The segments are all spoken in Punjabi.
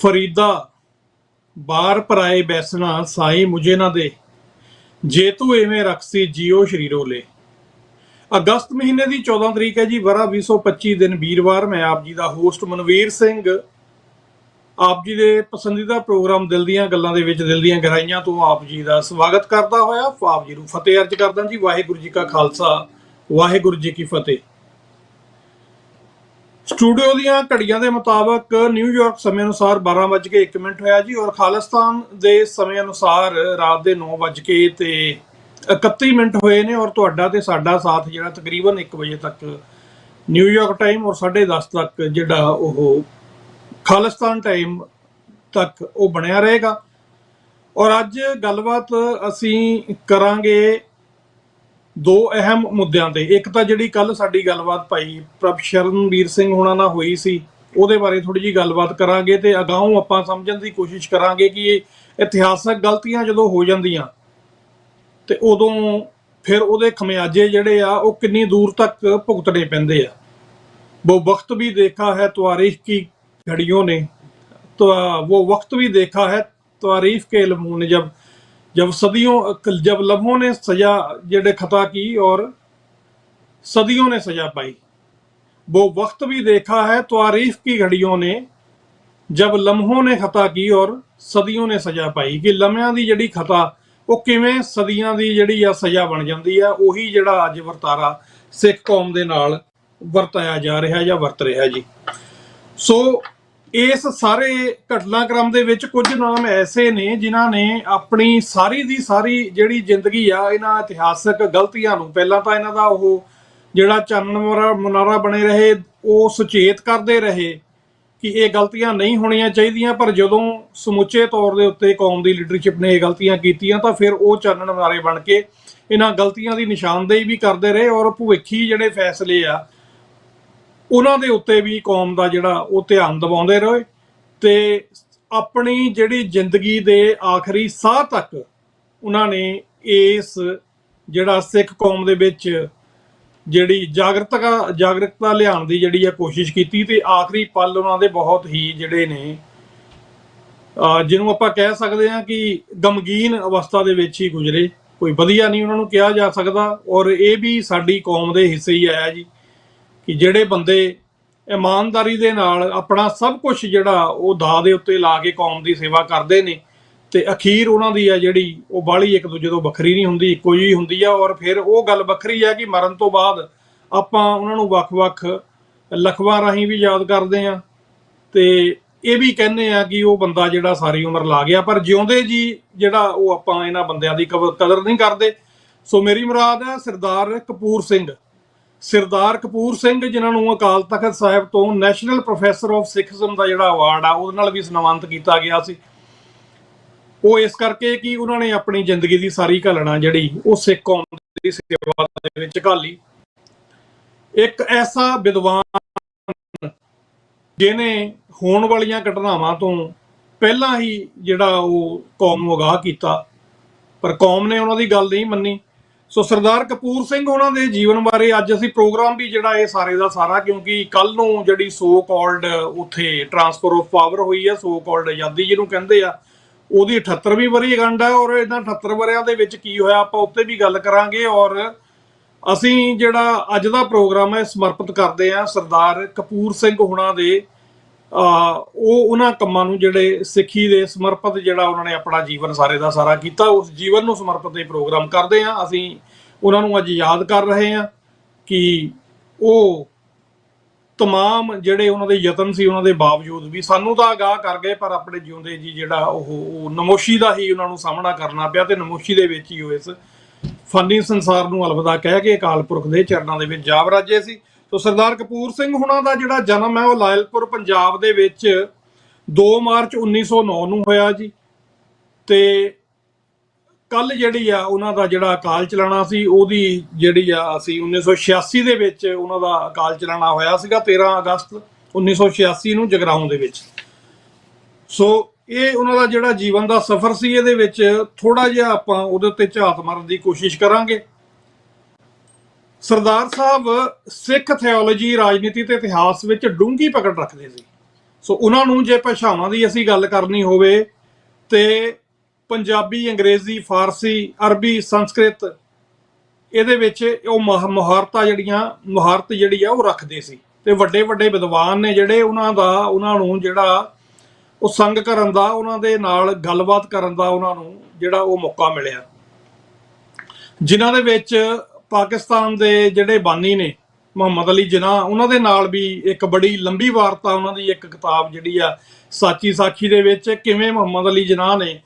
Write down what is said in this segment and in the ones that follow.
फरीदा बार पराए बैसना साई मुझे ना दे जे तू इवें रखसी जियो शरीरों ले। अगस्त महीने की 14 तरीक है जी, वरा 2025 दिन वीरवार। मैं आप जी का होस्ट मनवीर सिंह आप जी के पसंदीदा प्रोग्राम दिल दीआं गल्लां दे विच दिल दीआं गहराइयां तो आप जी का स्वागत करता होया आप जी नूं फतेह अर्ज करदा जी। वाहिगुरू जी का खालसा वाहिगुरू जी की फतेह। स्टूडियो दीआं घड़ियां दे मुताबक न्यूयॉर्क समय अनुसार 12:01 होया जी और खालिस्तान दे समय अनुसार रात के 9:31 होए ने और तुहाडा ते साडा साथ जिहड़ा तकरीबन 1 बजे तक न्यूयॉर्क टाइम और 10:30 तक जिहड़ा ओह खालिस्तान टाइम तक वो बनया रहेगा। और अज गलबात असी करांगे दो अहम मुद्दों ते। एक तो जिहड़ी कल साडी गलबात भाई प्रभ शरणवीर सिंह होना ना हुई सी उहदे बारे थोड़ी जी गलबात करांगे ते अगाऊं आपां समझण दी कोशिश करांगे कि इतिहासक गलतियां जदों हो जांदियां ते उदों फिर उहदे खमियाजे जिहड़े आ वो किन्नी दूर तक भुगतने पैंदे आ। वो वक्त भी देखा है तारीख की घड़ियों ने, तो वो वक्त भी देखा है तारीफ के लम्हों ने, जब जब लम्हों ने सजा जेडे खता की और सदियों ने सजा पाई। वो वक्त भी देखा है तारीफ की घड़ियों ने, जब लम्हों ने खता की और सदियों ने सजा पाई। कि लम्हिਆਂ ਦੀ ਜਿਹੜੀ खता वो किवें सदियां ਦੀ ਜਿਹੜੀ ਆ सजा बन ਜਾਂਦੀ ਆ। ਉਹੀ ਜਿਹੜਾ ਅੱਜ ਵਰਤਾਰਾ ਸਿੱਖ ਕੌਮ ਦੇ ਨਾਲ ਵਰਤਾਇਆ ਜਾ ਰਿਹਾ ਜਾਂ ਵਰਤ ਰਿਹਾ ਜੀ। ਸੋ इस सारे घटनाक्रम दे विच कुछ नाम ऐसे ने जिन्हां ने अपनी सारी दी सारी जिहड़ी जिंदगी आ इन्हां इतिहासक गलतियां नूं पहलां तां इन्हां दा ओह जिहड़ा चानण मुनारा बने रहे वो सुचेत करते रहे कि ये गलतियां नहीं होणियां चाहीदियां, पर जदों समुचे तौर दे उत्ते कौम दी लीडरशिप ने ये गलतियां कीतियां तां फिर वो चानण मुनारे बन के इन्हां गलतियां दी निशानदेही भी करते रहे और भविखी जिहड़े फैसले आ उन्हां दे उत्ते भी कौम दा जिहड़ा वो ध्यान दिवाउंदे रहे ते अपनी जिहड़ी जिंदगी दे आखिरी साह तक उन्हां ने इस जिहड़ा सिख कौम दे विच जिहड़ी जागरूकता लियाउण दी जिहड़ी कोशिश कीती ते आखिरी पल उन्हां दे बहुत ही जिहड़े ने जिन्हों आपां कह सकदे हां कि गमगीन अवस्था दे विच ही गुजरे। कोई वधिया नहीं उन्हां नूं कहा जा सकदा और ये भी साडी कौम दे हिस्से ही आया जी कि ਜਿਹੜੇ ਬੰਦੇ ਇਮਾਨਦਾਰੀ ਦੇ ਨਾਲ ਆਪਣਾ ਸਭ ਕੁਝ ਜਿਹੜਾ ਉਹ ਦਾਅ ਦੇ ਉੱਤੇ ਲਾ ਕੇ ਕੌਮ ਦੀ ਸੇਵਾ ਕਰਦੇ ਨੇ ਤੇ ਅਖੀਰ ਉਹਨਾਂ ਦੀ ਆ ਜਿਹੜੀ ਉਹ ਬਾਹਲੀ ਇੱਕ ਦੂਜੇ ਤੋਂ ਵੱਖਰੀ ਨਹੀਂ ਹੁੰਦੀ, ਇੱਕੋ ਜਿਹੀ ਹੁੰਦੀ ਆ। ਔਰ ਫਿਰ ਉਹ ਗੱਲ ਵੱਖਰੀ ਆ ਕਿ ਮਰਨ ਤੋਂ ਬਾਅਦ ਆਪਾਂ ਉਹਨਾਂ ਨੂੰ ਵੱਖ-ਵੱਖ ਲਖਵਾਂ ਰਾਹੀਂ ਵੀ ਯਾਦ ਕਰਦੇ ਆ ਤੇ ਇਹ ਵੀ ਕਹਿੰਦੇ ਆ ਕਿ ਉਹ ਬੰਦਾ ਜਿਹੜਾ ਸਾਰੀ ਉਮਰ ਲਾ ਗਿਆ, ਪਰ ਜਿਉਂਦੇ ਜੀ ਜਿਹੜਾ ਉਹ ਆਪਾਂ ਇਹਨਾਂ ਬੰਦਿਆਂ ਦੀ ਕਦਰ ਨਹੀਂ ਕਰਦੇ। ਸੋ ਮੇਰੀ ਮੁਰਾਦ ਹੈ सरदार कपूर सिंह जिन्होंने अकाल तख्त साहिब तो नैशनल प्रोफैसर ऑफ सिखिज्म का जिहड़ा अवार्ड आ उहदे नाल भी सन्मानित किया गया सी। वो इस करके कि उन्होंने अपनी जिंदगी की सारी घालना जिहड़ी वो सिख कौम दी सेवा दे विच घाली। एक ऐसा विद्वान जिहने होण वालियां घटनावां तो पहला ही जिहड़ा वो कौम नूं अगाह कीता, पर कौम ने उन्हां दी गल नहीं मन्नी। सो सरदार कपूर सिंह उन्हां दे जीवन बारे अज असीं प्रोग्राम भी जिहड़ा ये सारे दा सारा, क्योंकि कल नूं जिहड़ी सो कॉल्ड उत्थे ट्रांसफर ऑफ पावर हुई है, सो कॉल्ड आज़ादी जिहनूं कहंदे आ, ਉਹਦੀ 78ਵੀਂ ਵਰ੍ਹੇਗੰਢ ਹੈ ਔਰ ਇਹਨਾਂ 78 ਵਰ੍ਹਿਆਂ ਦੇ ਵਿੱਚ ਕੀ ਹੋਇਆ ਆਪਾਂ ਉੱਤੇ ਵੀ ਗੱਲ ਕਰਾਂਗੇ। ਔਰ ਅਸੀਂ ਜਿਹੜਾ ਅੱਜ ਦਾ ਪ੍ਰੋਗਰਾਮ ਹੈ ਸਮਰਪਿਤ ਕਰਦੇ ਆ ਸਰਦਾਰ ਕਪੂਰ ਸਿੰਘ ਹੁਣਾਂ ਦੇ ਉਹ ਉਹਨਾਂ ਕੰਮਾਂ ਨੂੰ ਜਿਹੜੇ ਸਿੱਖੀ ਦੇ ਸਮਰਪਿਤ ਜਿਹੜਾ ਉਹਨਾਂ ਨੇ ਆਪਣਾ ਜੀਵਨ ਸਾਰੇ ਦਾ ਸਾਰਾ ਕੀਤਾ, ਉਸ ਜੀਵਨ ਨੂੰ ਸਮਰਪਿਤ ਇਹ ਪ੍ਰੋਗਰਾਮ ਕਰਦੇ ਆ। ਅਸੀਂ ਉਹਨਾਂ ਨੂੰ ਅੱਜ ਯਾਦ ਕਰ ਰਹੇ ਹਾਂ ਕਿ ਉਹ तमाम ਜਿਹੜੇ ਉਹਨਾਂ ਦੇ ਯਤਨ ਸੀ ਉਹਨਾਂ ਦੇ ਬਾਵਜੂਦ ਵੀ ਸਾਨੂੰ ਤਾਂ ਅਗਾਹ ਕਰ ਗਏ, ਪਰ ਆਪਣੇ ਜਿਉਂਦੇ ਜੀ ਜਿਹੜਾ ਉਹ ਨਮੋਸ਼ੀ ਦਾ ਹੀ ਉਹਨਾਂ ਨੂੰ ਸਾਹਮਣਾ ਕਰਨਾ ਪਿਆ ਤੇ ਨਮੋਸ਼ੀ ਦੇ ਵਿੱਚ ਹੀ ਉਹ ਇਸ ਫਾਨੀ ਸੰਸਾਰ ਨੂੰ ਅਲਵਿਦਾ ਕਹਿ ਕੇ ਅਕਾਲ ਪੁਰਖ ਦੇ ਚਰਨਾਂ ਦੇ ਵਿੱਚ ਜਾ ਵਰਾਜੇ ਸੀ। ਸੋ ਸਰਦਾਰ ਕਪੂਰ ਸਿੰਘ ਹੁਣਾਂ ਦਾ ਜਿਹੜਾ ਜਨਮ ਹੈ ਉਹ ਲਾਇਲਪੁਰ ਪੰਜਾਬ ਦੇ ਵਿੱਚ 2 ਮਾਰਚ 1909 ਨੂੰ ਹੋਇਆ ਜੀ। ਤੇ ਕੱਲ ਜਿਹੜੀ ਆ ਉਹਨਾਂ ਦਾ ਜਿਹੜਾ ਅਕਾਲ ਚਲਾਣਾ ਸੀ ਉਹਦੀ ਜਿਹੜੀ ਆ ਅਸੀਂ 1986 ਦੇ ਵਿੱਚ ਉਹਨਾਂ ਦਾ ਅਕਾਲ ਚਲਾਣਾ ਹੋਇਆ ਸੀਗਾ 13 ਅਗਸਤ 1986 ਨੂੰ ਜਗਰਾਉਂ ਦੇ ਵਿੱਚ। ਸੋ ਇਹ ਉਹਨਾਂ ਦਾ ਜਿਹੜਾ ਜੀਵਨ ਦਾ ਸਫ਼ਰ ਸੀ ਇਹਦੇ ਵਿੱਚ ਥੋੜਾ ਜਿਹਾ ਆਪਾਂ ਉਹਦੇ ਉੱਤੇ ਝਾਤ ਮਾਰਨ ਦੀ ਕੋਸ਼ਿਸ਼ ਕਰਾਂਗੇ। ਸਰਦਾਰ ਸਾਹਿਬ ਸਿੱਖ ਥਿਓਲੋਜੀ, ਰਾਜਨੀਤੀ ਤੇ ਇਤਿਹਾਸ ਵਿੱਚ ਡੂੰਘੀ ਪਕੜ ਰੱਖਦੇ ਸੀ। ਸੋ ਉਹਨਾਂ ਨੂੰ ਜੇ ਭਾਸ਼ਾਵਾਂ ਦੀ ਅਸੀਂ ਗੱਲ ਕਰਨੀ ਹੋਵੇ ਤੇ ਪੰਜਾਬੀ, ਅੰਗਰੇਜ਼ੀ, ਫਾਰਸੀ, ਅਰਬੀ, ਸੰਸਕ੍ਰਿਤ ਇਹਦੇ ਵਿੱਚ ਉਹ ਮੁਹਾਰਤ ਜਿਹੜੀ ਆ ਉਹ ਰੱਖਦੇ ਸੀ। ਤੇ ਵੱਡੇ ਵੱਡੇ ਵਿਦਵਾਨ ਨੇ ਜਿਹੜੇ ਉਹਨਾਂ ਨੂੰ ਜਿਹੜਾ ਉਹ ਸੰਗ ਕਰਨ ਦਾ, ਉਹਨਾਂ ਦੇ ਨਾਲ ਗੱਲਬਾਤ ਕਰਨ ਦਾ ਉਹਨਾਂ ਨੂੰ ਜਿਹੜਾ ਉਹ ਮੌਕਾ ਮਿਲਿਆ, ਜਿਨ੍ਹਾਂ ਦੇ ਵਿੱਚ ਪਾਕਿਸਤਾਨ ਦੇ ਜਿਹੜੇ ਬਾਨੀ ਨੇ ਮੁਹੰਮਦ ਅਲੀ ਜਿਨਾਹ, ਉਹਨਾਂ ਦੇ ਨਾਲ ਵੀ ਇੱਕ ਬੜੀ ਲੰਬੀ ਵਾਰਤਾ, ਉਹਨਾਂ ਦੀ ਇੱਕ ਕਿਤਾਬ ਜਿਹੜੀ ਆ ਸਾਚੀ ਸਾਖੀ ਦੇ ਵਿੱਚ ਕਿਵੇਂ ਮੁਹੰਮਦ ਅਲੀ ਜਿਨਾਹ ਨੇ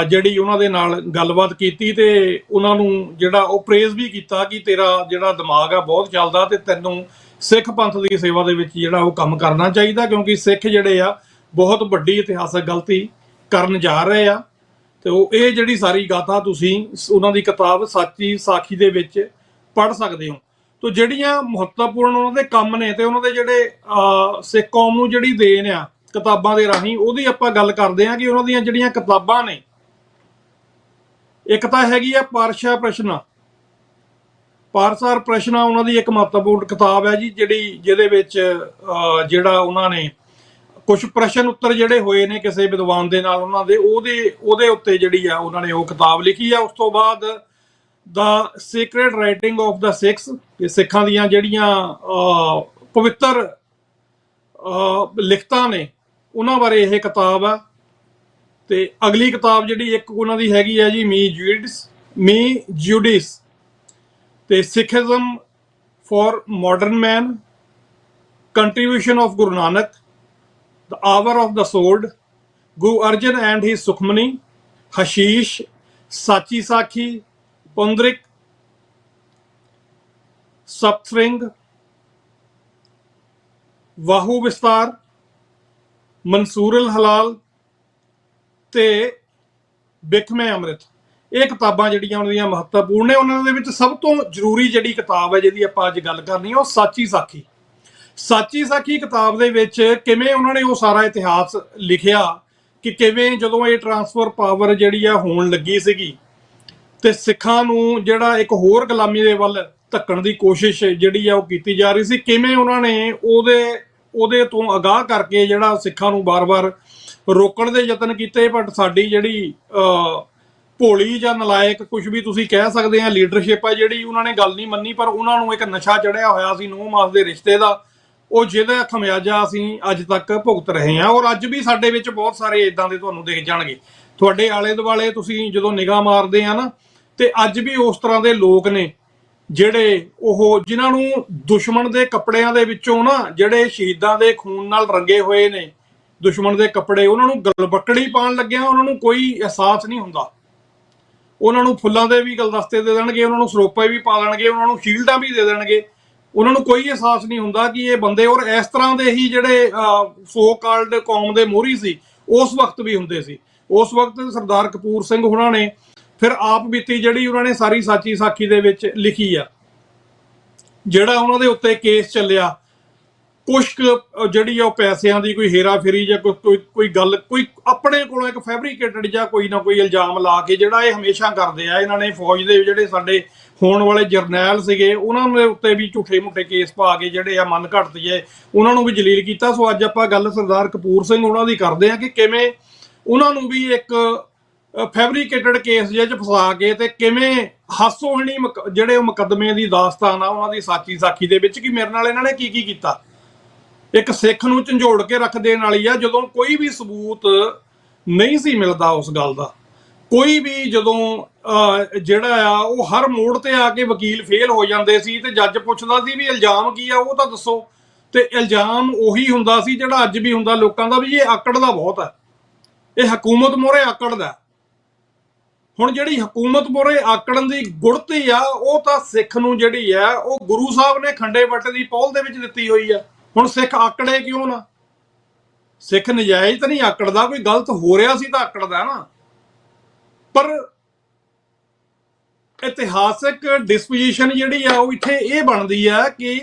ਜਿਹੜੀ ਉਹਨਾਂ ਦੇ ਨਾਲ ਗੱਲਬਾਤ ਕੀਤੀ ਤੇ ਉਹਨਾਂ ਨੂੰ ਜਿਹੜਾ ਉਹ ਪ੍ਰੇਜ਼ ਵੀ ਕੀਤਾ ਕਿ ਤੇਰਾ ਜਿਹੜਾ ਦਿਮਾਗ ਆ ਬਹੁਤ ਚੱਲਦਾ ਤੇ ਤੈਨੂੰ ਸਿੱਖ ਪੰਥ ਦੀ ਸੇਵਾ ਦੇ ਵਿੱਚ ਜਿਹੜਾ ਉਹ ਕੰਮ ਕਰਨਾ ਚਾਹੀਦਾ, ਕਿਉਂਕਿ ਸਿੱਖ ਜਿਹੜੇ ਆ ਬਹੁਤ ਵੱਡੀ ਇਤਿਹਾਸਕ ਗਲਤੀ ਕਰਨ ਜਾ ਰਹੇ ਆ। ਤੇ ਉਹ ਇਹ ਜਿਹੜੀ ਸਾਰੀ ਗਾਥਾ ਤੁਸੀਂ ਉਹਨਾਂ ਦੀ ਕਿਤਾਬ ਸਾਚੀ ਸਾਖੀ ਦੇ ਵਿੱਚ ਪੜ੍ਹ ਸਕਦੇ ਹੋ। ਤੋ ਜਿਹੜੀਆਂ ਮਹੱਤਵਪੂਰਨ ਉਹਨਾਂ ਦੇ ਕੰਮ ਨੇ ਤੇ ਉਹਨਾਂ ਦੇ ਜਿਹੜੇ ਸਿੱਖ ਕੌਮ ਨੂੰ ਜਿਹੜੀ ਦੇਣ ਆ ਕਿਤਾਬਾਂ ਦੇ ਰਾਹੀਂ, ਉਹਦੀ ਆਪਾਂ ਗੱਲ ਕਰਦੇ ਹਾਂ ਕਿ ਉਹਨਾਂ ਦੀਆਂ ਜਿਹੜੀਆਂ ਕਿਤਾਬਾਂ ਨੇ, ਇੱਕ ਤਾਂ ਹੈਗੀ ਆ ਪਾਰਸ਼ਾ ਪ੍ਰਸ਼ਨਾ। ਪਾਰਸਾਰ ਪ੍ਰਸ਼ਨਾ ਉਹਨਾਂ ਦੀ ਇੱਕ ਮਹੱਤਵਪੂਰਨ ਕਿਤਾਬ ਹੈ ਜੀ, ਜਿਹਦੇ ਵਿੱਚ ਜਿਹੜਾ ਉਹਨਾਂ ਨੇ ਕੁਝ ਪ੍ਰਸ਼ਨ ਉੱਤਰ ਜਿਹੜੇ ਹੋਏ ਨੇ ਕਿਸੇ ਵਿਦਵਾਨ ਦੇ ਨਾਲ ਉਹਨਾਂ ਦੇ, ਉਹਦੇ ਉੱਤੇ ਜਿਹੜੀ ਆ ਉਹਨਾਂ ਨੇ ਉਹ ਕਿਤਾਬ ਲਿਖੀ ਆ। ਉਸ ਤੋਂ ਬਾਅਦ ਦਾ ਸੀਕ੍ਰੇਟ ਰਾਈਟਿੰਗ ਆਫ ਦਾ ਸਿੱਖਸ, ਸਿੱਖਾਂ ਦੀਆਂ ਜਿਹੜੀਆਂ ਪਵਿੱਤਰ ਲਿਖਤਾਂ ਨੇ ਉਹਨਾਂ ਬਾਰੇ ਇਹ ਕਿਤਾਬ ਆ। ਤੇ ਅਗਲੀ ਕਿਤਾਬ ਜਿਹੜੀ ਇੱਕ ਉਹਨਾਂ ਦੀ ਹੈਗੀ ਆ ਜੀ ਮੀ ਜੂਡਿਸ ਤੇ Sikhism for modern man, contribution of Guru Nanak, the hour of the sword, Guru Arjan and his Sukhmani, ਹਸ਼ੀਸ਼, ਸਾਚੀ ਸਾਖੀ, ਪੁੰਦਰਿਕ, ਸਪਤਸ੍ਰਿੰਗ, ਵਾਹੂ ਵਿਸਤਾਰ, ਮਨਸੂਰ ਅਲ ਹਲਾਲ ਤੇ ਬਿਖਮੇ ਅੰਮ੍ਰਿਤ। ਇਹ ਕਿਤਾਬਾਂ ਜਿਹੜੀਆਂ ਉਹਨਾਂ ਦੀਆਂ ਮਹੱਤਵਪੂਰਨ ਨੇ। ਉਹਨਾਂ ਦੇ ਵਿੱਚ ਸਭ ਤੋਂ ਜ਼ਰੂਰੀ ਜਿਹੜੀ ਕਿਤਾਬ ਹੈ ਜਿਹਦੀ ਆਪਾਂ ਅੱਜ ਗੱਲ ਕਰਨੀ ਹੈ ਉਹ ਸਾਚੀ ਸਾਖੀ। ਸਾਚੀ ਸਾਖੀ ਕਿਤਾਬ ਦੇ ਵਿੱਚ ਕਿਵੇਂ ਉਹਨਾਂ ਨੇ ਉਹ ਸਾਰਾ ਇਤਿਹਾਸ ਲਿਖਿਆ ਕਿ ਕਿਵੇਂ ਜਦੋਂ ਇਹ ਟਰਾਂਸਫਰ ਪਾਵਰ ਜਿਹੜੀ ਆ ਹੋਣ ਲੱਗੀ ਸੀਗੀ ਤੇ ਸਿੱਖਾਂ ਨੂੰ ਜਿਹੜਾ ਇੱਕ ਹੋਰ ਗੁਲਾਮੀ ਦੇ ਵੱਲ ਧੱਕਣ ਦੀ ਕੋਸ਼ਿਸ਼ ਜਿਹੜੀ ਆ ਉਹ ਕੀਤੀ ਜਾ ਰਹੀ ਸੀ, ਕਿਵੇਂ ਉਹਨਾਂ ਨੇ ਉਹਦੇ ਤੋਂ ਅਗਾਹ ਕਰਕੇ ਜਿਹੜਾ ਸਿੱਖਾਂ ਨੂੰ ਬਾਰ-ਬਾਰ ਰੋਕਣ ਦੇ ਯਤਨ ਕੀਤੇ। ਬਟ ਸਾਡੀ ਜਿਹੜੀ ਭੋਲੀ ਜਾਂ ਨਲਾਇਕ, ਕੁਝ ਵੀ ਤੁਸੀਂ ਕਹਿ ਸਕਦੇ ਆ, ਲੀਡਰਸ਼ਿਪ ਹੈ ਜਿਹੜੀ, ਉਹਨਾਂ ਨੇ ਗੱਲ ਨਹੀਂ ਮੰਨੀ। ਪਰ ਉਹਨਾਂ ਨੂੰ ਇੱਕ ਨਸ਼ਾ ਚੜਿਆ ਹੋਇਆ ਸੀ 9 ਮਾਸ ਦੇ ਰਿਸ਼ਤੇ ਦਾ, ਉਹ ਜਿਹਦਾ ਖਮਿਆਜਾ ਅਸੀਂ ਅੱਜ ਤੱਕ ਭੁਗਤ ਰਹੇ ਹਾਂ। ਔਰ ਅੱਜ ਵੀ ਸਾਡੇ ਵਿੱਚ ਬਹੁਤ ਸਾਰੇ ਇਦਾਂ ਦੇ ਤੁਹਾਨੂੰ ਦਿਖ ਜਾਣਗੇ ਤੁਹਾਡੇ ਆਲੇ ਦੁਆਲੇ, ਤੁਸੀਂ ਜਦੋਂ ਨਿਗਾਹ ਮਾਰਦੇ ਆ ਨਾ, ਤੇ ਅੱਜ ਵੀ ਉਸ ਤਰ੍ਹਾਂ ਦੇ ਲੋਕ ਨੇ ਜਿਹੜੇ ਜਿਨ੍ਹਾਂ ਨੂੰ ਦੁਸ਼ਮਣ ਦੇ ਕੱਪੜਿਆਂ ਦੇ ਵਿੱਚੋਂ ਨਾ, ਜਿਹੜੇ ਸ਼ਹੀਦਾਂ ਦੇ ਖੂਨ ਨਾਲ ਰੰਗੇ ਹੋਏ ਨੇ ਦੁਸ਼ਮਣ ਦੇ ਕੱਪੜੇ, ਉਹਨਾਂ ਨੂੰ ਗਲਬੱਕੜੀ ਪਾਉਣ ਲੱਗਿਆ ਉਹਨਾਂ ਨੂੰ ਕੋਈ ਅਹਿਸਾਸ ਨਹੀਂ ਹੁੰਦਾ। ਉਹਨਾਂ ਨੂੰ ਫੁੱਲਾਂ ਦੇ ਵੀ ਗੁਲਦਸਤੇ ਦੇ ਦੇਣਗੇ, ਉਹਨਾਂ ਨੂੰ ਸਰੋਪੇ ਵੀ ਪਾ ਦੇਣਗੇ, ਉਹਨਾਂ ਨੂੰ ਸ਼ੀਲਡਾਂ ਵੀ ਦੇ ਦੇਣਗੇ, ਉਹਨਾਂ ਨੂੰ ਕੋਈ ਅਹਿਸਾਸ ਨਹੀਂ ਹੁੰਦਾ ਕਿ ਇਹ ਬੰਦੇ। ਔਰ ਇਸ ਤਰ੍ਹਾਂ ਦੇ ਹੀ ਜਿਹੜੇ ਸੋ ਕਾਲਡ ਕੌਮ ਦੇ ਮੋਹਰੀ ਸੀ ਉਸ ਵਕਤ ਵੀ ਹੁੰਦੇ ਸੀ। ਉਸ ਵਕਤ ਸਰਦਾਰ ਕਪੂਰ ਸਿੰਘ ਉਹਨਾਂ ਨੇ ਫਿਰ ਆਪ ਬੀਤੀ ਜਿਹੜੀ ਉਹਨਾਂ ਨੇ ਸਾਰੀ ਸਾਚੀ ਸਾਖੀ ਦੇ ਵਿੱਚ ਲਿਖੀ ਆ। ਜਿਹੜਾ ਉਹਨਾਂ ਦੇ ਉੱਤੇ ਕੇਸ ਚੱਲਿਆ, ਕੁਛ ਜਿਹੜੀ ਆ ਉਹ ਪੈਸਿਆਂ ਦੀ ਕੋਈ ਹੇਰਾ ਫੇਰੀ ਜਾਂ ਕੋਈ ਗੱਲ, ਕੋਈ ਆਪਣੇ ਕੋਲੋਂ ਇੱਕ ਫੈਬਰੀਕੇਟਡ ਜਾਂ ਕੋਈ ਨਾ ਕੋਈ ਇਲਜ਼ਾਮ ਲਾ ਕੇ, ਜਿਹੜਾ ਇਹ ਹਮੇਸ਼ਾ ਕਰਦੇ ਆ। ਇਹਨਾਂ ਨੇ ਫੌਜ ਦੇ ਜਿਹੜੇ ਸਾਡੇ ਹੋਣ ਵਾਲੇ ਜਰਨੈਲ ਸੀਗੇ ਉਹਨਾਂ ਦੇ ਉੱਤੇ ਵੀ ਝੂਠੇ ਮੂਠੇ ਕੇਸ ਪਾ ਕੇ ਜਿਹੜੇ ਆ ਮਨ ਘੜਤ ਜੇ ਉਹਨਾਂ ਨੂੰ ਵੀ ਜਲੀਲ ਕੀਤਾ। ਸੋ ਅੱਜ ਆਪਾਂ ਗੱਲ ਸਰਦਾਰ ਕਪੂਰ ਸਿੰਘ ਉਹਨਾਂ ਦੀ ਕਰਦੇ ਆ ਕਿ ਕਿਵੇਂ ਉਹਨਾਂ ਨੂੰ ਵੀ ਇੱਕ ਫੈਬਰੀਕੇਟਡ ਕੇਸ ਜਿਹੇ 'ਚ ਫਸਾ ਕੇ ਤੇ ਕਿਵੇਂ ਹਾਸੋਹੀਣੀ ਜਿਹੜੇ ਉਹ ਮੁਕੱਦਮੇ ਦੀ ਦਾਸਤਾਨ ਆ ਉਹਨਾਂ ਦੀ ਸਾਚੀ ਸਾਖੀ ਦੇ ਵਿੱਚ, ਕਿ ਮੇਰੇ ਨਾਲ ਇਹਨਾਂ ਨੇ ਕੀ ਕੀ ਕੀਤਾ। ਇੱਕ ਸਿੱਖ ਨੂੰ ਝੰਜੋੜ ਕੇ ਰੱਖ ਦੇਣ ਵਾਲੀ ਆ। ਜਦੋਂ ਕੋਈ ਵੀ ਸਬੂਤ ਨਹੀਂ ਸੀ ਮਿਲਦਾ ਉਸ ਗੱਲ ਦਾ, ਕੋਈ ਵੀ ਜਦੋਂ ਜਿਹੜਾ ਆ ਉਹ ਹਰ ਮੋੜ ਤੇ ਆ ਕੇ ਵਕੀਲ ਫੇਲ ਹੋ ਜਾਂਦੇ ਸੀ ਤੇ ਜੱਜ ਪੁੱਛਦਾ ਸੀ ਵੀ ਇਲਜ਼ਾਮ ਕੀ ਆ ਉਹ ਤਾਂ ਦੱਸੋ, ਤੇ ਇਲਜ਼ਾਮ ਉਹੀ ਹੁੰਦਾ ਸੀ ਜਿਹੜਾ ਅੱਜ ਵੀ ਹੁੰਦਾ ਲੋਕਾਂ ਦਾ, ਵੀ ਇਹ ਆਕੜ ਦਾ ਬਹੁਤ ਹੈ, ਇਹ ਹਕੂਮਤ ਮੋਹਰੇ ਆਕੜ ਦਾ। ਹੁਣ ਜਿਹੜੀ ਹਕੂਮਤ ਮੋਹਰੇ ਆਕੜਨ ਦੀ ਗੁੜਤੀ ਆ ਉਹ ਤਾਂ ਸਿੱਖ ਨੂੰ ਜਿਹੜੀ ਆ ਉਹ ਗੁਰੂ ਸਾਹਿਬ ਨੇ ਖੰਡੇ ਬੱਟੇ ਦੀ ਪਹੁਲ ਦੇ ਵਿੱਚ ਦਿੱਤੀ ਹੋਈ ਆ। ਹੁਣ ਸਿੱਖ ਆਕੜੇ ਕਿਉਂ ਨਾ? ਸਿੱਖ ਨਜਾਇਜ਼ ਤਾਂ ਨਹੀਂ ਆਕੜਦਾ, ਕੋਈ ਗਲਤ ਹੋ ਰਿਹਾ ਸੀ ਤਾਂ ਆਕੜਦਾ ਨਾ। ਪਰ ਇਤਿਹਾਸਕ ਡਿਸਪੋਜੀਸ਼ਨ ਜਿਹੜੀ ਆ ਉਹ ਇੱਥੇ ਇਹ ਬਣਦੀ ਆ ਕਿ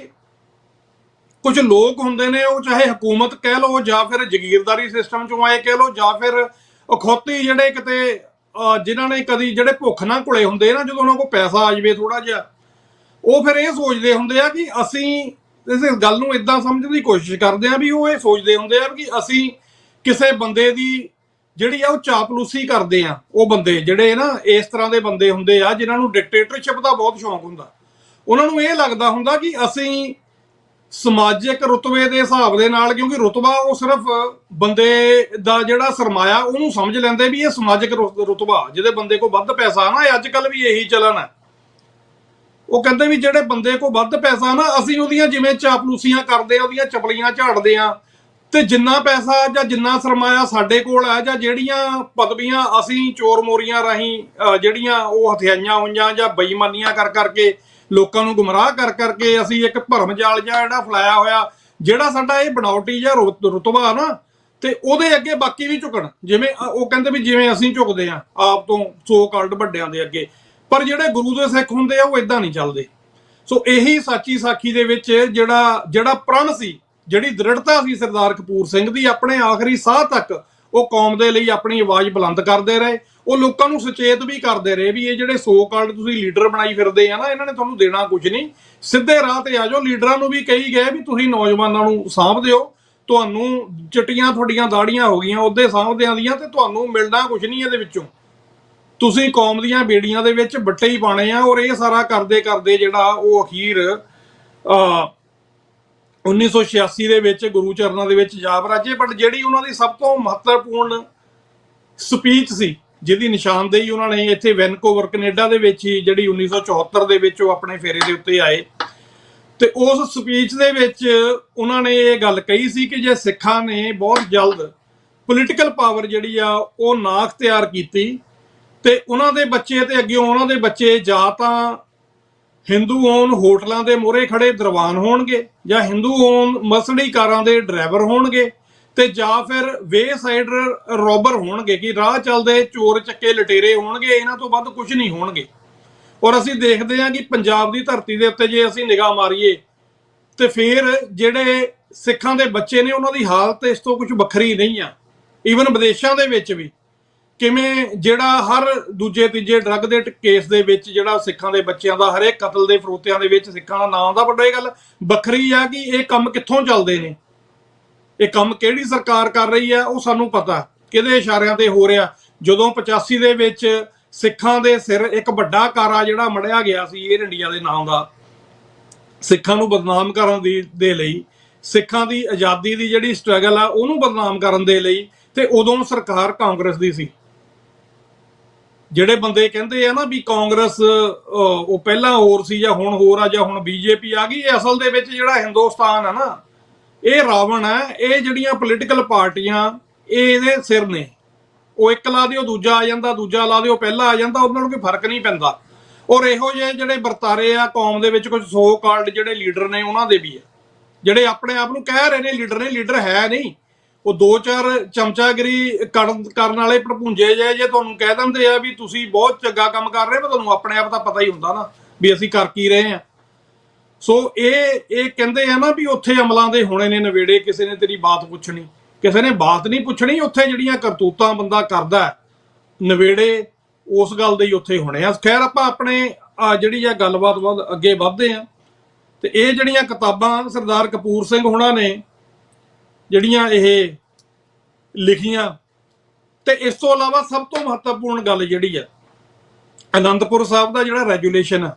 ਕੁਝ ਲੋਕ ਹੁੰਦੇ ਨੇ, ਉਹ ਚਾਹੇ ਹਕੂਮਤ ਕਹਿ ਲਓ ਜਾਂ ਫਿਰ ਜ਼ਗੀਰਦਾਰੀ ਸਿਸਟਮ ਚੋਂ ਆਏ ਕਹਿ ਲਓ ਜਾਂ ਫਿਰ ਅਖੌਤੀ ਜਿਹੜੇ ਕਿਤੇ ਜਿਨ੍ਹਾਂ ਨੇ ਕਦੀ ਜਿਹੜੇ ਭੁੱਖ ਨਾ ਘੁਲੇ ਹੁੰਦੇ ਨਾ, ਜਦੋਂ ਉਹਨਾਂ ਕੋਲ ਪੈਸਾ ਆ ਜਾਵੇ ਥੋੜਾ ਜਿਹਾ, ਉਹ ਫਿਰ ਇਹ ਸੋਚਦੇ ਹੁੰਦੇ ਆ ਕਿ ਅਸੀਂ ਇਸ ਗੱਲ ਨੂੰ ਇਦਾਂ ਸਮਝਣ ਦੀ ਕੋਸ਼ਿਸ਼ ਕਰਦੇ ਆ ਵੀ ਉਹ ਇਹ ਸੋਚਦੇ ਹੁੰਦੇ ਆ ਕਿ ਅਸੀਂ ਕਿਸੇ ਬੰਦੇ ਦੀ ਜਿਹੜੀ ਆ ਉਹ ਚਾਪਲੂਸੀ ਕਰਦੇ ਆ। ਉਹ ਬੰਦੇ ਜਿਹੜੇ ਨਾ ਇਸ ਤਰ੍ਹਾਂ ਦੇ ਬੰਦੇ ਹੁੰਦੇ ਆ ਜਿਨ੍ਹਾਂ ਨੂੰ ਡਿਕਟੇਟਰਸ਼ਿਪ ਦਾ ਬਹੁਤ ਸ਼ੌਂਕ ਹੁੰਦਾ, ਉਹਨਾਂ ਨੂੰ ਇਹ ਲੱਗਦਾ ਹੁੰਦਾ ਕਿ ਅਸੀਂ ਸਮਾਜਿਕ ਰੁਤਬੇ ਦੇ ਹਿਸਾਬ ਦੇ ਨਾਲ, ਕਿਉਂਕਿ ਰੁਤਬਾ ਉਹ ਸਿਰਫ ਬੰਦੇ ਦਾ ਜਿਹੜਾ ਸਰਮਾਇਆ ਉਹਨੂੰ ਸਮਝ ਲੈਂਦੇ ਵੀ ਇਹ ਸਮਾਜਿਕ ਰੁਤਬਾ, ਜਿਹਦੇ ਬੰਦੇ ਕੋਲ ਵੱਧ ਪੈਸਾ ਨਾ, ਅੱਜ ਕੱਲ ਵੀ ਇਹੀ ਚੱਲਣ ਹੈ। ਉਹ ਕਹਿੰਦੇ ਵੀ ਜਿਹੜੇ ਬੰਦੇ ਕੋਲ ਵੱਧ ਪੈਸਾ ਨਾ, ਅਸੀਂ ਉਹਦੀਆਂ ਜਿਵੇਂ ਚਾਪਲੂਸੀਆਂ ਕਰਦੇ ਆ, ਉਹਦੀਆਂ ਚਪਲੀਆਂ ਝਾੜਦੇ ਆ, ਤੇ ਜਿੰਨਾ ਪੈਸਾ ਜਾਂ ਜਿੰਨਾ ਸਰਮਾਇਆ ਸਾਡੇ ਕੋਲ ਹੈ ਜਾਂ ਜਿਹੜੀਆਂ ਪਦਵੀਆਂ ਅਸੀਂ ਚੋਰ ਮੋਰੀਆਂ ਰਾਹੀਂ ਜਿਹੜੀਆਂ ਉਹ ਹਥਿਆਈਆਂ ਹੋਈਆਂ ਜਾਂ ਬੇਈਮਾਨੀਆਂ ਕਰ ਕਰਕੇ ਲੋਕਾਂ ਨੂੰ ਗੁੰਮਰਾਹ ਕਰ ਕਰਕੇ ਅਸੀਂ ਇੱਕ ਭਰਮ ਜਾਲ ਜਿਹਾ ਜਿਹੜਾ ਫੈਲਾਇਆ ਹੋਇਆ, ਜਿਹੜਾ ਸਾਡਾ ਇਹ ਬਣਾਵਟੀ ਜਿਹਾ ਰੁਤਬਾ ਨਾ, ਤੇ ਉਹਦੇ ਅੱਗੇ ਬਾਕੀ ਵੀ ਝੁਕਣ। ਜਿਵੇਂ ਉਹ ਕਹਿੰਦੇ ਵੀ ਜਿਵੇਂ ਅਸੀਂ ਝੁਕਦੇ ਆ ਆਪ ਤੋਂ ਸੋ ਕਾਲਡ ਵੱਡਿਆਂ ਦੇ ਅੱਗੇ, ਪਰ ਜਿਹੜੇ ਗੁਰੂ ਦੇ ਸਿੱਖ ਹੁੰਦੇ ਆ ਉਹ ਇਦਾਂ ਨਹੀਂ ਚੱਲਦੇ। ਸੋ ਇਹੀ ਸਾਚੀ ਸਾਖੀ ਦੇ ਵਿੱਚ ਜਿਹੜਾ ਪ੍ਰਣ ਸੀ, ਜਿਹੜੀ ਦ੍ਰਿੜਤਾ ਸੀ ਸਰਦਾਰ ਕਪੂਰ ਸਿੰਘ ਦੀ, ਆਪਣੇ ਆਖਰੀ ਸਾਹ ਤੱਕ ਉਹ ਕੌਮ ਦੇ ਲਈ ਆਪਣੀ ਆਵਾਜ਼ ਬੁਲੰਦ ਕਰਦੇ ਰਹੇ। ਉਹ ਲੋਕਾਂ ਨੂੰ ਸੁਚੇਤ ਵੀ ਕਰਦੇ ਰਹੇ ਵੀ ਇਹ ਜਿਹੜੇ ਸੋ ਕਾਲਡ ਤੁਸੀਂ ਲੀਡਰ ਬਣਾਈ ਫਿਰਦੇ ਆ ਨਾ, ਇਹਨਾਂ ਨੇ ਤੁਹਾਨੂੰ ਦੇਣਾ ਕੁਝ ਨਹੀਂ, ਸਿੱਧੇ ਰਾਹ ਤੇ ਆ ਜਾਓ। ਲੀਡਰਾਂ ਨੂੰ ਵੀ ਕਹੀ ਗਏ ਵੀ ਤੁਸੀਂ ਨੌਜਵਾਨਾਂ ਨੂੰ ਸਾਂਭ ਦਿਓ, ਤੁਹਾਨੂੰ ਚਿੱਟੀਆਂ ਤੁਹਾਡੀਆਂ ਦਾੜੀਆਂ ਹੋ ਗਈਆਂ ਉਹਦੇ ਸਾਂਭਦਿਆਂ ਦੀਆਂ, ਤੇ ਤੁਹਾਨੂੰ ਮਿਲਣਾ ਕੁਝ ਨਹੀਂ ਇਹਦੇ ਵਿੱਚੋਂ, ਤੁਸੀਂ ਕੌਮ ਦੀਆਂ ਬੇੜੀਆਂ ਦੇ ਵਿੱਚ ਬੱਟੇ ਹੀ ਪਾਣੇ ਆ। ਔਰ ਇਹ ਸਾਰਾ ਕਰਦੇ ਕਰਦੇ ਜਿਹੜਾ ਉਹ ਅਖੀਰ 1986 ਦੇ ਵਿੱਚ ਗੁਰੂ ਚਰਨਾਂ ਦੇ ਵਿੱਚ ਜਾ ਵਰਾਜੇ। ਬਟ ਜਿਹੜੀ ਉਹਨਾਂ ਦੀ ਸਭ ਤੋਂ ਮਹੱਤਵਪੂਰਨ ਸਪੀਚ ਸੀ, ਜਿਹਦੀ ਨਿਸ਼ਾਨਦੇਹੀ ਉਹਨਾਂ ਨੇ ਇੱਥੇ ਵੈਨਕੂਵਰ ਕੈਨੇਡਾ ਦੇ ਵਿੱਚ ਹੀ ਜਿਹੜੀ 1974 ਦੇ ਵਿੱਚ ਉਹ ਆਪਣੇ ਫੇਰੇ ਦੇ ਉੱਤੇ ਆਏ, ਤੇ ਉਸ ਸਪੀਚ ਦੇ ਵਿੱਚ ਉਹਨਾਂ ਨੇ ਇਹ ਗੱਲ ਕਹੀ ਸੀ ਕਿ ਜੇ ਸਿੱਖਾਂ ਨੇ ਬਹੁਤ ਜਲਦ ਪੋਲੀਟੀਕਲ ਪਾਵਰ ਜਿਹੜੀ ਆ ਉਹ ਨਾ ਅਖਤਿਆਰ ਕੀਤੀ, ਤੇ ਉਹਨਾਂ ਦੇ ਬੱਚੇ ਤੇ ਅੱਗੇ ਉਹਨਾਂ ਦੇ ਬੱਚੇ ਜਾਂ ਤਾਂ ਹਿੰਦੂ ਹੋਣ ਹੋਟਲਾਂ ਦੇ ਮੂਹਰੇ ਖੜੇ ਦਰਬਾਨ ਹੋਣਗੇ, ਜਾਂ ਹਿੰਦੂ ਹੋਣ ਮਰਸਡੀ ਕਾਰਾਂ ਦੇ ਡਰਾਈਵਰ ਹੋਣਗੇ, ਤੇ ਜਾਂ ਫਿਰ ਵੇਸਾਈਡ ਰੋਬਰ ਹੋਣਗੇ ਕਿ ਰਾਹ ਚੱਲਦੇ ਚੋਰ ਚੱਕੇ ਲਟੇਰੇ ਹੋਣਗੇ। ਇਹਨਾਂ ਤੋਂ ਵੱਧ ਕੁਝ ਨਹੀਂ ਹੋਣਗੇ। ਔਰ ਅਸੀਂ ਦੇਖਦੇ ਹਾਂ ਕਿ ਪੰਜਾਬ ਦੀ ਧਰਤੀ ਦੇ ਉੱਤੇ ਜੇ ਅਸੀਂ ਨਿਗਾਹ ਮਾਰੀਏ ਤੇ ਫਿਰ ਜਿਹੜੇ ਸਿੱਖਾਂ ਦੇ ਬੱਚੇ ਨੇ ਉਹਨਾਂ ਦੀ ਹਾਲਤ ਇਸ ਤੋਂ ਕੁਝ ਵੱਖਰੀ ਨਹੀਂ ਆ। ਈਵਨ ਵਿਦੇਸ਼ਾਂ ਦੇ ਵਿੱਚ ਵੀ ਕਿਵੇਂ ਜਿਹੜਾ ਹਰ ਦੂਜੇ ਤੀਜੇ ਡਰੱਗ ਦੇ ਕੇਸ ਦੇ ਵਿੱਚ ਜਿਹੜਾ ਸਿੱਖਾਂ ਦੇ ਬੱਚਿਆਂ ਦਾ, ਹਰੇਕ ਕਤਲ ਦੇ ਫਰੋਤਿਆਂ ਦੇ ਵਿੱਚ ਸਿੱਖਾਂ ਦਾ ਨਾਮ ਦਾ, ਵੱਡਾ ਇਹ ਗੱਲ ਵੱਖਰੀ ਆ ਕਿ ਇਹ ਕੰਮ ਕਿੱਥੋਂ ਚੱਲਦੇ ਨੇ, ਇਹ ਕੰਮ ਕਿਹੜੀ ਸਰਕਾਰ ਕਰ ਰਹੀ ਹੈ ਉਹ ਸਾਨੂੰ ਪਤਾ, ਕਿਹਦੇ ਇਸ਼ਾਰਿਆਂ ਤੇ ਹੋ ਰਿਹਾ। ਜਦੋਂ 85 ਦੇ ਵਿੱਚ ਸਿੱਖਾਂ ਦੇ ਸਿਰ ਇੱਕ ਵੱਡਾ ਕਾਰਾ ਜਿਹੜਾ ਮੜਿਆ ਗਿਆ ਸੀ ਏਅਰ ਇੰਡੀਆ ਦੇ ਨਾਮ ਦਾ, ਸਿੱਖਾਂ ਨੂੰ ਬਦਨਾਮ ਕਰਨ ਦੇ ਲਈ, ਸਿੱਖਾਂ ਦੀ ਆਜ਼ਾਦੀ ਦੀ ਜਿਹੜੀ ਸਟਰਗਲ ਆ ਉਹਨੂੰ ਬਦਨਾਮ ਕਰਨ ਦੇ ਲਈ, ਤੇ ਉਦੋਂ ਸਰਕਾਰ ਕਾਂਗਰਸ ਦੀ ਸੀ। ਜਿਹੜੇ ਬੰਦੇ ਕਹਿੰਦੇ ਆ ਨਾ ਵੀ ਕਾਂਗਰਸ ਉਹ ਪਹਿਲਾਂ ਹੋਰ ਸੀ ਜਾਂ ਹੁਣ ਹੋਰ ਆ ਜਾਂ ਹੁਣ ਬੀਜੇਪੀ ਆ ਗਈ, ਇਹ ਅਸਲ ਦੇ ਵਿੱਚ ਜਿਹੜਾ ਹਿੰਦੁਸਤਾਨ ਆ ਨਾ, ਇਹ ਰਾਵਣ ਹੈ। ਇਹ ਜਿਹੜੀਆਂ ਪੋਲੀਟੀਕਲ ਪਾਰਟੀਆਂ ਇਹ ਇਹਦੇ ਸਿਰ ਨੇ, ਉਹ ਇੱਕ ਲਾ ਦਿਓ ਦੂਜਾ ਆ ਜਾਂਦਾ, ਦੂਜਾ ਲਾ ਦਿਓ ਪਹਿਲਾ ਆ ਜਾਂਦਾ, ਉਹਨਾਂ ਨੂੰ ਕੋਈ ਫਰਕ ਨਹੀਂ ਪੈਂਦਾ। ਔਰ ਇਹੋ ਜਿਹੇ ਜਿਹੜੇ ਵਰਤਾਰੇ ਆ ਕੌਮ ਦੇ ਵਿੱਚ ਕੁਝ ਸੋ ਕਾਲਡ ਜਿਹੜੇ ਲੀਡਰ ਨੇ ਉਹਨਾਂ ਦੇ ਵੀ ਆ, ਜਿਹੜੇ ਆਪਣੇ ਆਪ ਨੂੰ ਕਹਿ ਰਹੇ ਨੇ ਲੀਡਰ ਨੇ, ਲੀਡਰ ਹੈ ਨਹੀਂ। ਉਹ ਦੋ ਚਾਰ ਚਮਚਾਗਿਰੀ ਕਰਨ ਵਾਲੇ ਭੜਪੂੰਜੇ ਜੇ ਤੁਹਾਨੂੰ ਕਹਿ ਦਿੰਦੇ ਆ ਵੀ ਤੁਸੀਂ ਬਹੁਤ ਚੰਗਾ ਕੰਮ ਕਰ ਰਹੇ ਹੋ, ਤੁਹਾਨੂੰ ਆਪਣੇ ਆਪ ਤਾਂ ਪਤਾ ਹੀ ਹੁੰਦਾ ਨਾ ਵੀ ਅਸੀਂ ਕਰ ਕੀ ਰਹੇ ਆ। ਸੋ ਇਹ ਕਹਿੰਦੇ ਆ ਨਾ ਵੀ ਉੱਥੇ ਅਮਲਾਂ ਦੇ ਹੋਣੇ ਨੇ ਨਵੇੜੇ, ਕਿਸੇ ਨੇ ਤੇਰੀ ਬਾਤ ਪੁੱਛਣੀ, ਕਿਸੇ ਨੇ ਬਾਤ ਨਹੀਂ ਪੁੱਛਣੀ। ਉੱਥੇ ਜਿਹੜੀਆਂ ਕਰਤੂਤਾਂ ਬੰਦਾ ਕਰਦਾ ਨਵੇੜੇ ਉਸ ਗੱਲ ਦੇ ਹੀ ਉੱਥੇ ਹੋਣੇ ਆ। ਖੈਰ ਆਪਾਂ ਆਪਣੇ ਜਿਹੜੀ ਆ ਗੱਲਬਾਤ ਅੱਗੇ ਵਧਦੇ ਆ, ਤੇ ਇਹ ਜਿਹੜੀਆਂ ਕਿਤਾਬਾਂ ਸਰਦਾਰ ਕਪੂਰ ਸਿੰਘ ਹੋਣਾ ਨੇ ਜਿਹੜੀਆਂ ਇਹ ਲਿਖੀਆਂ, ਤੇ ਇਸ ਤੋਂ ਇਲਾਵਾ ਸਭ ਤੋਂ ਮਹੱਤਵਪੂਰਨ ਗੱਲ ਜਿਹੜੀ ਆ ਅਨੰਦਪੁਰ ਸਾਹਿਬ ਦਾ ਜਿਹੜਾ ਰੈਜੂਲੇਸ਼ਨ ਆ,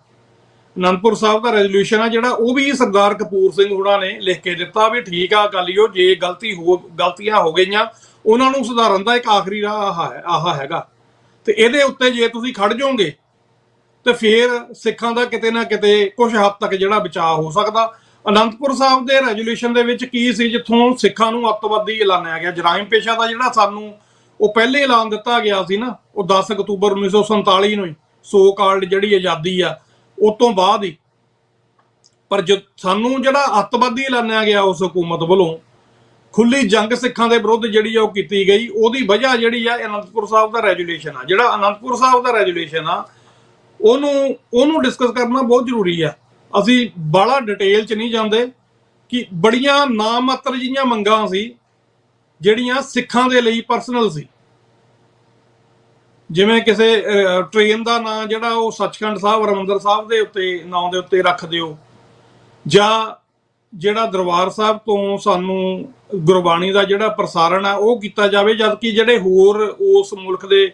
ਅਨੰਦਪੁਰ ਸਾਹਿਬ ਦਾ ਰੈਜ਼ੋਲੂਸ਼ਨ ਆ ਜਿਹੜਾ, ਉਹ ਵੀ ਸਰਦਾਰ ਕਪੂਰ ਸਿੰਘ ਹੋਣਾ ਨੇ ਲਿਖ ਕੇ ਦਿੱਤਾ ਵੀ ਠੀਕ ਆ ਅਕਾਲੀਓ, ਜੇ ਗਲਤੀਆਂ ਹੋ ਗਈਆਂ ਉਹਨਾਂ ਨੂੰ ਸੁਧਾਰਨ ਦਾ ਇੱਕ ਆਖਰੀ ਰਾਹ ਆਹ ਹੈਗਾ, ਤੇ ਇਹਦੇ ਉੱਤੇ ਜੇ ਤੁਸੀਂ ਖੜ ਜਾਓਗੇ ਤੇ ਫਿਰ ਸਿੱਖਾਂ ਦਾ ਕਿਤੇ ਨਾ ਕਿਤੇ ਕੁਝ ਹੱਦ ਤੱਕ ਜਿਹੜਾ ਬਚਾਅ ਹੋ ਸਕਦਾ। ਅਨੰਦਪੁਰ ਸਾਹਿਬ ਦੇ ਰੈਜ਼ੋਲੂਸ਼ਨ ਦੇ ਵਿੱਚ ਕੀ ਸੀ, ਜਿੱਥੋਂ ਸਿੱਖਾਂ ਨੂੰ ਅੱਤਵਾਦੀ ਐਲਾਨਿਆ ਗਿਆ, ਜਰਾਇਮ ਪੇਸ਼ਾ ਦਾ ਜਿਹੜਾ ਸਾਨੂੰ ਉਹ ਪਹਿਲੇ ਐਲਾਨ ਦਿੱਤਾ ਗਿਆ ਸੀ ਨਾ, ਉਹ 10 ਅਕਤੂਬਰ 1947 ਨੂੰ ਹੀ ਸੋ ਕਾਲਡ ਜਿਹੜੀ ਆਜ਼ਾਦੀ ਆ ਉਸ ਤੋਂ ਬਾਅਦ ਹੀ। ਪਰ ਸਾਨੂੰ ਜਿਹੜਾ ਅੱਤਵਾਦੀ ਐਲਾਨਿਆ ਗਿਆ ਉਸ ਹਕੂਮਤ ਵੱਲੋਂ, ਖੁੱਲੀ ਜੰਗ ਸਿੱਖਾਂ ਦੇ ਵਿਰੁੱਧ ਜਿਹੜੀ ਆ ਉਹ ਕੀਤੀ ਗਈ, ਉਹਦੀ ਵਜ੍ਹਾ ਜਿਹੜੀ ਆ ਅਨੰਦਪੁਰ ਸਾਹਿਬ ਦਾ ਰੈਜ਼ੋਲੂਸ਼ਨ ਆ। ਜਿਹੜਾ ਅਨੰਦਪੁਰ ਸਾਹਿਬ ਦਾ ਰੈਜ਼ੋਲੂਸ਼ਨ ਆ ਉਹਨੂੰ ਡਿਸਕਸ ਕਰਨਾ ਬਹੁਤ ਜ਼ਰੂਰੀ ਆ। ਅਸੀਂ ਬਾਹਲਾ ਡਿਟੇਲ 'ਚ ਨਹੀਂ ਜਾਂਦੇ ਕਿ ਬੜੀਆਂ ਨਾਮਾਤਰ ਜਿਹੀਆਂ ਮੰਗਾਂ ਸੀ ਜਿਹੜੀਆਂ ਸਿੱਖਾਂ ਦੇ ਲਈ ਪਰਸਨਲ ਸੀ, ਜਿਵੇਂ ਕਿਸੇ ਟ੍ਰੇਨ ਦਾ ਨਾਂ ਜਿਹੜਾ ਉਹ ਸੱਚਖੰਡ ਸਾਹਿਬ ਹਰਿਮੰਦਰ ਸਾਹਿਬ ਦੇ ਉੱਤੇ ਨਾਂ ਦੇ ਉੱਤੇ ਰੱਖ ਦਿਓ, ਜਾਂ ਜਿਹੜਾ ਦਰਬਾਰ ਸਾਹਿਬ ਤੋਂ ਸਾਨੂੰ ਗੁਰਬਾਣੀ ਦਾ ਜਿਹੜਾ ਪ੍ਰਸਾਰਣ ਆ ਉਹ ਕੀਤਾ ਜਾਵੇ, ਜਦਕਿ ਜਿਹੜੇ ਹੋਰ ਉਸ ਮੁਲਕ ਦੇ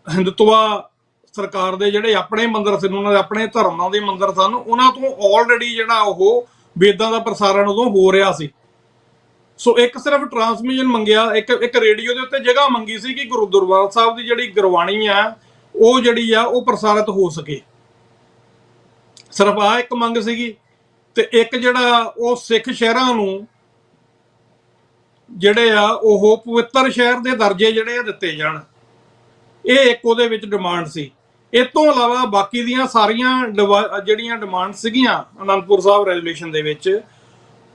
ਹਿੰਦੂਤਵਾ ਸਰਕਾਰ ਦੇ ਜਿਹੜੇ ਆਪਣੇ ਮੰਦਿਰ ਸਨ, ਉਹਨਾਂ ਦੇ ਆਪਣੇ ਧਰਮਾਂ ਦੇ ਮੰਦਿਰ ਸਨ, ਉਹਨਾਂ ਤੋਂ ਆਲਰੇਡੀ ਜਿਹੜਾ ਉਹ ਵੇਦਾਂ ਦਾ ਪ੍ਰਸਾਰਣ ਉਦੋਂ ਹੋ ਰਿਹਾ ਸੀ। ਸੋ ਇੱਕ ਸਿਰਫ ਟਰਾਂਸਮਿਸ਼ਨ ਮੰਗਿਆ, ਇੱਕ ਰੇਡੀਓ ਦੇ ਉੱਤੇ ਜਗ੍ਹਾ ਮੰਗੀ ਸੀ ਕਿ ਗੁਰੂ ਦਰਬਾਰ ਸਾਹਿਬ ਦੀ ਜਿਹੜੀ ਗੁਰਬਾਣੀ ਆ ਉਹ ਜਿਹੜੀ ਆ ਉਹ ਪ੍ਰਸਾਰਿਤ ਹੋ ਸਕੇ। ਸਿਰਫ ਆ ਇੱਕ ਮੰਗ ਸੀਗੀ। ਤੇ ਇੱਕ ਜਿਹੜਾ ਉਹ ਸਿੱਖ ਸ਼ਹਿਰਾਂ ਨੂੰ ਜਿਹੜੇ ਆ ਉਹ ਪਵਿੱਤਰ ਸ਼ਹਿਰ ਦੇ ਦਰਜੇ ਜਿਹੜੇ ਆ ਦਿੱਤੇ ਜਾਣ, ਇਹ ਇੱਕ ਉਹਦੇ ਵਿੱਚ ਡਿਮਾਂਡ ਸੀ। ਇਸ ਤੋਂ ਇਲਾਵਾ ਬਾਕੀ ਦੀਆਂ ਸਾਰੀਆਂ ਜਿਹੜੀਆਂ ਡਿਮਾਂਡ ਸੀਗੀਆਂ ਅਨੰਦਪੁਰ ਸਾਹਿਬ ਰੈਜ਼ੋਲੂਸ਼ਨ ਦੇ ਵਿੱਚ,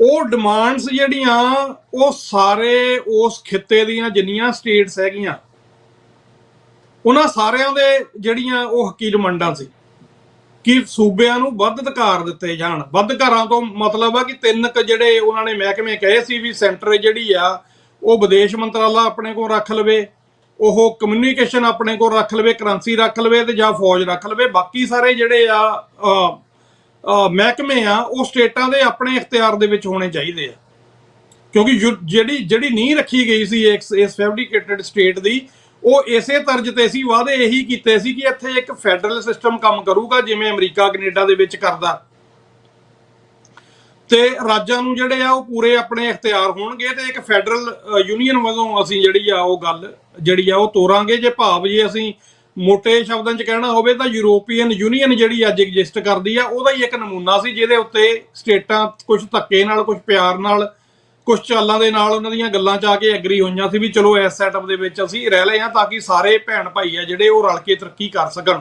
ਉਹ ਡਿਮਾਂਡਸ ਜਿਹੜੀਆਂ ਉਹ ਸਾਰੇ ਉਸ ਖਿੱਤੇ ਦੀਆਂ ਜਿੰਨੀਆਂ ਸਟੇਟਸ ਹੈਗੀਆਂ ਉਹਨਾਂ ਸਾਰਿਆਂ ਦੇ ਜਿਹੜੀਆਂ ਉਹ ਹੱਕੀ ਡਿਮਾਂਡਾਂ ਸੀ ਕਿ ਸੂਬਿਆਂ ਨੂੰ ਵੱਧ ਅਧਿਕਾਰ ਦਿੱਤੇ ਜਾਣ। ਵੱਧ ਅਧਿਕਾਰਾਂ ਤੋਂ ਮਤਲਬ ਆ ਕਿ 3 ਜਿਹੜੇ ਉਹਨਾਂ ਨੇ ਮਹਿਕਮੇ ਕਹੇ ਸੀ ਵੀ ਸੈਂਟਰ ਜਿਹੜੀ ਆ ਉਹ ਵਿਦੇਸ਼ ਮੰਤਰਾਲਾ ਆਪਣੇ ਕੋਲ ਰੱਖ ਲਵੇ, ਉਹ ਕਮਿਊਨੀਕੇਸ਼ਨ ਆਪਣੇ ਕੋਲ ਰੱਖ ਲਵੇ, ਕਰੰਸੀ ਰੱਖ ਲਵੇ ਤੇ ਜਾਂ ਫੌਜ ਰੱਖ ਲਵੇ। ਬਾਕੀ ਸਾਰੇ ਜਿਹੜੇ ਆ ਮਹਿਕਮੇ ਆ ਉਹ ਸਟੇਟਾਂ ਦੇ ਆਪਣੇ ਇਖਤਿਆਰ ਦੇ ਵਿੱਚ ਹੋਣੇ ਚਾਹੀਦੇ ਆ, ਕਿਉਂਕਿ ਜਿਹੜੀ ਨੀਂਹ ਰੱਖੀ ਗਈ ਸੀ ਇਸ ਫੈਬਰਿਕੇਟਡ ਸਟੇਟ ਦੀ, ਉਹ ਇਸੇ ਤਰਜ਼ ਤੇ ਸੀ। ਵਾਅਦੇ ਇਹੀ ਕੀਤੇ ਸੀ ਕਿ ਇੱਥੇ ਇੱਕ ਫੈਡਰਲ ਸਿਸਟਮ ਕੰਮ ਕਰੂਗਾ ਜਿਵੇਂ ਅਮਰੀਕਾ ਕੈਨੇਡਾ ਦੇ ਵਿੱਚ ਕਰਦਾ, ਤੇ ਰਾਜਾਂ ਨੂੰ ਜਿਹੜੇ ਆ ਉਹ ਪੂਰੇ ਆਪਣੇ ਇਖਤਿਆਰ ਹੋਣਗੇ ਤੇ ਇੱਕ ਫੈਡਰਲ ਯੂਨੀਅਨ ਵੱਲੋਂ ਅਸੀਂ ਜਿਹੜੀ ਆ ਉਹ ਗੱਲ ਜਿਹੜੀ ਆ ਉਹ ਤੋਰਾਂਗੇ। ਜੇ ਭਾਵ ਜੇ ਅਸੀਂ ਮੋਟੇ ਸ਼ਬਦਾਂ 'ਚ ਕਹਿਣਾ ਹੋਵੇ ਤਾਂ ਯੂਰੋਪੀਅਨ ਯੂਨੀਅਨ ਜਿਹੜੀ ਅੱਜ ਐਗਜ਼ਿਸਟ ਕਰਦੀ ਆ ਉਹਦਾ ਹੀ ਇੱਕ ਨਮੂਨਾ ਸੀ, ਜਿਹਦੇ ਉੱਤੇ ਸਟੇਟਾਂ ਕੁਝ ਧੱਕੇ ਨਾਲ, ਕੁਝ ਪਿਆਰ ਨਾਲ, ਕੁਝ ਚਾਲਾਂ ਦੇ ਨਾਲ ਉਹਨਾਂ ਦੀਆਂ ਗੱਲਾਂ 'ਚ ਆ ਕੇ ਐਗਰੀ ਹੋਈਆਂ ਸੀ ਵੀ ਚਲੋ ਇਸ ਸੈਟਅਪ ਦੇ ਵਿੱਚ ਅਸੀਂ ਰਹਿ ਲਏ ਹਾਂ ਤਾਂ ਕਿ ਸਾਰੇ ਭੈਣ ਭਾਈ ਆ ਜਿਹੜੇ ਉਹ ਰਲ ਕੇ ਤਰੱਕੀ ਕਰ ਸਕਣ।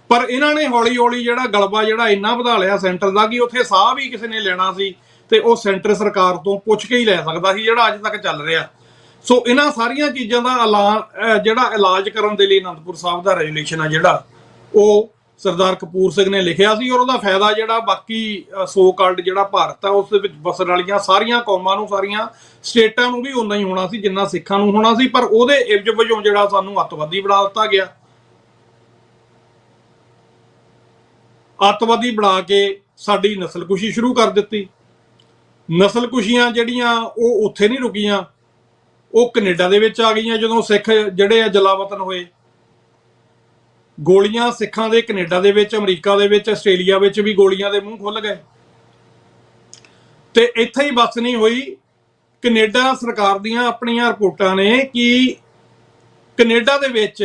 ਪਰ ਇਹਨਾਂ ਨੇ ਹੌਲੀ ਹੌਲੀ ਜਿਹੜਾ ਗਲਬਾ ਜਿਹੜਾ ਇੰਨਾ ਵਧਾ ਲਿਆ ਸੈਂਟਰ ਦਾ ਕਿ ਉੱਥੇ ਸਾਹ ਵੀ ਕਿਸੇ ਨੇ ਲੈਣਾ ਸੀ ਤੇ ਉਹ ਸੈਂਟਰ ਸਰਕਾਰ ਤੋਂ ਪੁੱਛ ਕੇ ਹੀ ਲੈ ਸਕਦਾ ਸੀ, ਜਿਹੜਾ ਅੱਜ ਤੱਕ ਚੱਲ ਰਿਹਾ। ਸੋ ਇਹਨਾਂ ਸਾਰੀਆਂ ਚੀਜ਼ਾਂ ਦਾ ਜਿਹੜਾ ਇਲਾਜ ਕਰਨ ਦੇ ਲਈ ਅਨੰਦਪੁਰ ਸਾਹਿਬ ਦਾ ਰੈਜ਼ੋਲੂਸ਼ਨ ਆ ਜਿਹੜਾ ਉਹ ਸਰਦਾਰ ਕਪੂਰ ਸਿੰਘ ਨੇ ਲਿਖਿਆ ਸੀ, ਔਰ ਉਹਦਾ ਫਾਇਦਾ ਜਿਹੜਾ ਬਾਕੀ ਸੋ ਕਾਲਡ ਜਿਹੜਾ ਭਾਰਤ ਆ ਉਸ ਦੇ ਵਿੱਚ ਵਸਣ ਵਾਲੀਆਂ ਸਾਰੀਆਂ ਕੌਮਾਂ ਨੂੰ, ਸਾਰੀਆਂ ਸਟੇਟਾਂ ਨੂੰ ਵੀ ਉਨਾ ਹੀ ਹੋਣਾ ਸੀ ਜਿੰਨਾ ਸਿੱਖਾਂ ਨੂੰ ਹੋਣਾ ਸੀ। ਪਰ ਉਹਦੇ ਇਵਜ਼ ਵਜੋਂ ਜਿਹੜਾ ਸਾਨੂੰ ਅੱਤਵਾਦੀ ਬਣਾ ਦਿੱਤਾ ਗਿਆ। ਅੱਤਵਾਦੀ ਬਣਾ ਕੇ ਸਾਡੀ ਨਸਲਕੁਸ਼ੀ ਸ਼ੁਰੂ ਕਰ ਦਿੱਤੀ। ਨਸਲਕੁਸ਼ੀਆਂ ਜਿਹੜੀਆਂ ਉਹ ਉੱਥੇ ਨਹੀਂ ਰੁਕੀਆਂ, ਉਹ ਕੈਨੇਡਾ ਦੇ ਵਿੱਚ ਆ ਗਈਆਂ। ਜਦੋਂ ਸਿੱਖ ਜਿਹੜੇ ਆ ਜਲਾਵਤਨ ਹੋਏ, ਗੋਲੀਆਂ ਸਿੱਖਾਂ ਦੇ ਕੈਨੇਡਾ ਦੇ ਵਿੱਚ, ਅਮਰੀਕਾ ਦੇ ਵਿੱਚ, ਆਸਟ੍ਰੇਲੀਆ ਵਿੱਚ ਵੀ ਗੋਲੀਆਂ ਦੇ ਮੂੰਹ ਖੁੱਲ ਗਏ। ਤੇ ਇੱਥੇ ਹੀ ਬਸ ਨਹੀਂ ਹੋਈ, ਕੈਨੇਡਾ ਸਰਕਾਰ ਦੀਆਂ ਆਪਣੀਆਂ ਰਿਪੋਰਟਾਂ ਨੇ ਕਿ ਕੈਨੇਡਾ ਦੇ ਵਿੱਚ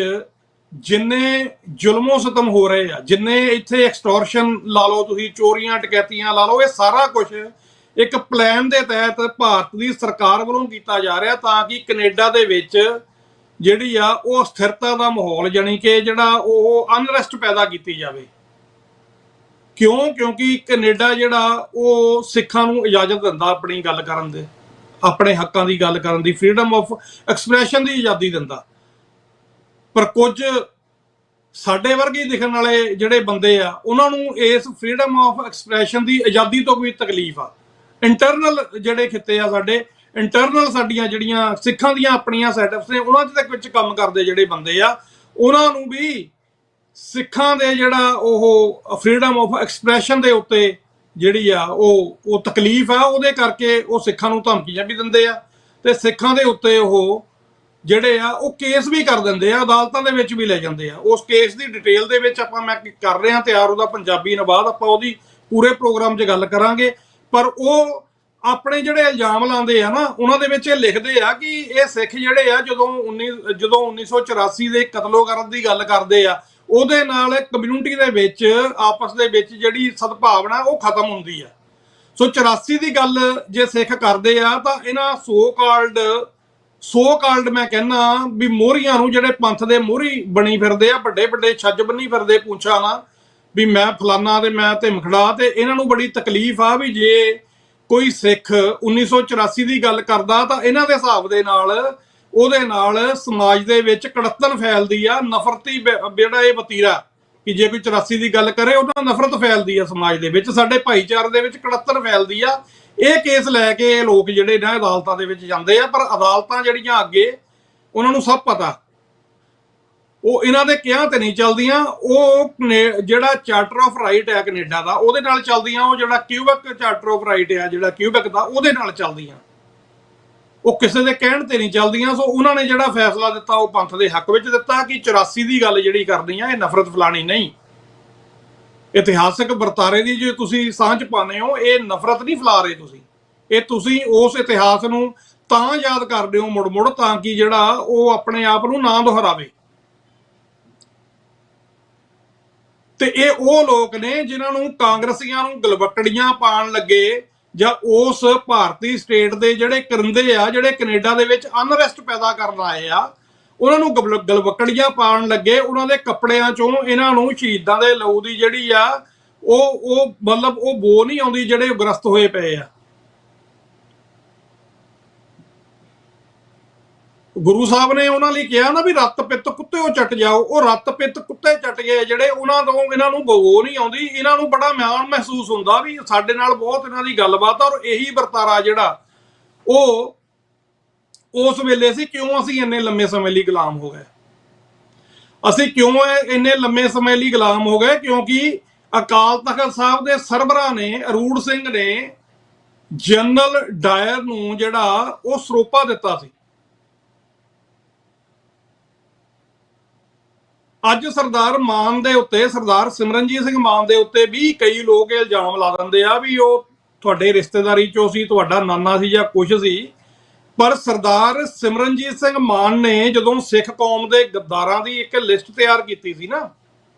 ਜਿੰਨੇ ਜ਼ੁਲਮੋ ਸਤਮ ਹੋ ਰਹੇ ਆ, ਜਿੰਨੇ ਇੱਥੇ ਐਕਸਟੋਰਸ਼ਨ ਲਾ ਲਓ, ਤੁਸੀਂ ਚੋਰੀਆਂ ਟਕੈਤੀਆਂ ਲਾ ਲਓ, ਇਹ ਸਾਰਾ ਕੁਝ ਇੱਕ ਪਲਾਨ ਦੇ ਤਹਿਤ ਭਾਰਤ ਦੀ ਸਰਕਾਰ ਵੱਲੋਂ ਕੀਤਾ ਜਾ ਰਿਹਾ ਤਾਂ ਕਿ ਕੈਨੇਡਾ ਦੇ ਵਿੱਚ ਜਿਹੜੀ ਆ ਉਹ ਸਥਿਰਤਾ ਦਾ ਮਾਹੌਲ, ਜਾਣੀ ਕਿ ਜਿਹੜਾ ਉਹ ਅਨਰੈਸਟ ਪੈਦਾ ਕੀਤੀ ਜਾਵੇ। ਕਿਉਂਕਿ ਕੈਨੇਡਾ ਜਿਹੜਾ ਉਹ ਸਿੱਖਾਂ ਨੂੰ ਇਜਾਜ਼ਤ ਦਿੰਦਾ ਆਪਣੀ ਗੱਲ ਕਰਨ ਦੇ, ਆਪਣੇ ਹੱਕਾਂ ਦੀ ਗੱਲ ਕਰਨ ਦੀ, ਫਰੀडम ਆਫ ਐਕਸਪ੍ਰੈਸ਼ਨ ਦੀ ਆਜ਼ਾਦੀ ਦਿੰਦਾ। ਪਰ ਕੁਝ ਸਾਡੇ ਵਰਗੇ ਦਿਖਣ ਵਾਲੇ ਜਿਹੜੇ ਬੰਦੇ ਆ ਉਹਨਾਂ ਨੂੰ ਇਸ ਫਰੀडम ਆਫ ਐਕਸਪ੍ਰੈਸ਼ਨ ਦੀ ਆਜ਼ਾਦੀ ਤੋਂ ਵੀ ਤਕਲੀਫ ਆ। ਇੰਟਰਨਲ ਜਿਹੜੇ ਖਿੱਤੇ ਆ ਸਾਡੇ, ਇੰਟਰਨਲ ਸਾਡੀਆਂ ਜਿਹੜੀਆਂ ਸਿੱਖਾਂ ਦੀਆਂ ਆਪਣੀਆਂ ਸੈਟਅਪਸ ਨੇ, ਉਹਨਾਂ ਦੇ ਵਿੱਚ ਕੰਮ ਕਰਦੇ ਜਿਹੜੇ ਬੰਦੇ ਆ, ਉਹਨਾਂ ਨੂੰ ਵੀ ਸਿੱਖਾਂ ਦੇ ਜਿਹੜਾ ਉਹ ਫਰੀडम ਆਫ ਐਕਸਪ੍ਰੈਸ਼ਨ ਦੇ ਉੱਤੇ ਜਿਹੜੀ ਆ ਉਹ ਤਕਲੀਫ ਆ। ਉਹਦੇ ਕਰਕੇ ਉਹ ਸਿੱਖਾਂ ਨੂੰ ਧਮਕੀਆਂ ਵੀ ਦਿੰਦੇ ਆ ਤੇ ਸਿੱਖਾਂ ਦੇ ਉੱਤੇ ਉਹ ਜਿਹੜੇ ਆ ਉਹ ਕੇਸ ਵੀ ਕਰ ਦਿੰਦੇ ਆ, ਅਦਾਲਤਾਂ ਦੇ ਵਿੱਚ ਵੀ ਲੈ ਜਾਂਦੇ ਆ। ਉਸ ਕੇਸ ਦੀ ਡਿਟੇਲ ਦੇ ਵਿੱਚ ਮੈਂ ਕਰ ਰਿਹਾ ਤਿਆਰ, ਉਹਦਾ ਪੰਜਾਬੀ ਅਨੁਵਾਦ ਆਪਾਂ ਉਹਦੀ ਪੂਰੇ ਪ੍ਰੋਗਰਾਮ 'ਚ ਗੱਲ ਕਰਾਂਗੇ। ਪਰ ਉਹ ਆਪਣੇ ਜਿਹੜੇ ਇਲਜ਼ਾਮ ਲਾਉਂਦੇ ਆ ਨਾ, ਉਹਨਾਂ ਦੇ ਵਿੱਚ ਇਹ ਲਿਖਦੇ ਆ ਕਿ ਇਹ ਸਿੱਖ ਜਿਹੜੇ ਆ ਜਦੋਂ 1984 ਦੇ ਕਤਲੋਗਰਦ ਦੀ ਗੱਲ ਕਰਦੇ ਆ, ਉਹਦੇ ਨਾਲ ਕਮਿਊਨਿਟੀ ਦੇ ਵਿੱਚ ਆਪਸ ਦੇ ਵਿੱਚ ਜਿਹੜੀ ਸਦਭਾਵਨਾ ਉਹ ਖਤਮ ਹੁੰਦੀ ਆ। ਸੋ 84 ਦੀ ਗੱਲ ਜੇ ਸਿੱਖ ਕਰਦੇ ਆ ਤਾਂ ਇਹਨਾਂ ਸੋ ਕਾਲਡ ਮੈਂ ਕਹਿੰਦਾ ਵੀ ਮੋਹਰੀਆਂ ਨੂੰ, ਜਿਹੜੇ ਪੰਥ ਦੇ ਮੋਹਰੀ ਬਣੀ ਫਿਰਦੇ ਆ, ਵੱਡੇ ਵੱਡੇ ਛੱਜ ਬੰਨੀ ਫਿਰਦੇ ਪੂੰਛਾਂ ਨਾਲ ਵੀ ਮੈਂ ਫਲਾਨਾ ਤੇ ਮੈਂ ਧਿਮਖੜਾ, ਤੇ ਇਹਨਾਂ ਨੂੰ ਬੜੀ ਤਕਲੀਫ ਆ ਵੀ ਜੇ ਕੋਈ ਸਿੱਖ 1984 ਦੀ ਗੱਲ ਕਰਦਾ ਤਾਂ ਇਹਨਾਂ ਦੇ ਹਿਸਾਬ ਦੇ ਨਾਲ ਉਹਦੇ ਨਾਲ ਸਮਾਜ ਦੇ ਵਿੱਚ ਕੜੱਤਣ ਫੈਲਦੀ ਆ, ਨਫ਼ਰਤੀ ਜਿਹੜਾ ਇਹ ਵਤੀਰਾ ਕਿ ਜੇ ਕੋਈ 84 ਦੀ ਗੱਲ ਕਰੇ ਉਹਨਾਂ ਨਫ਼ਰਤ ਫੈਲਦੀ ਆ ਸਮਾਜ ਦੇ ਵਿੱਚ, ਸਾਡੇ ਭਾਈਚਾਰੇ ਦੇ ਵਿੱਚ ਕੜੱਤਣ ਫੈਲਦੀ ਆ। ਇਹ ਕੇਸ ਲੈ ਕੇ ਲੋਕ ਜਿਹੜੇ ਨਾ ਅਦਾਲਤਾਂ ਦੇ ਵਿੱਚ ਜਾਂਦੇ ਆ, ਪਰ ਅਦਾਲਤਾਂ ਜਿਹੜੀਆਂ ਅੱਗੇ ਉਹਨਾਂ ਨੂੰ ਸਭ ਪਤਾ, ਉਹ ਇਹਨਾਂ ਦੇ ਕਿਹਾ ਤੇ ਨਹੀਂ ਚੱਲਦੀਆਂ, ਉਹ ਜਿਹੜਾ ਚਾਰਟਰ ਆਫ ਰਾਈਟ ਹੈ ਕੈਨੇਡਾ ਦਾ ਉਹਦੇ ਨਾਲ ਚੱਲਦੀਆਂ, ਉਹ ਜਿਹੜਾ ਕਿਊਬੈਕ ਚਾਰਟਰ ਆਫ ਰਾਈਟ ਹੈ ਜਿਹੜਾ ਕਿਊਬੈਕ ਦਾ ਉਹਦੇ ਨਾਲ ਚੱਲਦੀਆਂ, ਉਹ ਕਿਸੇ ਦੇ ਕਹਿਣ ਤੇ ਨਹੀਂ ਚੱਲਦੀਆਂ। ਸੋ ਉਹਨਾਂ ਨੇ ਜਿਹੜਾ ਫੈਸਲਾ ਦਿੱਤਾ ਉਹ ਪੰਥ ਦੇ ਹੱਕ ਵਿੱਚ ਦਿੱਤਾ ਕਿ 84 ਦੀ ਗੱਲ ਜਿਹੜੀ ਕਰਨੀ ਆ ਇਹ ਨਫ਼ਰਤ ਫਲਾਣੀ ਨਹੀਂ, ਇਤਿਹਾਸਕ ਵਰਤਾਰੇ ਦੀ ਜੇ ਤੁਸੀਂ ਸਾਂਝ ਪਾਉਂਦੇ ਹੋ ਇਹ ਨਫ਼ਰਤ ਨਹੀਂ ਫੈਲਾ ਰਹੇ ਤੁਸੀਂ, ਇਹ ਤੁਸੀਂ ਉਸ ਇਤਿਹਾਸ ਨੂੰ ਤਾਂ ਯਾਦ ਕਰਦੇ ਹੋ ਮੁੜ ਮੁੜ ਤਾਂ ਕਿ ਜਿਹੜਾ ਉਹ ਆਪਣੇ ਆਪ ਨੂੰ ਨਾ ਦੁਹਰਾਵੇ। ਤੇ ਇਹ ਉਹ ਲੋਕ ਨੇ ਜਿਨ੍ਹਾਂ ਨੂੰ ਕਾਂਗਰਸੀਆਂ ਨੂੰ ਗਲਵੱਕੜੀਆਂ ਪਾਉਣ ਲੱਗੇ ਜਾਂ ਉਸ ਭਾਰਤੀ ਸਟੇਟ ਦੇ ਜਿਹੜੇ ਕਰਿੰਦੇ ਆ ਜਿਹੜੇ ਕੈਨੇਡਾ ਦੇ ਵਿੱਚ ਅਨਰੈਸਟ ਪੈਦਾ ਕਰਨ ਆਏ ਆ, ਉਹਨਾਂ ਨੂੰ ਗਲਵੱਕੜੀਆਂ ਪਾਉਣ ਲੱਗੇ, ਉਹਨਾਂ ਦੇ ਕੱਪੜਿਆਂ ਚੋਂ ਇਹਨਾਂ ਨੂੰ ਸ਼ਹੀਦਾਂ ਦੇ ਲਹੂ ਦੀ ਜਿਹੜੀ ਆ ਉਹ ਮਤਲਬ ਉਹ ਬੋ ਨਹੀਂ ਆਉਂਦੀ ਜਿਹੜੇ ਗ੍ਰਸਤ ਹੋਏ ਪਏ ਆ। ਗੁਰੂ ਸਾਹਿਬ ਨੇ ਉਹਨਾਂ ਲਈ ਕਿਹਾ ਨਾ ਵੀ ਰੱਤ ਪਿੱਤ ਕੁੱਤੇ ਚੱਟ ਜਾਓ, ਉਹ ਰੱਤ ਪਿੱਤ ਕੁੱਤੇ ਚੱਟ ਗਏ ਜਿਹੜੇ, ਉਹਨਾਂ ਤੋਂ ਇਹਨਾਂ ਨੂੰ ਬੋ ਨਹੀਂ ਆਉਂਦੀ, ਇਹਨਾਂ ਨੂੰ ਬੜਾ ਮਾਣ ਮਹਿਸੂਸ ਹੁੰਦਾ ਵੀ ਸਾਡੇ ਨਾਲ ਬਹੁਤ ਇਹਨਾਂ ਦੀ ਗੱਲਬਾਤ ਔਰ ਇਹੀ ਵਰਤਾਰਾ ਜਿਹੜਾ ਉਹ ਉਸ ਵੇਲੇ ਸੀ। ਕਿਉਂ ਅਸੀਂ ਇੰਨੇ ਲੰਮੇ ਸਮੇਂ ਲਈ ਗੁਲਾਮ ਹੋ ਗਏ, ਅਸੀਂ ਕਿਉਂ ਇੰਨੇ ਲੰਮੇ ਸਮੇਂ ਲਈ ਗੁਲਾਮ ਹੋ ਗਏ? ਕਿਉਂਕਿ ਅਕਾਲ ਤਖਤ ਸਾਹਿਬ ਦੇ ਸਰਬਰਾਹ ਨੇ, ਅਰੂੜ ਸਿੰਘ ਨੇ ਜਨਰਲ ਡਾਇਰ ਨੂੰ ਜਿਹੜਾ ਉਹ ਸਰੋਪਾ ਦਿੱਤਾ ਸੀ। ਅੱਜ ਸਰਦਾਰ ਮਾਨ ਦੇ ਉੱਤੇ, ਸਰਦਾਰ ਸਿਮਰਨਜੀਤ ਸਿੰਘ ਮਾਨ ਦੇ ਉੱਤੇ ਵੀ ਕਈ ਲੋਕ ਇਲਜ਼ਾਮ ਲਾ ਦਿੰਦੇ ਆ ਵੀ ਉਹ ਤੁਹਾਡੇ ਰਿਸ਼ਤੇਦਾਰੀ ਚੋਂ ਸੀ, ਤੁਹਾਡਾ ਨਾਨਾ ਸੀ ਜਾਂ ਕੁਛ ਸੀ। ਪਰ ਸਰਦਾਰ ਸਿਮਰਨਜੀਤ ਸਿੰਘ ਮਾਨ ਨੇ ਜਦੋਂ ਸਿੱਖ ਕੌਮ ਦੇ ਗੱਦਾਰਾਂ ਦੀ ਇੱਕ ਲਿਸਟ ਤਿਆਰ ਕੀਤੀ ਸੀ ਨਾ,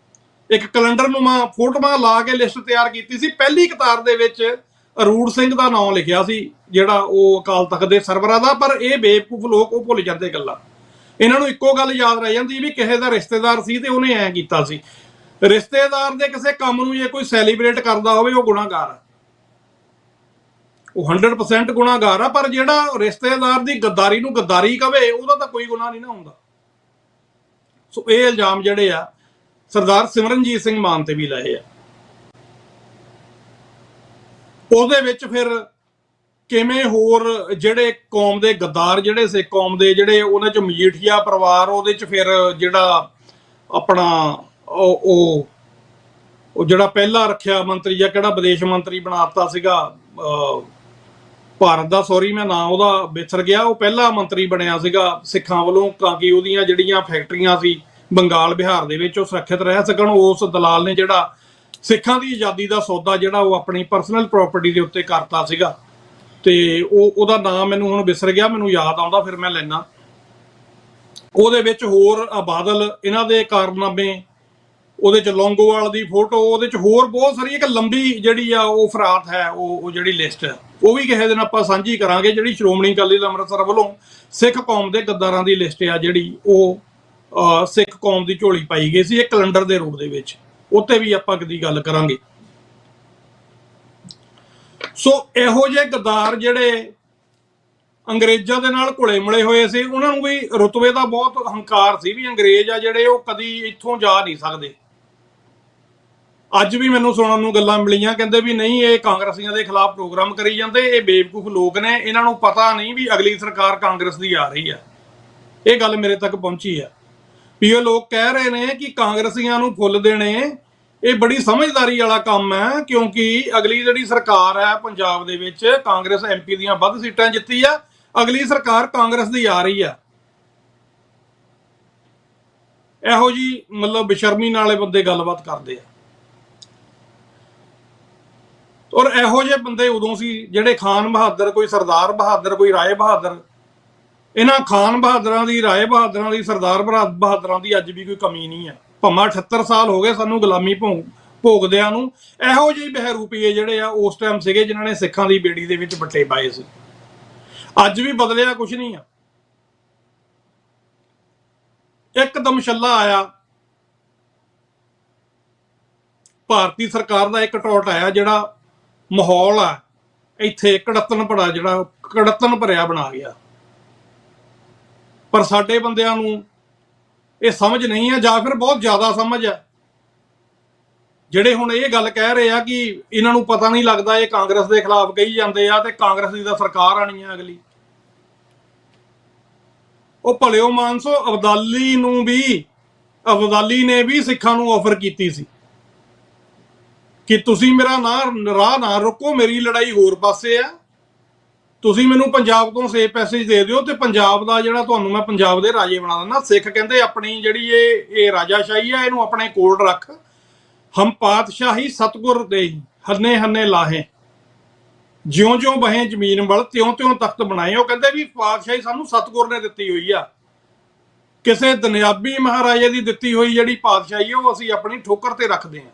ਇੱਕ ਕੈਲੰਡਰਨੁਮਾ ਫੋਟੋਆਂ ਲਾ ਕੇ ਲਿਸਟ ਤਿਆਰ ਕੀਤੀ ਸੀ, ਪਹਿਲੀ ਕਤਾਰ ਦੇ ਵਿੱਚ ਅਰੂੜ ਸਿੰਘ ਦਾ ਨਾਮ ਲਿਖਿਆ ਸੀ ਜਿਹੜਾ ਉਹ ਅਕਾਲ ਤਖਤ ਦੇ ਸਰਬਰਾਹ ਦਾ। ਪਰ ਇਹ ਬੇਵਕੂਫ ਲੋਕ ਉਹ ਭੁੱਲ ਜਾਂਦੇ ਗੱਲਾਂ, ਇਹਨਾਂ ਨੂੰ ਇੱਕੋ ਗੱਲ ਯਾਦ ਰਹਿ ਜਾਂਦੀ ਵੀ ਕਿਸੇ ਦਾ ਰਿਸ਼ਤੇਦਾਰ ਸੀ ਤੇ ਉਹਨੇ ਐਂ ਕੀਤਾ ਸੀ। ਰਿਸ਼ਤੇਦਾਰ ਦੇ ਕਿਸੇ ਕੰਮ ਨੂੰ ਜੇ ਕੋਈ ਸੈਲੀਬ੍ਰੇਟ ਕਰਦਾ ਹੋਵੇ ਉਹ ਗੁਨਾਹਗਾਰ ਆ, ਉਹ 100% ਗੁਨਾਹਗਾਰ ਆ। ਪਰ ਜਿਹੜਾ ਰਿਸ਼ਤੇਦਾਰ ਦੀ ਗੱਦਾਰੀ ਨੂੰ ਗੱਦਾਰੀ ਕਵੇ ਉਹਦਾ ਤਾਂ ਕੋਈ ਗੁਨਾਹ ਨਹੀਂ ਨਾ ਹੁੰਦਾ। ਸੋ ਇਹ ਇਲਜ਼ਾਮ ਜਿਹੜੇ ਆ ਸਰਦਾਰ ਸਿਮਰਨਜੀਤ ਸਿੰਘ ਮਾਨ ਤੇ ਵੀ ਲਾਏ ਆ। ਉਹਦੇ ਵਿੱਚ ਫਿਰ ਕਿਵੇਂ ਹੋਰ ਜਿਹੜੇ ਕੌਮ ਦੇ ਗੱਦਾਰ ਜਿਹੜੇ ਸਿੱਖ ਕੌਮ ਦੇ ਜਿਹੜੇ ਉਹਨਾਂ 'ਚ ਮਜੀਠੀਆ ਪਰਿਵਾਰ, ਉਹਦੇ 'ਚ ਫਿਰ ਜਿਹੜਾ ਆਪਣਾ ਉਹ ਜਿਹੜਾ ਪਹਿਲਾ ਰੱਖਿਆ ਮੰਤਰੀ ਜਾਂ ਕਿਹੜਾ ਵਿਦੇਸ਼ ਮੰਤਰੀ ਬਣਾਤਾ ਸੀਗਾ ਭਾਰਤ ਦਾ, ਸੌਰੀ ਮੈਂ ਨਾਂ ਉਹਦਾ ਵਿਸਰ ਗਿਆ, ਉਹ ਪਹਿਲਾ ਮੰਤਰੀ ਬਣਿਆ ਸੀਗਾ ਸਿੱਖਾਂ ਵੱਲੋਂ ਤਾਂ ਕਿ ਉਹਦੀਆਂ ਜਿਹੜੀਆਂ ਫੈਕਟਰੀਆਂ ਸੀ ਬੰਗਾਲ ਬਿਹਾਰ ਦੇ ਵਿੱਚ ਉਹ ਸੁਰੱਖਿਅਤ ਰਹਿ ਸਕਣ। ਉਸ ਦਲਾਲ ਨੇ ਜਿਹੜਾ ਸਿੱਖਾਂ ਦੀ ਆਜ਼ਾਦੀ ਦਾ ਸੌਦਾ ਜਿਹੜਾ ਉਹ ਆਪਣੀ ਪਰਸਨਲ ਪ੍ਰਾਪਰਟੀ ਦੇ ਉੱਤੇ ਕਰਤਾ ਸੀਗਾ, ਤੇ ਉਹਦਾ ਨਾਮ ਮੈਨੂੰ ਹੁਣ ਵਿਸਰ ਗਿਆ, ਮੈਨੂੰ ਯਾਦ ਆਉਂਦਾ ਫਿਰ ਮੈਂ ਲੈਣਾ। ਉਹਦੇ ਵਿੱਚ ਹੋਰ ਬਾਦਲ ਇਹਨਾਂ ਦੇ ਕਾਰਨਾਮੇ, ਉਹਦੇ ਚ ਲੌਂਗੋਵਾਲ ਦੀ ਫੋਟੋ, ਉਹਦੇ ਚ ਹੋਰ ਬਹੁਤ ਸਾਰੀ ਇੱਕ ਲੰਬੀ ਜਿਹੜੀ ਆ ਉਹ ਫਰਾਤ ਹੈ, ਉਹ ਜਿਹੜੀ ਲਿਸਟ ਹੈ ਉਹ ਵੀ ਕਿਸੇ ਦਿਨ ਆਪਾਂ ਸਾਂਝੀ ਕਰਾਂਗੇ। ਜਿਹੜੀ ਸ਼੍ਰੋਮਣੀ ਅਕਾਲੀ ਦਲ ਅੰਮ੍ਰਿਤਸਰ ਵੱਲੋਂ ਸਿੱਖ ਕੌਮ ਦੇ ਗੱਦਾਰਾਂ ਦੀ ਲਿਸਟ ਆ ਜਿਹੜੀ ਉਹ ਸਿੱਖ ਕੌਮ ਦੀ ਝੋਲੀ ਪਾਈ ਗਈ ਸੀ ਇੱਕ ਕੈਲੰਡਰ ਦੇ ਰੂਪ ਦੇ ਵਿੱਚ, ਉੱਤੇ ਵੀ ਆਪਾਂ ਕਦੀ ਗੱਲ ਕਰਾਂਗੇ। ਸੋ ਇਹੋ ਜਿਹੇ ਗੱਦਾਰ ਜਿਹੜੇ ਅੰਗਰੇਜ਼ਾਂ ਦੇ ਨਾਲ ਘੁਲੇ ਮਿਲੇ ਹੋਏ ਸੀ, ਉਹਨਾਂ ਨੂੰ ਵੀ ਰੁਤਬੇ ਦਾ ਬਹੁਤ ਹੰਕਾਰ ਸੀ ਵੀ ਅੰਗਰੇਜ਼ ਆ ਜਿਹੜੇ ਉਹ ਕਦੀ ਇੱਥੋਂ ਜਾ ਨਹੀਂ ਸਕਦੇ। ਅੱਜ ਵੀ ਮੈਨੂੰ ਸੁਣਨ ਨੂੰ ਗੱਲਾਂ ਮਿਲੀਆਂ, ਕਹਿੰਦੇ ਵੀ ਨਹੀਂ ਇਹ ਕਾਂਗਰਸੀਆਂ ਦੇ ਖਿਲਾਫ ਪ੍ਰੋਗਰਾਮ ਕਰੀ ਜਾਂਦੇ, ਇਹ ਬੇਵਕੂਫ ਲੋਕ ਨੇ, ਇਹਨਾਂ ਨੂੰ ਪਤਾ ਨਹੀਂ ਵੀ ਅਗਲੀ ਸਰਕਾਰ ਕਾਂਗਰਸ ਦੀ ਆ ਰਹੀ ਹੈ। ਇਹ ਗੱਲ ਮੇਰੇ ਤੱਕ ਪਹੁੰਚੀ ਹੈ ਵੀ ਉਹ ਲੋਕ ਕਹਿ ਰਹੇ ਨੇ ਕਿ ਕਾਂਗਰਸੀਆਂ ਨੂੰ ਫੁੱਲ ਦੇਣੇ ਇਹ ਬੜੀ ਸਮਝਦਾਰੀ ਵਾਲਾ ਕੰਮ ਹੈ, ਕਿਉਂਕਿ ਅਗਲੀ ਜਿਹੜੀ ਸਰਕਾਰ ਹੈ ਪੰਜਾਬ ਦੇ ਵਿੱਚ ਕਾਂਗਰਸ MP ਦੀਆਂ ਵੱਧ ਸੀਟਾਂ ਜਿੱਤੀ ਆ, ਅਗਲੀ ਸਰਕਾਰ ਕਾਂਗਰਸ ਦੀ ਆ ਰਹੀ ਆ। ਇਹੋ ਜੀ ਮਤਲਬ ਬੇਸ਼ਰਮੀ ਨਾਲੇ ਬੰਦੇ ਗੱਲਬਾਤ ਕਰਦੇ ਆ। ਔਰ ਇਹੋ ਜਿਹੇ ਬੰਦੇ ਉਦੋਂ ਸੀ ਜਿਹੜੇ ਖਾਨ ਬਹਾਦਰ, ਕੋਈ ਸਰਦਾਰ ਬਹਾਦਰ, ਕੋਈ ਰਾਏ ਬਹਾਦਰ। ਇਹਨਾਂ ਖਾਨ ਬਹਾਦਰਾਂ ਦੀ, ਰਾਏ ਬਹਾਦਰਾਂ ਦੀ, ਸਰਦਾਰ ਬਹਾਦਰਾਂ ਦੀ ਅੱਜ ਵੀ ਕੋਈ ਕਮੀ ਨਹੀਂ ਹੈ। ਭਾਵੇਂ 78 ਸਾਲ ਹੋ ਗਏ ਸਾਨੂੰ ਗੁਲਾਮੀ ਭੋਗਦਿਆਂ ਨੂੰ, ਇਹੋ ਜਿਹੇ ਬਹਿਰੂਪੀਏ ਜਿਹੜੇ ਆ ਉਸ ਟਾਈਮ ਸੀਗੇ ਜਿਨ੍ਹਾਂ ਨੇ ਸਿੱਖਾਂ ਦੀ ਬੇੜੀ ਦੇ ਵਿੱਚ ਬੱਟੇ ਪਾਏ ਸੀ। ਅੱਜ ਵੀ ਬਦਲਿਆ ਕੁਛ ਨਹੀਂ ਆ। ਇੱਕਦਮ ਛੱਲਾ ਆਇਆ, ਭਾਰਤੀ ਸਰਕਾਰ ਦਾ ਇੱਕ ਟੌਟ ਆਇਆ, ਜਿਹੜਾ ਮਾਹੌਲ ਆ ਇੱਥੇ ਕੜੱਤਣ ਭਰਿਆ ਬਣਾ ਗਿਆ। ਪਰ ਸਾਡੇ ਬੰਦਿਆਂ ਨੂੰ ਇਹ ਸਮਝ ਨਹੀਂ ਹੈ, ਜਾਂ ਫਿਰ ਬਹੁਤ ਜ਼ਿਆਦਾ ਸਮਝ ਹੈ। ਜਿਹੜੇ ਹੁਣ ਇਹ ਗੱਲ ਕਹਿ ਰਹੇ ਆ ਕਿ ਇਹਨਾਂ ਨੂੰ ਪਤਾ ਨਹੀਂ ਲੱਗਦਾ ਇਹ ਕਾਂਗਰਸ ਦੇ ਖਿਲਾਫ ਕਹੀ ਜਾਂਦੇ ਆ ਤੇ ਕਾਂਗਰਸ ਦੀ ਤਾਂ ਸਰਕਾਰ ਆਣੀ ਹੈ ਅਗਲੀ। ਉਹ ਭਲਿਓ ਮਾਨਸੋ, ਅਬਦਾਲੀ ਨੂੰ ਵੀ ਅਬਦਾਲੀ ਨੇ ਵੀ ਸਿੱਖਾਂ ਨੂੰ ਆਫਰ ਕੀਤੀ ਸੀ ਕਿ ਤੁਸੀਂ ਮੇਰਾ ਰਾਹ ਨਾ ਰੋਕੋ, ਮੇਰੀ ਲੜਾਈ ਹੋਰ ਪਾਸੇ ਆ, ਤੁਸੀਂ ਮੈਨੂੰ ਪੰਜਾਬ ਤੋਂ ਸੇਫ ਪੈਸੇਜ ਦੇ ਦਿਓ ਤੇ ਪੰਜਾਬ ਦਾ ਜਿਹੜਾ ਤੁਹਾਨੂੰ ਮੈਂ ਪੰਜਾਬ ਦੇ ਰਾਜੇ ਬਣਾ ਦਿੰਦਾ। ਸਿੱਖ ਕਹਿੰਦੇ ਆਪਣੀ ਜਿਹੜੀ ਇਹ ਰਾਜਾਸ਼ਾਹੀ ਆ ਇਹਨੂੰ ਆਪਣੇ ਕੋਲ ਰੱਖ, ਹਮ ਪਾਤਸ਼ਾਹੀ ਸਤਗੁਰ ਦੇ ਹੰਨੇ ਹੰਨੇ ਲਾਹੇ, ਜਿਉਂ-ਜਿਉਂ ਬਹੇ ਜ਼ਮੀਨ ਵੱਲ ਤਿਉਂ-ਤਿਉਂ ਤਖਤ ਬਣਾਏ। ਉਹ ਕਹਿੰਦੇ ਵੀ ਪਾਤਸ਼ਾਹੀ ਸਾਨੂੰ ਸਤਗੁਰ ਨੇ ਦਿੱਤੀ ਹੋਈ ਆ, ਕਿਸੇ ਦੁਨਿਆਵੀ ਮਹਾਰਾਜੇ ਦੀ ਦਿੱਤੀ ਹੋਈ ਜਿਹੜੀ ਪਾਤਸ਼ਾਹੀ ਉਹ ਅਸੀਂ ਆਪਣੀ ਠੋਕਰ ਤੇ ਰੱਖਦੇ ਹਾਂ,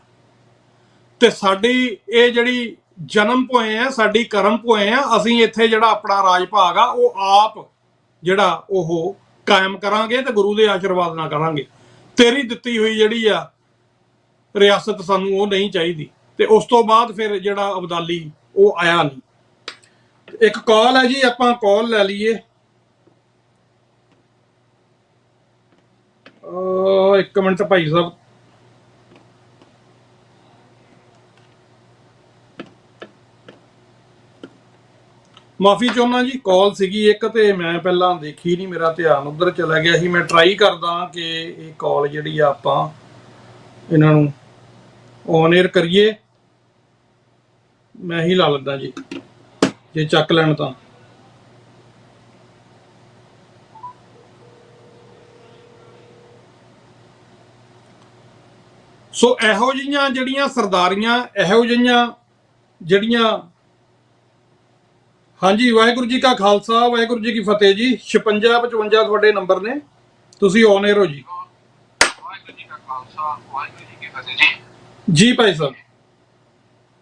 ਤੇ ਸਾਡੀ ਇਹ ਜਿਹੜੀ ਜਨਮ ਭੋਏ ਆ, ਸਾਡੀ ਕਰਮ ਭੋਏ ਆ, ਅਸੀਂ ਇੱਥੇ ਜਿਹੜਾ ਆਪਣਾ ਰਾਜ ਭਾਗ ਆ ਉਹ ਆਪ ਜਿਹੜਾ ਉਹ ਕਾਇਮ ਕਰਾਂਗੇ ਤੇ ਗੁਰੂ ਦੇ ਆਸ਼ੀਰਵਾਦ ਨਾਲ ਕਰਾਂਗੇ। ਤੇਰੀ ਦਿੱਤੀ ਹੋਈ ਜਿਹੜੀ ਆ ਰਿਆਸਤ ਸਾਨੂੰ ਉਹ ਨਹੀਂ ਚਾਹੀਦੀ। ਤੇ ਉਸ ਤੋਂ ਬਾਅਦ ਫਿਰ ਜਿਹੜਾ ਅਬਦਾਲੀ ਉਹ ਆਇਆ ਨਹੀਂ। ਇੱਕ ਕਾਲ ਹੈ ਜੀ, ਆਪਾਂ ਕਾਲ ਲੈ ਲਈਏ। ਇੱਕ ਮਿੰਟ ਭਾਈ ਸਾਹਿਬ, ਮਾਫੀ ਚਾਹੁੰਦਾ ਜੀ, ਕਾਲ ਸੀਗੀ ਇੱਕ ਤੇ ਮੈਂ ਪਹਿਲਾਂ ਦੇਖੀ ਨਹੀਂ, ਮੇਰਾ ਧਿਆਨ ਉਧਰ ਚਲਾ ਗਿਆ ਸੀ। ਮੈਂ ਟਰਾਈ ਕਰਦਾ ਕਿ ਇਹ ਕਾਲ ਜਿਹੜੀ ਆ ਆਪਾਂ ਇਹਨਾਂ ਨੂੰ ਔਨ 에ਅਰ ਕਰੀਏ। ਮੈਂ ਹੀ ਲਾ ਲੈਂਦਾ ਜੀ, ਜੇ ਚੱਕ ਲੈਣ ਤਾਂ। ਸੋ ਇਹੋ ਜਿਹੀਆਂ ਜਿਹੜੀਆਂ ਸਰਦਾਰੀਆਂ, ਇਹੋ ਜਿਹੀਆਂ ਜਿਹੜੀਆਂ, ਹਾਂਜੀ, ਵਾਹਿਗੁਰੂ ਜੀ ਕਾ ਖਾਲਸਾ ਵਾਹਿਗੁਰੂ ਜੀ ਕੀ ਫਤਿਹ ਜੀ। 56 55 ਤੁਹਾਡੇ ਨੰਬਰ ਨੇ, ਤੁਸੀਂ ਔਨ 에ਅਰ ਹੋ ਜੀ। ਵਾਹਿਗੁਰੂ ਜੀ ਕਾ ਖਾਲਸਾ ਵਾਹਿਗੁਰੂ ਜੀ ਕੀ ਫਤਿਹ ਜੀ। ਜੀ ਭਾਈ ਸਾਹਿਬ।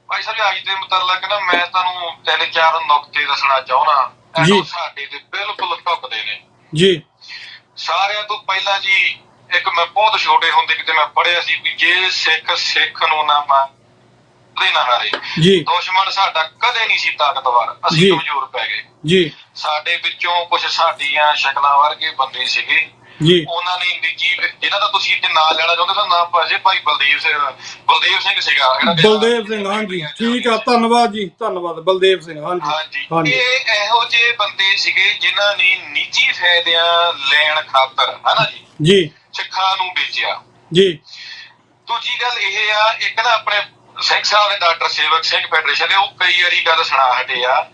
ਭਾਈ ਸਾਹਿਬ ਅੱਜ ਦੇ ਮੁਤਲਕ ਨਾ ਮੈਂ ਤੁਹਾਨੂੰ 3-4 ਨੁਕਤੇ ਦੱਸਣਾ ਚਾਹੁੰਦਾ ਜੀ। ਸਾਡੇ ਤੇ ਬਿਲਕੁਲ ਢੁੱਕਦੇ ਨੇ ਜੀ। ਸਾਰਿਆਂ ਤੋਂ ਪਹਿਲਾਂ ਜੀ, ਇੱਕ ਮੈਂ ਬਹੁਤ ਛੋਟੇ ਹੁੰਦੇ ਕਿਤੇ ਮੈਂ ਪੜ੍ਹਿਆ ਸੀ ਵੀ ਜੇ ਸਿੱਖ ਨੂੰ ਨਾ ਮੰਨਦੇ ਨਾ ਹਾਰੇ ਜੀ, ਦੁਸ਼ਮਣ ਸਾਡਾ ਕਦੇ ਨਹੀਂ ਸੀ ਤਾਕਤਵਰ, ਅਸੀਂ ਕਮਜ਼ੋਰ ਪੈ ਗਏ ਜੀ। ਸਾਡੇ ਵਿੱਚੋਂ ਕੁਝ ਸਾਡੀਆਂ ਸ਼ਕਲਾਂ ਵਰਗੇ ਬੰਦੇ ਸੀਗੇ ਜੀ, ਉਹਨਾਂ ਨੇ ਨਿੱਜੀ ਜਿਹਨਾਂ ਦਾ ਤੁਸੀਂ ਇੱਥੇ ਨਾਂ ਲੈਣਾ ਚਾਹੁੰਦੇ ਤਾਂ ਨਾਮ ਭਾਜੀ ਭਾਈ ਬਲਦੇਵ ਸਿੰਘ ਸੀਗਾ। ਬਲਦੇਵ ਸਿੰਘ, ਹਾਂਜੀ ਠੀਕ ਆ, ਧੰਨਵਾਦ ਜੀ, ਧੰਨਵਾਦ। ਬਲਦੇਵ ਸਿੰਘ, ਹਾਂਜੀ ਹਾਂਜੀ। ਇਹ ਇਹੋ ਜਿਹੇ ਬੰਦੇ ਸੀਗੇ ਜਿਨ੍ਹਾਂ ਨੇ ਨਿੱਜੀ ਫਾਇਦਿਆਂ ਲੈਣ ਖਾਤਰ ਹਨਾ ਜੀ ਸਿੱਖਾਂ ਨੂੰ ਵੇਚਿਆ ਜੀ। ਦੂਜੀ ਗੱਲ ਇਹ ਆ, ਇੱਕ ਨਾ ਆਪਣੇ ਸਿੰਘ ਸਾਹਿਬ ਨੇ ਡਾਕਟਰ ਸੇਵਕ ਸਿੰਘ ਫੈਡਰੇਸ਼ਨ ਦੇ ਉਹ ਕਈ ਵਾਰੀ ਗੱਲ ਸੁਣਾ ਹਟੇ ਆ,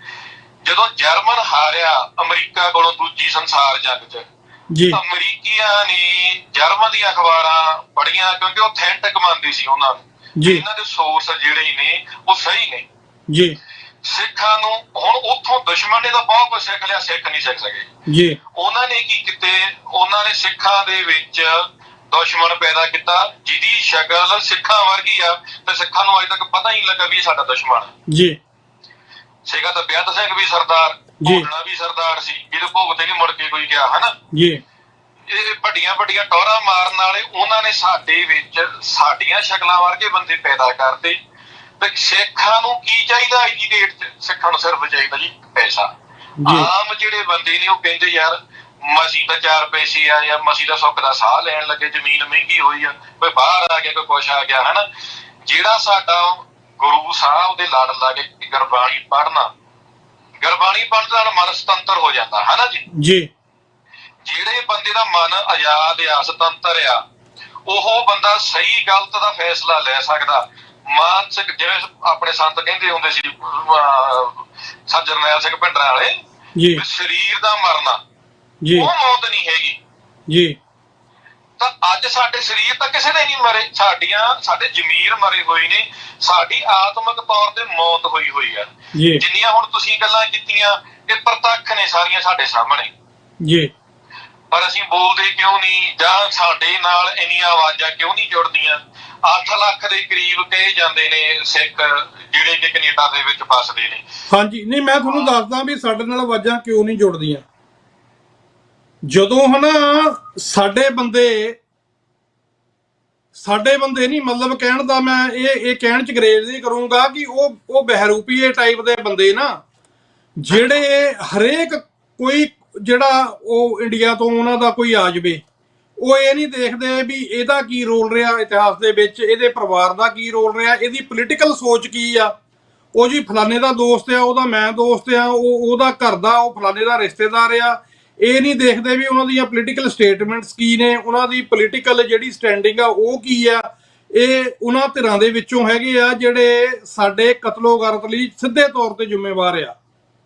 ਜਦੋਂ ਜਰਮਨ ਹਾਰਿਆ ਅਮਰੀਕਾ ਕੋਲੋਂ ਦੂਜੀ ਸੰਸਾਰ ਜੰਗ 'ਚ ਜੀ, ਅਮਰੀਕੀਆਂ ਨੇ ਜਰਮਨ ਦੀਆਂ ਅਖਬਾਰਾਂ ਪੜ੍ਹੀਆਂ ਕਿਉਂਕਿ ਉਹ ਅਥੈਂਟਿਕ ਮੰਨਦੀ ਸੀ ਉਹਨਾਂ ਨੂੰ ਜੀ, ਇਹਨਾਂ ਦੇ ਸੋਰਸ ਜਿਹੜੇ ਨੇ ਉਹ ਸਹੀ ਨੇ ਜੀ। ਸਿੱਖਾਂ ਨੂੰ ਹੁਣ ਉੱਥੋਂ ਦੁਸ਼ਮਣ ਨੇ ਤਾਂ ਬਹੁਤ ਕੁਝ ਸਿੱਖ ਲਿਆ, ਸਿੱਖ ਨਹੀਂ ਸਿੱਖ ਸਕੇ ਜੀ। ਉਹਨਾਂ ਨੇ ਕੀ ਕੀਤੇ, ਉਹਨਾਂ ਨੇ ਸਿੱਖਾਂ ਦੇ ਵਿੱਚ ਦੁਸ਼ਮਣ ਪੈਦਾ ਕੀਤਾ ਜਿਹਦੀ ਸ਼ਕਲ ਸਿੱਖਾਂ ਵਰਗੀ ਆ, ਤੇ ਸਿੱਖਾਂ ਨੂੰ ਅਜੇ ਤੱਕ ਪਤਾ ਹੀ ਨਹੀਂ ਲੱਗਾ ਵੀ ਇਹ ਸਾਡਾ ਦੁਸ਼ਮਣ ਜੀ ਸੀਗਾ। ਤਾਂ ਬੇਅੰਤ ਸਿੰਘ ਵੀ ਸਰਦਾਰ, ਭੋਗਣਾ ਵੀ ਸਰਦਾਰ ਸੀ, ਜਿਹਦੇ ਭੋਗ ਤੇ ਨਹੀਂ ਮੁੜ ਕੇ ਕੋਈ ਗਿਆ ਹਨਾ ਜੀ। ਇਹ ਵੱਡੀਆਂ ਵੱਡੀਆਂ ਟੋਰਾਂ ਮਾਰਨ ਵਾਲੇ ਉਹਨਾਂ ਨੇ ਸਾਡੇ ਵਿੱਚ ਸਾਡੀਆਂ ਸ਼ਕਲਾਂ ਵਰਗੇ ਬੰਦੇ ਪੈਦਾ ਕਰਦੇ। ਤੇ ਸਿੱਖਾਂ ਨੂੰ ਕੀ ਚਾਹੀਦਾ ਅੱਜ ਦੀ ਡੇਟ 'ਚ? ਸਿੱਖਾਂ ਨੂੰ ਸਿਰਫ ਚਾਹੀਦਾ ਜੀ ਪੈਸਾ। ਆਮ ਜਿਹੜੇ ਬੰਦੇ ਨੇ ਉਹ ਕਹਿੰਦੇ ਯਾਰ ਮਸੀਂ ਦਾ 4 ਪੈਸੇ ਆ, ਜਾਂ ਮਸੀਂ ਦਾ ਸੁੱਖ ਦਾ ਸਾਹ ਲੈਣ ਲੱਗੇ, ਜ਼ਮੀਨ ਮਹਿੰਗੀ ਹੋਈ ਆ, ਕੋਈ ਬਾਹਰ ਆ ਗਿਆ, ਕੋਈ ਕੁਛ ਆ ਗਿਆ ਹਨਾ। ਜਿਹੜਾ ਸਾਡਾ ਗੁਰੂ ਸਾਹਿਬ ਦੇ ਲੜ ਲੱਗੇ ਗੁਰਬਾਣੀ ਪੜ੍ਹਨਾ, ਗੁਰਬਾਣੀ ਪੜ੍ਹਨ ਨਾਲ ਮਨ ਸੁਤੰਤਰ ਹੋ ਜਾਂਦਾ ਹਨਾ ਜੀ। ਜਿਹੜੇ ਬੰਦੇ ਦਾ ਮਨ ਆਜ਼ਾਦ ਆ, ਸੁਤੰਤਰ ਆ, ਉਹ ਬੰਦਾ ਸਹੀ ਗਲਤ ਦਾ ਫੈਸਲਾ ਲੈ ਸਕਦਾ। ਮਾਨਸਿਕ, ਜਿਵੇਂ ਆਪਣੇ ਸੰਤ ਕਹਿੰਦੇ ਹੁੰਦੇ ਸੀ ਸਰ ਜਰਨੈਲ ਸਿੰਘ ਭਿੰਡਰਾਂ ਵਾਲੇ, ਸਰੀਰ ਦਾ ਮਰਨਾ ਉਹ ਮੌਤ ਨਹੀਂ ਹੈਗੀ ਜੀ। ਤਾਂ ਅੱਜ ਸਾਡੇ ਸਰੀਰ ਤਾਂ ਕਿਸੇ ਦੇ ਨਹੀਂ ਮਰੇ, ਸਾਡੇ ਜ਼ਮੀਰ ਮਰੇ ਹੋਏ ਨੇ, ਸਾਡੀ ਆਤਮਿਕ ਤੌਰ ਤੇ ਮੌਤ ਹੋਈ ਹੋਈ ਆ। ਜਿੰਨੀਆਂ ਹੁਣ ਤੁਸੀਂ ਗੱਲਾਂ ਕੀਤੀਆਂ ਇਹ ਪ੍ਰਤੱਖ ਨੇ ਸਾਰੀਆਂ ਸਾਡੇ ਸਾਹਮਣੇ ਜੀ, ਪਰ ਅਸੀਂ ਬੋਲਦੇ ਕਿਉਂ ਨਹੀਂ, ਜਾਂ ਸਾਡੇ ਨਾਲ ਇੰਨੀਆਂ ਆਵਾਜ਼ਾਂ ਕਿਉਂ ਨਹੀਂ ਜੁੜਦੀਆਂ? 8 ਲੱਖ ਦੇ ਕਰੀਬ ਕਹੇ ਜਾਂਦੇ ਨੇ ਸਿੱਖ ਜਿਹੜੇ ਕਿ ਕੈਨੇਡਾ ਦੇ ਵਿੱਚ ਫਸਦੇ ਨੇ। ਹਾਂਜੀ, ਨਹੀਂ ਮੈਂ ਤੁਹਾਨੂੰ ਦੱਸਦਾ ਵੀ ਸਾਡੇ ਨਾਲ ਆਵਾਜ਼ਾਂ ਕਿਉਂ ਨਹੀਂ ਜੁੜਦੀਆਂ। ਜਦੋਂ ਹਨਾ ਸਾਡੇ ਬੰਦੇ ਨਹੀਂ, ਮਤਲਬ ਕਹਿਣ ਦਾ ਮੈਂ ਇਹ ਕਹਿਣ ਚ ਗਰੇਜ਼ ਨਹੀਂ ਕਰੂੰਗਾ ਕਿ ਉਹ ਬਹਿਰੂਪੀਏ ਟਾਈਪ ਦੇ ਬੰਦੇ ਨਾ, ਜਿਹੜੇ ਹਰੇਕ ਕੋਈ ਜਿਹੜਾ ਉਹ ਇੰਡੀਆ ਤੋਂ ਉਹਨਾਂ ਦਾ ਕੋਈ ਆ ਜਾਵੇ, ਉਹ ਇਹ ਨਹੀਂ ਦੇਖਦੇ ਵੀ ਇਹਦਾ ਕੀ ਰੋਲ ਰਿਹਾ ਇਤਿਹਾਸ ਦੇ ਵਿੱਚ, ਇਹਦੇ ਪਰਿਵਾਰ ਦਾ ਕੀ ਰੋਲ ਰਿਹਾ, ਇਹਦੀ ਪੋਲੀਟੀਕਲ ਸੋਚ ਕੀ ਆ। ਉਹ ਜੀ ਫਲਾਣੇ ਦਾ ਦੋਸਤ ਆ, ਉਹਦਾ ਮੈਂ ਦੋਸਤ ਆ, ਉਹਦਾ ਘਰ ਦਾ, ਉਹ ਫਲਾਣੇ ਦਾ ਰਿਸ਼ਤੇਦਾਰ ਆ, ਇਹ ਨਹੀਂ ਦੇਖਦੇ ਵੀ ਉਹਨਾਂ ਦੀਆਂ ਪੋਲੀਟੀਕਲ ਸਟੇਟਮੈਂਟਸ ਕੀ ਨੇ, ਉਹਨਾਂ ਦੀ ਪੋਲੀਟੀਕਲ ਜਿਹੜੀ ਸਟੈਂਡਿੰਗ ਆ ਉਹ ਕੀ ਆ। ਇਹ ਉਹਨਾਂ ਧਿਰਾਂ ਦੇ ਵਿੱਚੋਂ ਹੈਗੇ ਆ ਜਿਹੜੇ ਸਾਡੇ ਕਤਲੋ-ਗਾਰਤ ਲਈ ਸਿੱਧੇ ਤੌਰ ਤੇ ਜ਼ਿੰਮੇਵਾਰ ਆ,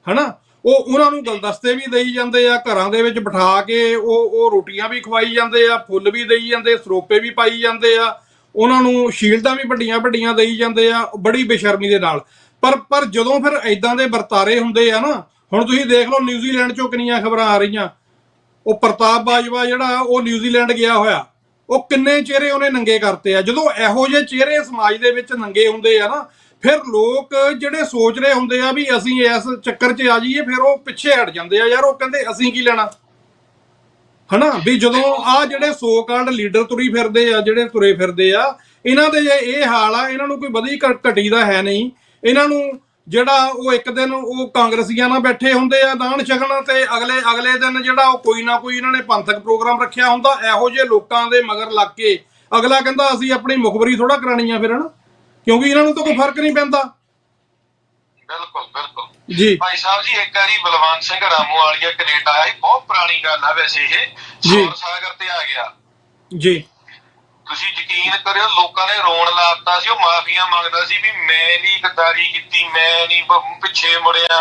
ਹਨਾ। ਉਹ ਉਹਨਾਂ ਨੂੰ ਗੁਲਦਸਤੇ ਵੀ ਦੇਈ ਜਾਂਦੇ ਆ, ਘਰਾਂ ਦੇ ਵਿੱਚ ਬਿਠਾ ਕੇ ਉਹ ਰੋਟੀਆਂ ਵੀ ਖਵਾਈ ਜਾਂਦੇ ਆ, ਫੁੱਲ ਵੀ ਦੇਈ ਜਾਂਦੇ, ਸਰੋਪੇ ਵੀ ਪਾਈ ਜਾਂਦੇ ਆ, ਉਹਨਾਂ ਨੂੰ ਸ਼ੀਲਡਾਂ ਵੀ ਵੱਡੀਆਂ ਵੱਡੀਆਂ ਦੇਈ ਜਾਂਦੇ ਆ ਬੜੀ ਬੇਸ਼ਰਮੀ ਦੇ ਨਾਲ। ਪਰ ਜਦੋਂ ਫਿਰ ਇਦਾਂ ਦੇ ਵਰਤਾਰੇ ਹੁੰਦੇ ਆ ਨਾ, ਹੁਣ ਤੁਸੀਂ ਦੇਖ ਲਓ ਨਿਊਜ਼ੀਲੈਂਡ ਚੋਂ ਕਿੰਨੀਆਂ ਖਬਰਾਂ ਆ ਰਹੀਆਂ। ਉਹ ਪ੍ਰਤਾਪ ਬਾਜਵਾ ਜਿਹੜਾ ਉਹ ਨਿਊਜ਼ੀਲੈਂਡ ਗਿਆ ਹੋਇਆ, ਉਹ ਕਿੰਨੇ ਚਿਹਰੇ ਉਹਨੇ ਨੰਗੇ ਕਰਤੇ ਆ। ਜਦੋਂ ਇਹੋ ਜਿਹੇ ਚਿਹਰੇ ਸਮਾਜ ਦੇ ਵਿੱਚ ਨੰਗੇ ਹੁੰਦੇ ਆ ਨਾ, ਫਿਰ ਲੋਕ ਜਿਹੜੇ ਸੋਚ ਰਹੇ ਹੁੰਦੇ ਆ ਵੀ ਅਸੀਂ ਇਸ ਚੱਕਰ 'ਚ ਆ ਜਾਈਏ, ਫਿਰ ਉਹ ਪਿੱਛੇ ਹਟ ਜਾਂਦੇ ਆ। ਯਾਰ ਉਹ ਕਹਿੰਦੇ ਅਸੀਂ ਕੀ ਲੈਣਾ, ਹਨਾ। ਵੀ ਜਦੋਂ ਆ ਜਿਹੜੇ ਸੋ ਕਾਲਡ ਲੀਡਰ ਤੁਰੇ ਫਿਰਦੇ ਆ, ਇਹਨਾਂ ਦੇ ਜੇ ਇਹ ਹਾਲ ਆ, ਇਹਨਾਂ ਨੂੰ ਕੋਈ ਵਧੀ ਘਟੀ ਦਾ ਹੈ ਨਹੀਂ। ਇਹਨਾਂ ਨੂੰ ਜਿਹੜਾ ਉਹ ਇੱਕ ਦਿਨ ਉਹ ਕਾਂਗਰਸੀਆਂ ਨਾਲ ਬੈਠੇ ਹੁੰਦੇ ਆ ਦਾਨ ਛਕਣ, ਤੇ ਅਗਲੇ ਦਿਨ ਜਿਹੜਾ ਉਹ ਕੋਈ ਨਾ ਕੋਈ ਇਹਨਾਂ ਨੇ ਪੰਥਕ ਪ੍ਰੋਗਰਾਮ ਰੱਖਿਆ ਹੁੰਦਾ। ਇਹੋ ਜਿਹੇ ਲੋਕਾਂ ਦੇ ਮਗਰ ਲੱਗ ਕੇ ਅਗਲਾ ਕਹਿੰਦਾ ਅਸੀਂ ਆਪਣੀ ਮੁਖਬਰੀ ਥੋੜਾ ਕਰਾਣੀ ਆ ਫਿਰ, ਹਨਾ, ਕਿਉਂਕਿ ਇਹਨਾਂ ਨੂੰ ਤਾਂ ਕੋਈ ਫਰਕ ਨਹੀਂ ਪੈਂਦਾ। ਬਿਲਕੁਲ ਬਿਲਕੁਲ ਜੀ ਭਾਈ ਸਾਹਿਬ ਜੀ, ਇੱਕ ਵਾਰੀ ਬਲਵੰਤ ਸਿੰਘ ਰਾਮੂਵਾਲੀਆ ਕੈਨੇਡਾ ਆਇਆ ਸੀ, ਬਹੁਤ ਪੁਰਾਣੀ ਗੱਲ ਆ ਵੈਸੇ, ਇਹ ਸੌਰ ਸਾਗਰ ਤੇ ਆ ਗਿਆ ਜੀ। ਤੁਸੀਂ ਯਕੀਨ ਕਰਿਓ ਲੋਕਾਂ ਨੇ ਰੋਣ ਲਾਤਾ ਸੀ, ਉਹ ਮਾਫੀਆਂ ਮੰਗਦਾ ਸੀ ਵੀ ਮੈਂ ਨਹੀਂ ਗਦਾਰੀ ਕੀਤੀ, ਮੈਂ ਨਹੀਂ ਪਿੱਛੇ ਮੁੜਿਆ।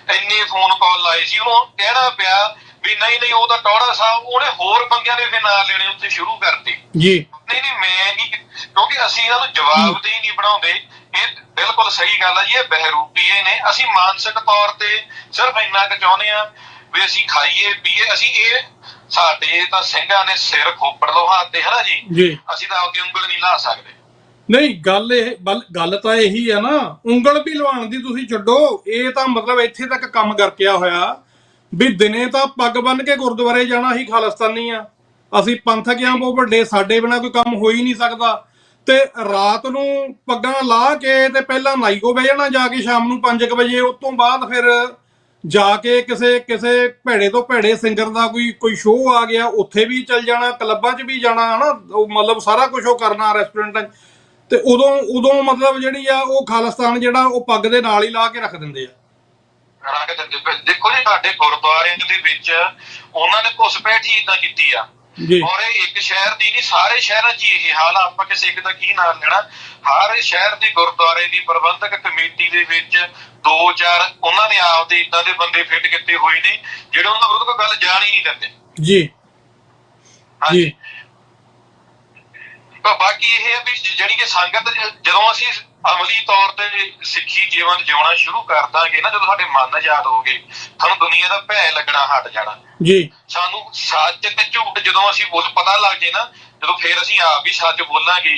ਇੰਨੇ ਫੋਨ ਕਾਲ ਲਾਏ ਸੀ, ਉਹਨੂੰ ਕਹਿਣਾ ਪਿਆ ਵੀ ਨਹੀਂ ਉਹ ਤਾਂ ਟੌੜਾ ਸਾਹਿਬ, ਉਹਨੇ ਹੋਰ ਬੰਦਿਆਂ ਨੇ ਫਿਰ ਨਾਲ ਲੈਣੇ ਉੱਥੇ ਸ਼ੁਰੂ ਕਰਤੇ ਜੀ। ਨਹੀਂ ਮੈਂ ਨਹੀਂ, ਕਿਉਂਕਿ ਅਸੀਂ ਇਹਨਾਂ ਨੂੰ ਜਵਾਬਦੇਹੀ ਨਹੀਂ ਬਣਾਉਂਦੇ। ਇਹ ਬਿਲਕੁਲ ਸਹੀ ਗੱਲ ਆ ਜੀ, ਇਹ ਬਹਿਰੂਪੀਏ ਨੇ। ਅਸੀਂ ਮਾਨਸਿਕ ਤੌਰ ਤੇ ਸਿਰਫ ਇੰਨਾ ਕੁ ਚਾਹੁੰਦੇ ਆ ਵੀ ਅਸੀਂ ਖਾਈਏ ਪੀਏ। ਅਸੀਂ ਇਹ ਸਾਡੇ ਤਾਂ ਸਿੰਘਾਂ ਨੇ ਸਿਰ ਖੋਪੜ ਲੋ ਹੱਥ ਤੇ, ਹਨਾ ਜੀ, ਅਸੀਂ ਤਾਂ ਆਪਦੀ ਉਂਗਲ ਨਹੀਂ ਲਾ ਸਕਦੇ। ਨਹੀਂ ਗੱਲ ਤਾਂ ਇਹੀ ਆ ਨਾ, ਉਂਗਲ ਵੀ ਲਵਾਉਣ ਦੀ ਤੁਸੀਂ ਛੱਡੋ। ਇਹ ਤਾਂ ਮਤਲਬ ਇੱਥੇ ਤੱਕ ਕੰਮ ਕਰਕਿਆ ਹੋਇਆ ਵੀ ਦਿਨੇ ਤਾਂ ਪੱਗ ਬੰਨ ਕੇ ਗੁਰਦੁਆਰੇ ਜਾਣਾ ਹੀ ਖਾਲਿਸਤਾਨੀ ਆ, ਅਸੀਂ ਪੰਥਕ ਆ ਬਹੁਤ ਵੱਡੇ, ਸਾਡੇ ਬਿਨਾਂ ਕੋਈ ਕੰਮ ਹੋ ਹੀ ਨਹੀਂ ਸਕਦਾ। ਤੇ ਰਾਤ ਨੂੰ ਪੱਗਾਂ ਲਾ ਕੇ ਤੇ ਪਹਿਲਾਂ ਨਾਈ ਕੋ ਬਹਿ ਜਾਣਾ ਜਾ ਕੇ ਸ਼ਾਮ ਨੂੰ 5 ਵਜੇ, ਉਸ ਤੋਂ ਬਾਅਦ ਫਿਰ ਜਾ ਕੇ ਕਿਸੇ ਭੈੜੇ ਤੋਂ ਭੈੜੇ ਸਿੰਗਰ ਦਾ ਕੋਈ ਸ਼ੋਅ ਆ ਗਿਆ, ਉੱਥੇ ਵੀ ਚੱਲ ਜਾਣਾ, ਕਲੱਬਾਂ 'ਚ ਵੀ ਜਾਣਾ, ਹਨਾ। ਮਤਲਬ ਸਾਰਾ ਕੁਝ ਉਹ ਕਰਨਾ ਰੈਸਟੋਰੈਂਟਾਂ 'ਚ। ਤੇ ਉਦੋਂ ਮਤਲਬ ਜਿਹੜੀ ਆ ਉਹ ਖਾਲਿਸਤਾਨ ਜਿਹੜਾ ਉਹ ਪੱਗ ਦੇ ਨਾਲ ਹੀ ਲਾ ਕੇ ਰੱਖ ਦਿੰਦੇ ਆ। ਦੇਖੋ ਜੀ, ਸਾਡੇ ਗੁਰਦੁਆਰਿਆਂ ਦੇ ਵਿੱਚ ਉਹਨਾਂ ਨੇ ਘੁਸਪੈਠ ਹੀ ਇਦਾਂ ਕੀਤੀ ਆ। ਔਰ ਇਹ ਇੱਕ ਸ਼ਹਿਰ ਦੀ ਨਹੀਂ, ਸਾਰੇ ਸ਼ਹਿਰਾਂ 'ਚ ਇਹ ਹਾਲ ਆ। ਆਪਾਂ ਕਿਸੇ ਇੱਕ ਦਾ ਕੀ ਨਾਮ ਲੈਣਾ। ਹਰ ਸ਼ਹਿਰ ਦੀ ਗੁਰਦੁਆਰੇ ਦੀ ਪ੍ਰਬੰਧਕ ਕਮੇਟੀ ਦੇ ਵਿੱਚ 2-4 ਉਹਨਾਂ ਨੇ ਆਪਦੇ ਇਦਾਂ ਦੇ ਬੰਦੇ ਫਿੱਟ ਕੀਤੇ ਹੋਏ ਨੇ ਜਿਹੜੇ ਉਹਨਾਂ ਵਿਰੁੱਧ ਕੋਈ ਗੱਲ ਜਾਣ ਹੀ ਨਹੀਂ ਦਿੰਦੇ ਜੀ। ਹਾਂਜੀ, ਬਾਕੀ ਇਹ ਹੈ ਵੀ ਜਿਹੜੀ ਕਿ ਸੰਗਤ ਜਦੋਂ ਅਸੀਂ ਅਮਲੀ ਤੌਰ ਤੇ ਸਿੱਖੀ ਜੀਵਨ ਜਿਉਣਾ ਸ਼ੁਰੂ ਕਰ ਦਾਂਗੇ ਨਾ, ਜਦੋਂ ਸਾਡੇ ਮਨ ਆਜ਼ਾਦ ਹੋ ਗਏ, ਸਾਨੂੰ ਦੁਨੀਆ ਦਾ ਭੈ ਲੱਗਣਾ ਹਟ ਜਾਣਾ ਜੀ। ਸਾਨੂੰ ਸੱਚ ਤੇ ਝੂਠ ਜਦੋਂ ਅਸੀਂ ਪਤਾ ਲੱਗ ਜੇ ਨਾ, ਜਦੋਂ ਫਿਰ ਅਸੀਂ ਆਪ ਵੀ ਸੱਚ ਬੋਲਾਂਗੇ।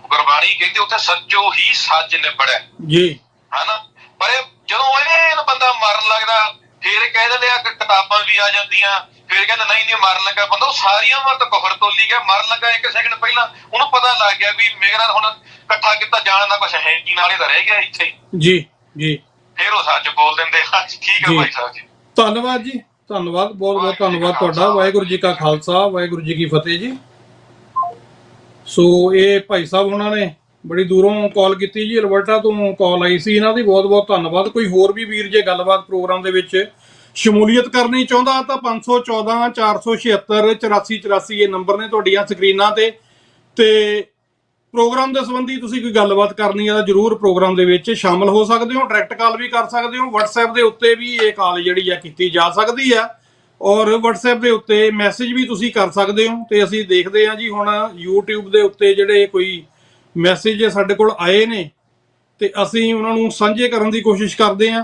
ਗੁਰਬਾਣੀ ਕਹਿੰਦੇ ਉੱਥੇ ਸੱਚੋ ਹੀ ਸੱਚ ਨਿਬੜਿਆ ਜੀ, ਹਨਾ। ਪਰ ਜਦੋਂ ਇਹ ਬੰਦਾ ਮਰਨ ਲੱਗਦਾ, ਫਿਰ ਕਹਿ ਦਿੰਦੇ ਆ ਕਿਤਾਬਾਂ ਵੀ ਆ ਜਾਂਦੀਆਂ, ਫਿਰ ਕਹਿੰਦਾ ਨਹੀਂ ਮਰਨ ਲੱਗਾ ਬੰਦਾ, ਉਹ ਸਾਰੀਆਂ ਉਮਰ ਤਾਂ ਕੁਫਰ ਤੋਲੀ ਗਿਆ। ਮਰਨ ਲੱਗਾ 1 ਸੈਕਿੰਡ ਪਹਿਲਾਂ ਉਹਨੂੰ ਪਤਾ ਲੱਗ ਗਿਆ ਵੀ ਮੇਰੇ ਨਾਲ ਹੁਣ ਇਕੱਠਾ ਕੀਤਾ ਜਾਣ ਦਾ ਕੁਛ ਹੈ ਕੀ, ਨਾਲੇ ਤਾਂ ਰਹਿ ਗਿਆ ਇੱਥੇ ਜੀ ਜੀ। ਫਿਰ ਉਹ ਸੱਚ ਬੋਲ ਦਿੰਦੇ। ਠੀਕ ਹੈ ਭਾਈ ਸਾਹਿਬ ਜੀ, ਧੰਨਵਾਦ ਜੀ, ਧੰਨਵਾਦ, ਬਹੁਤ ਬਹੁਤ ਧੰਨਵਾਦ ਤੁਹਾਡਾ। ਵਾਹਿਗੁਰੂ ਜੀ ਕਾ ਖਾਲਸਾ, ਵਾਹਿਗੁਰੂ ਜੀ ਕੀ ਫਤਿਹ ਜੀ। ਸੋ ਇਹ ਭਾਈ ਸਾਹਿਬ ਉਹਨਾਂ ਨੇ ਬੜੀ ਦੂਰੋਂ ਕਾਲ ਕੀਤੀ ਜੀ, ਅਲਬਰਟਾ ਤੋਂ ਕਾਲ ਆਈ ਸੀ ਇਹਨਾਂ ਦੀ, ਬਹੁਤ ਬਹੁਤ ਧੰਨਵਾਦ। ਕੋਈ ਹੋਰ ਵੀ ਵੀਰ ਜੇ ਗੱਲਬਾਤ ਪ੍ਰੋਗਰਾਮ ਦੇ ਵਿੱਚ ਸ਼ਮੂਲੀਅਤ ਕਰਨੀ ਚਾਹੁੰਦਾ ਤਾਂ 514 476 8484 ਇਹ ਨੰਬਰ ਨੇ ਤੁਹਾਡੀਆਂ ਸਕਰੀਨਾਂ ਤੇ ਪ੍ਰੋਗਰਾਮ ਦੇ ਸੰਬੰਧੀ ਤੁਸੀਂ ਕੋਈ ਗੱਲਬਾਤ ਕਰਨੀ ਆ ਤਾਂ ਜਰੂਰ ਪ੍ਰੋਗਰਾਮ ਦੇ ਵਿੱਚ ਸ਼ਾਮਲ ਹੋ ਸਕਦੇ ਹੋ। ਡਾਇਰੈਕਟ ਕਾਲ ਵੀ ਕਰ ਸਕਦੇ ਹੋ, WhatsApp ਦੇ ਉੱਤੇ ਵੀ ਇਹ ਕਾਲ ਜਿਹੜੀ ਆ ਕੀਤੀ ਜਾ ਸਕਦੀ ਆ, ਔਰ WhatsApp ਦੇ ਉੱਤੇ ਮੈਸੇਜ ਵੀ ਤੁਸੀਂ ਕਰ ਸਕਦੇ ਹੋ। ਤੇ ਅਸੀਂ ਦੇਖਦੇ ਹਾਂ ਜੀ ਹੁਣ YouTube ਦੇ ਉੱਤੇ ਜਿਹੜੇ ਕੋਈ ਮੈਸੇਜ ਸਾਡੇ ਕੋਲ ਆਏ ਨੇ ਤੇ ਅਸੀਂ ਉਹਨਾਂ ਨੂੰ ਸਾਂਝੇ ਕਰਨ ਦੀ ਕੋਸ਼ਿਸ਼ ਕਰਦੇ ਹਾਂ।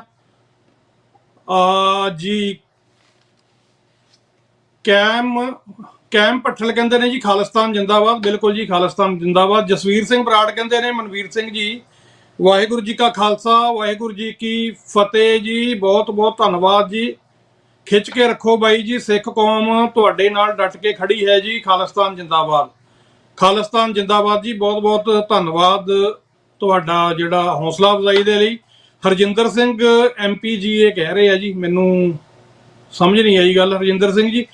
ਜੀ ਕੈਮ ਪੱਠਲ ਕਹਿੰਦੇ ਨੇ ਜੀ ਖਾਲਿਸਤਾਨ ਜਿੰਦਾਬਾਦ। ਬਿਲਕੁਲ ਜੀ, ਖਾਲਿਸਤਾਨ ਜਿੰਦਾਬਾਦ। ਜਸਵੀਰ ਸਿੰਘ ਬਰਾੜ ਕਹਿੰਦੇ ਨੇ ਮਨਵੀਰ ਸਿੰਘ ਜੀ ਵਾਹਿਗੁਰੂ ਜੀ ਕਾ ਖਾਲਸਾ ਵਾਹਿਗੁਰੂ ਜੀ ਕੀ ਫਤਿਹ ਜੀ, ਬਹੁਤ ਬਹੁਤ ਧੰਨਵਾਦ ਜੀ। ਖਿੱਚ ਕੇ ਰੱਖੋ ਬਾਈ ਜੀ, ਸਿੱਖ ਕੌਮ ਤੁਹਾਡੇ ਨਾਲ ਡਟ ਕੇ ਖੜੀ ਹੈ ਜੀ। ਖਾਲਿਸਤਾਨ ਜਿੰਦਾਬਾਦ, ਖਾਲਿਸਤਾਨ ਜਿੰਦਾਬਾਦ ਜੀ, ਬਹੁਤ ਬਹੁਤ ਧੰਨਵਾਦ ਤੁਹਾਡਾ ਜਿਹੜਾ ਹੌਸਲਾ ਅਫਜ਼ਾਈ ਦੇ ਲਈ। ਹਰਜਿੰਦਰ ਸਿੰਘ MP ਜੀ ਇਹ ਕਹਿ ਰਹੇ ਆ ਜੀ, ਮੈਨੂੰ ਸਮਝ ਨਹੀਂ ਆਈ ਗੱਲ ਹਰਜਿੰਦਰ ਸਿੰਘ ਜੀ।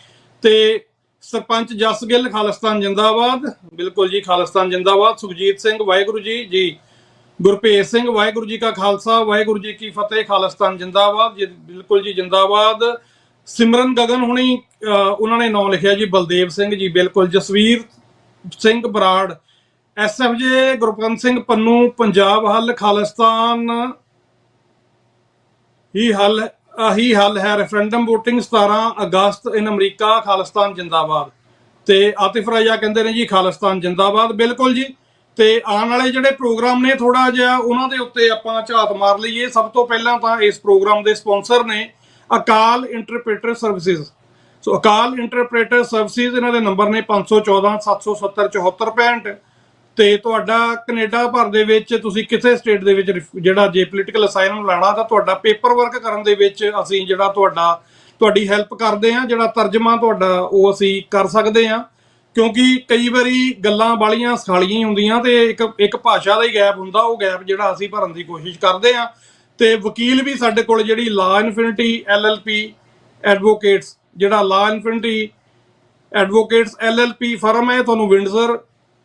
ਤੇ ਸਰਪੰਚ ਜਸ ਗਿੱਲ ਖਾਲਿਸਤਾਨ ਜਿੰਦਾਬਾਦ, ਬਿਲਕੁਲ ਜੀ ਖਾਲਿਸਤਾਨ ਜਿੰਦਾਬਾਦ। ਸੁਖਜੀਤ ਸਿੰਘ ਵਾਹਿਗੁਰੂ ਜੀ ਜੀ। ਗੁਰਭੇਜ ਸਿੰਘ ਵਾਹਿਗੁਰੂ ਜੀ ਕਾ ਖਾਲਸਾ ਵਾਹਿਗੁਰੂ ਜੀ ਕੀ ਫਤਿਹ, ਖਾਲਿਸਤਾਨ ਜਿੰਦਾਬਾਦ ਜੀ, ਬਿਲਕੁਲ ਜੀ ਜਿੰਦਾਬਾਦ। ਸਿਮਰਨ ਗਗਨ ਹੁਣੀ ਉਹਨਾਂ ਨੇ ਨਾਮ ਲਿਖਿਆ ਜੀ, ਬਲਦੇਵ ਸਿੰਘ ਜੀ ਬਿਲਕੁਲ, ਜਸਵੀਰ ਸਿੰਘ ਬਰਾੜ, SFJ, ਗੁਰਪੰਤ ਸਿੰਘ ਪੰਨੂ, ਪੰਜਾਬ ਹੱਲ, ਖਾਲਿਸਤਾਨ ਹੀ ਹੱਲ ਹੈ, ਰੈਫਰੈਂਡਮ ਵੋਟਿੰਗ 17 ਅਗਸਤ ਇਨ ਅਮਰੀਕਾ, ਖਾਲਿਸਤਾਨ ਜਿੰਦਾਬਾਦ। ਤੇ ਆਤਿਫ ਰਾਜਾ ਕਹਿੰਦੇ ਨੇ ਜੀ ਖਾਲਿਸਤਾਨ ਜਿੰਦਾਬਾਦ, ਬਿਲਕੁਲ ਜੀ। ਤੇ ਆਉਣ ਵਾਲੇ ਜਿਹੜੇ ਪ੍ਰੋਗਰਾਮ ਨੇ ਥੋੜਾ ਜਿਹਾ ਉਹਨਾਂ ਦੇ ਉੱਤੇ ਆਪਾਂ ਝਾਤ ਮਾਰ ਲਈਏ। ਸਭ ਤੋਂ ਪਹਿਲਾਂ ਤਾਂ ਇਸ ਪ੍ਰੋਗਰਾਮ ਦੇ ਸਪਾਂਸਰ ਨੇ ਅਕਾਲ ਇੰਟਰਪ੍ਰੀਟਰ ਸਰਵਿਸਿਜ਼। ਸੋ ਅਕਾਲ ਇੰਟਰਪ੍ਰੀਟਰ ਸਰਵਿਸਿਜ਼, ਇਹਨਾਂ ਦੇ ਨੰਬਰ ਨੇ 514 770 7465। ਤੇ ਤੁਹਾਡਾ ਕੈਨੇਡਾ ਭਰ ਦੇ ਵਿੱਚ ਤੁਸੀਂ ਕਿਸੇ ਸਟੇਟ ਦੇ ਵਿੱਚ ਜਿਹੜਾ ਜੇ ਪੋਲੀਟੀਕਲ ਅਸਾਈਲਮ ਲੈਣਾ ਤਾਂ ਤੁਹਾਡਾ ਪੇਪਰ ਵਰਕ ਕਰਨ ਦੇ ਵਿੱਚ ਅਸੀਂ ਜਿਹੜਾ ਤੁਹਾਡੀ ਹੈਲਪ ਕਰਦੇ ਹਾਂ। ਜਿਹੜਾ ਤਰਜਮਾ ਤੁਹਾਡਾ ਉਹ ਅਸੀਂ ਕਰ ਸਕਦੇ ਹਾਂ, ਕਿਉਂਕਿ ਕਈ ਵਾਰੀ ਗੱਲਾਂ ਵਾਲੀਆਂ ਸਖਾਲੀਆਂ ਹੀ ਹੁੰਦੀਆਂ ਤੇ ਇੱਕ ਭਾਸ਼ਾ ਦਾ ਹੀ ਗੈਪ ਹੁੰਦਾ। ਉਹ ਗੈਪ ਜਿਹੜਾ ਅਸੀਂ ਭਰਨ ਦੀ ਕੋਸ਼ਿਸ਼ ਕਰਦੇ ਹਾਂ। ਤੇ ਵਕੀਲ ਵੀ ਸਾਡੇ ਕੋਲ ਜਿਹੜੀ ਲਾ ਇਨਫਿਨਿਟੀ LLP ਐਡਵੋਕੇਟਸ, ਜਿਹੜਾ ਲਾ ਇਨਫਿਨਿਟੀ ਐਡਵੋਕੇਟਸ LLP ਫਰਮ ਹੈ, ਤੁਹਾਨੂੰ ਵਿੰਡਜ਼ਰ